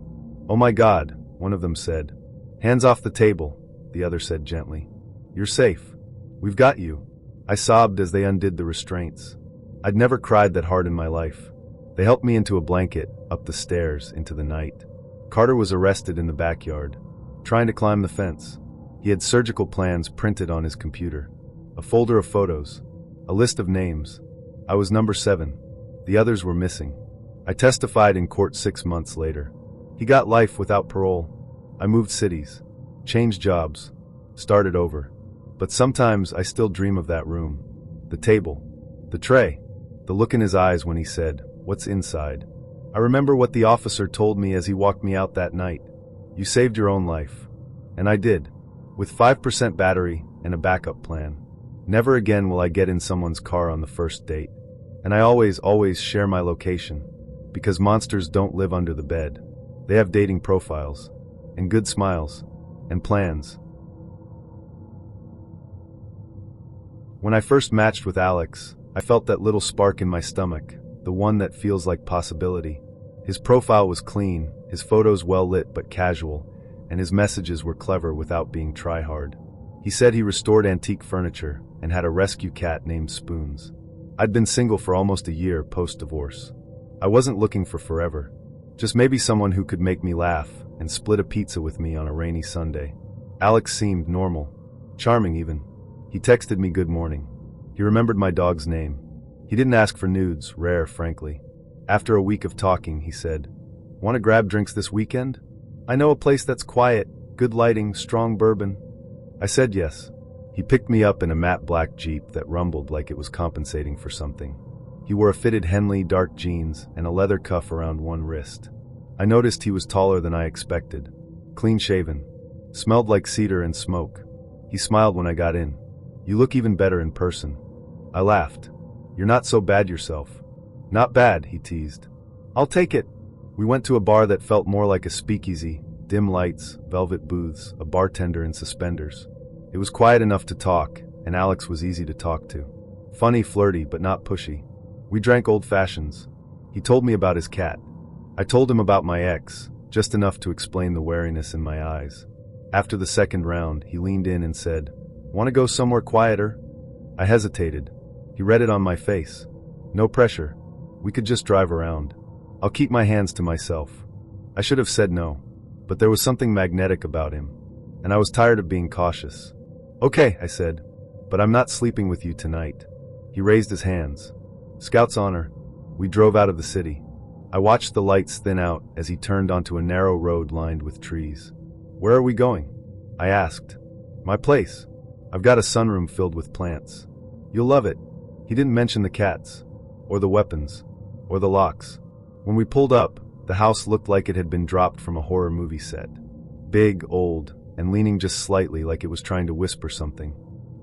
"Oh my God," one of them said. "Hands off the table," the other said gently. "You're safe. We've got you." I sobbed as they undid the restraints. I'd never cried that hard in my life. They helped me into a blanket, up the stairs, into the night. Carter was arrested in the backyard, trying to climb the fence. He had surgical plans printed on his computer. A folder of photos. A list of names. I was number 7. The others were missing. I testified in court 6 months later. He got life without parole. I moved cities. Changed jobs. Started over. But sometimes I still dream of that room. The table. The tray. The look in his eyes when he said, "What's inside?" I remember what the officer told me as he walked me out that night. "You saved your own life." And I did. With 5% battery and a backup plan. Never again will I get in someone's car on the first date. And I always share my location. Because monsters don't live under the bed. They have dating profiles. And good smiles. And plans. When I first matched with Alex, I felt that little spark in my stomach, the one that feels like possibility. His profile was clean, his photos well lit but casual, and his messages were clever without being try-hard. He said he restored antique furniture and had a rescue cat named Spoons. I'd been single for almost a year post-divorce. I wasn't looking for forever, just maybe someone who could make me laugh and split a pizza with me on a rainy Sunday. Alex seemed normal, charming even. He texted me good morning. He remembered my dog's name. He didn't ask for nudes, rare, frankly. After a week of talking, he said, "Want to grab drinks this weekend? I know a place that's quiet, good lighting, strong bourbon." I said yes. He picked me up in a matte black Jeep that rumbled like it was compensating for something. He wore a fitted Henley dark jeans and a leather cuff around one wrist. I noticed he was taller than I expected. Clean-shaven. Smelled like cedar and smoke. He smiled when I got in. "You look even better in person." I laughed. "You're not so bad yourself." "Not bad," he teased. "I'll take it." We went to a bar that felt more like a speakeasy. Dim lights, velvet booths, a bartender in suspenders. It was quiet enough to talk, and Alex was easy to talk to. Funny, flirty, but not pushy. We drank old fashions. He told me about his cat. I told him about my ex, just enough to explain the wariness in my eyes. After the second round, he leaned in and said, "Want to go somewhere quieter?" I hesitated. He read it on my face. "No pressure. We could just drive around. I'll keep my hands to myself." I should have said no, but there was something magnetic about him, and I was tired of being cautious. "Okay," I said, "but I'm not sleeping with you tonight." He raised his hands. "Scout's honor." We drove out of the city. I watched the lights thin out as he turned onto a narrow road lined with trees. "Where are we going?" I asked. "My place. I've got a sunroom filled with plants. You'll love it." He didn't mention the cats, or the weapons, or the locks. When we pulled up, The house looked like it had been dropped from a horror movie set. Big, old, and leaning just slightly like it was trying to whisper something.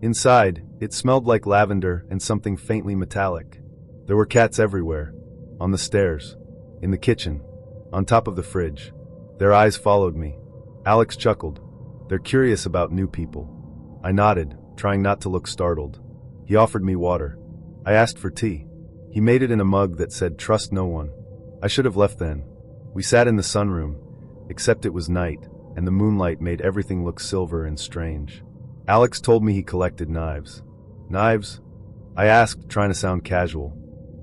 Inside, it smelled like lavender and something faintly metallic. There were cats everywhere. On the stairs. In the kitchen. On top of the fridge. Their eyes followed me. Alex chuckled. They're curious about new people. I nodded, trying not to look startled. He offered me water. I asked for tea. He made it in a mug that said, "Trust no one." I should have left then. We sat in the sunroom, except it was night, and the moonlight made everything look silver and strange. Alex told me he collected knives. Knives? I asked, trying to sound casual.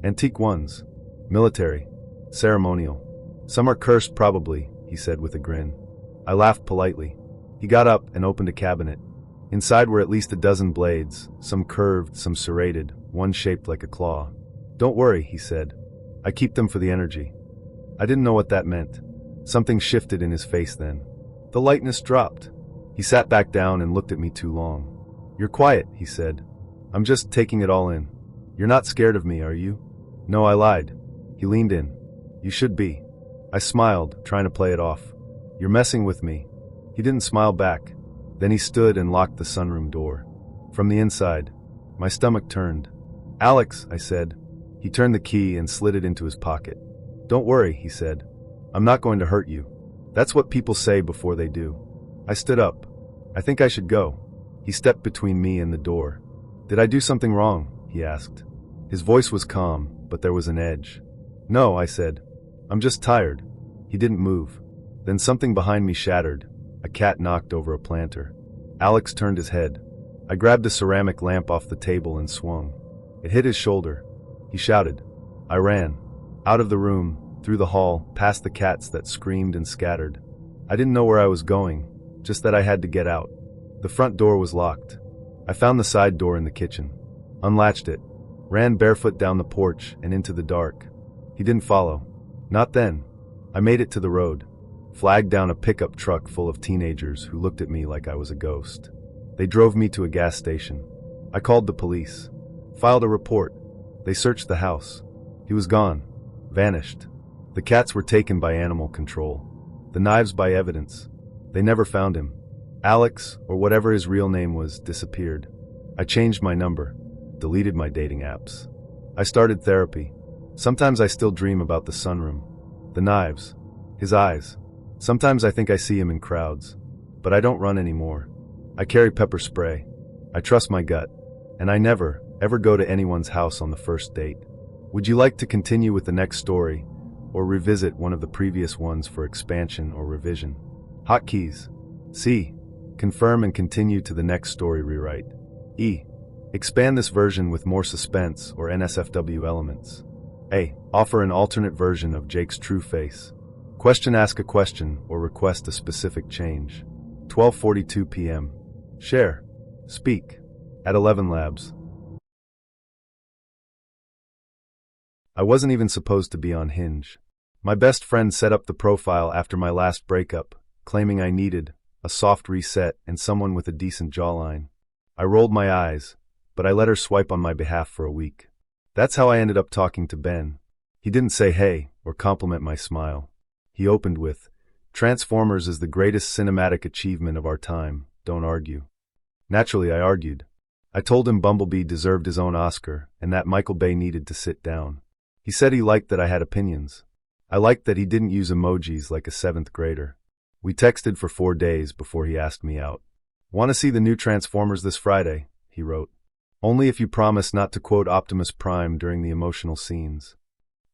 Antique ones. Military. Ceremonial. Some are cursed probably, he said with a grin. I laughed politely. He got up and opened a cabinet. Inside were at least a dozen blades, some curved, some serrated, one shaped like a claw. Don't worry, he said. I keep them for the energy. I didn't know what that meant. Something shifted in his face then. The lightness dropped. He sat back down and looked at me too long. You're quiet, he said. I'm just taking it all in. You're not scared of me, are you? No, I lied. He leaned in. You should be. I smiled, trying to play it off. You're messing with me. He didn't smile back. Then he stood and locked the sunroom door. From the inside, my stomach turned. Alex, I said. He turned the key and slid it into his pocket. Don't worry, he said. I'm not going to hurt you. That's what people say before they do. I stood up. I think I should go. He stepped between me and the door. Did I do something wrong? He asked. His voice was calm, but there was an edge. No, I said. I'm just tired. He didn't move. Then something behind me shattered. A cat knocked over a planter. Alex turned his head. I grabbed a ceramic lamp off the table and swung. It hit his shoulder. He shouted. I ran. Out of the room, through the hall, past the cats that screamed and scattered. I didn't know where I was going, just that I had to get out. The front door was locked. I found the side door in the kitchen. Unlatched it. Ran barefoot down the porch and into the dark. He didn't follow. Not then. I made it to the road. Flagged down a pickup truck full of teenagers who looked at me like I was a ghost. They drove me to a gas station. I called the police. Filed a report. They searched the house. He was gone. Vanished. The cats were taken by animal control. The knives by evidence. They never found him. Alex, or whatever his real name was, disappeared. I changed my number. Deleted my dating apps. I started therapy. Sometimes I still dream about the sunroom. The knives. His eyes. Sometimes I think I see him in crowds. But I don't run anymore. I carry pepper spray. I trust my gut. And I never, ever go to anyone's house on the first date. Would you like to continue with the next story, or revisit one of the previous ones for expansion or revision? Hotkeys. C. Confirm and continue to the next story rewrite. E. Expand this version with more suspense or NSFW elements. A. Offer an alternate version of Jake's true face. Question ask a question or request a specific change. 12:42 p.m. Share. Speak. At 11 Labs. I wasn't even supposed to be on Hinge. My best friend set up the profile after my last breakup, claiming I needed a soft reset and someone with a decent jawline. I rolled my eyes, but I let her swipe on my behalf for a week. That's how I ended up talking to Ben. He didn't say hey or compliment my smile. He opened with, "Transformers is the greatest cinematic achievement of our time, don't argue." Naturally, I argued. I told him Bumblebee deserved his own Oscar and that Michael Bay needed to sit down. He said he liked that I had opinions. I liked that he didn't use emojis like a 7th grader. We texted for 4 days before he asked me out. "Want to see the new Transformers this Friday?" he wrote. "Only if you promise not to quote Optimus Prime during the emotional scenes."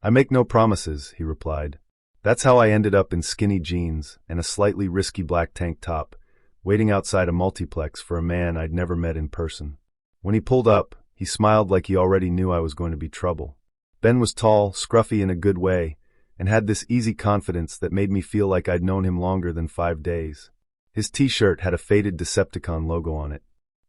"I make no promises," he replied. That's how I ended up in skinny jeans and a slightly risky black tank top, waiting outside a multiplex for a man I'd never met in person. When he pulled up, he smiled like he already knew I was going to be trouble. Ben was tall, scruffy in a good way, and had this easy confidence that made me feel like I'd known him longer than 5 days. His t-shirt had a faded Decepticon logo on it.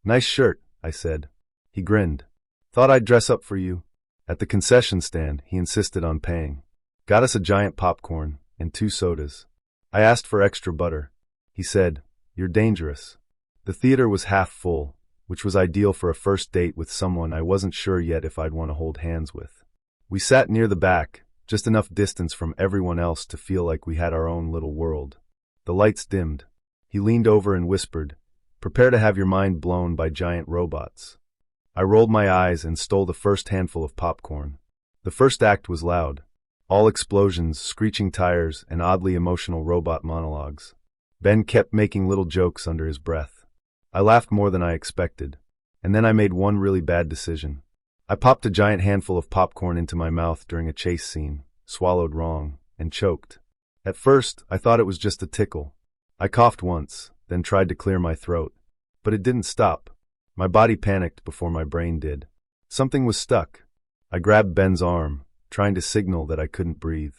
"Nice shirt," I said. He grinned. "Thought I'd dress up for you." At the concession stand, he insisted on paying. Got us a giant popcorn and 2 sodas. I asked for extra butter. He said, "You're dangerous." The theater was half full, which was ideal for a first date with someone I wasn't sure yet if I'd want to hold hands with. We sat near the back, just enough distance from everyone else to feel like we had our own little world. The lights dimmed. He leaned over and whispered, "Prepare to have your mind blown by giant robots." I rolled my eyes and stole the first handful of popcorn. The first act was loud. All explosions, screeching tires, and oddly emotional robot monologues. Ben kept making little jokes under his breath. I laughed more than I expected. And then I made one really bad decision. I popped a giant handful of popcorn into my mouth during a chase scene, swallowed wrong, and choked. At first, I thought it was just a tickle. I coughed once, then tried to clear my throat. But it didn't stop. My body panicked before my brain did. Something was stuck. I grabbed Ben's arm, trying to signal that I couldn't breathe.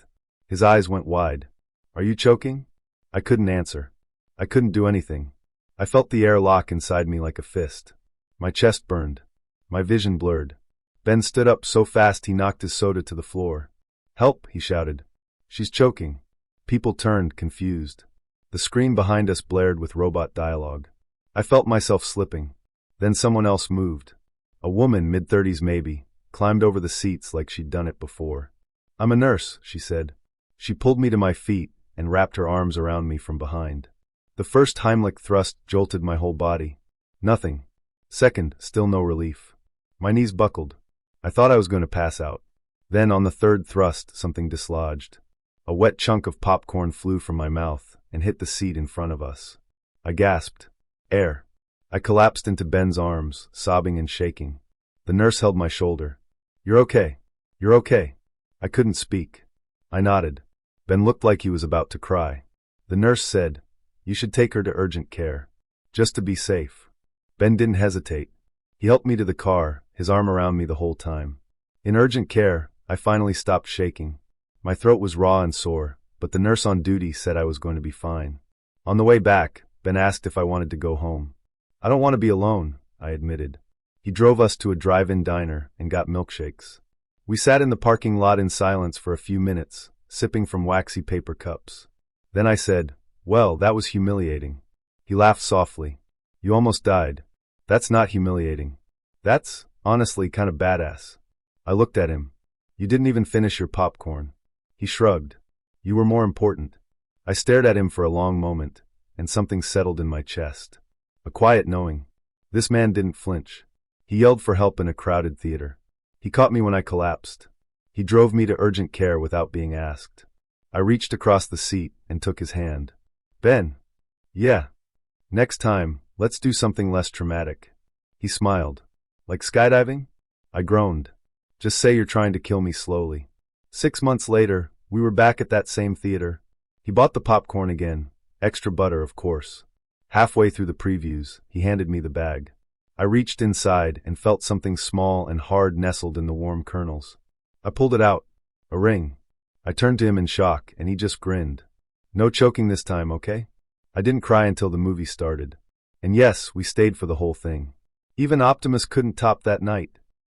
His eyes went wide. "Are you choking?" I couldn't answer. I couldn't do anything. I felt the air lock inside me like a fist. My chest burned. My vision blurred. Ben stood up so fast he knocked his soda to the floor. "Help!" he shouted. "She's choking." People turned, confused. The screen behind us blared with robot dialogue. I felt myself slipping. Then someone else moved. A woman, mid-30s maybe, climbed over the seats like she'd done it before. "I'm a nurse," she said. She pulled me to my feet and wrapped her arms around me from behind. The first Heimlich thrust jolted my whole body. Nothing. Second, still no relief. My knees buckled. I thought I was going to pass out. Then, on the third thrust, something dislodged. A wet chunk of popcorn flew from my mouth and hit the seat in front of us. I gasped. "Air." I collapsed into Ben's arms, sobbing and shaking. The nurse held my shoulder. "You're okay. You're okay." I couldn't speak. I nodded. Ben looked like he was about to cry. The nurse said, "You should take her to urgent care. Just to be safe." Ben didn't hesitate. He helped me to the car, his arm around me the whole time. In urgent care, I finally stopped shaking. My throat was raw and sore, but the nurse on duty said I was going to be fine. On the way back, Ben asked if I wanted to go home. "I don't want to be alone," I admitted. He drove us to a drive-in diner and got milkshakes. We sat in the parking lot in silence for a few minutes, sipping from waxy paper cups. Then I said, "Well, that was humiliating." He laughed softly. "You almost died." "That's not humiliating. That's, honestly, kind of badass." I looked at him. "You didn't even finish your popcorn." He shrugged. "You were more important." I stared at him for a long moment, and something settled in my chest. A quiet knowing. This man didn't flinch. He yelled for help in a crowded theater. He caught me when I collapsed. He drove me to urgent care without being asked. I reached across the seat and took his hand. "Ben." "Yeah. Next time, let's do something less traumatic." He smiled. "Like skydiving?" I groaned. "Just say you're trying to kill me slowly." 6 months later, we were back at that same theater. He bought the popcorn again, extra butter, of course. Halfway through the previews, he handed me the bag. I reached inside and felt something small and hard nestled in the warm kernels. I pulled it out. A ring. I turned to him in shock, and he just grinned. "No choking this time, okay?" I didn't cry until the movie started. And yes, we stayed for the whole thing. Even Optimus couldn't top that night.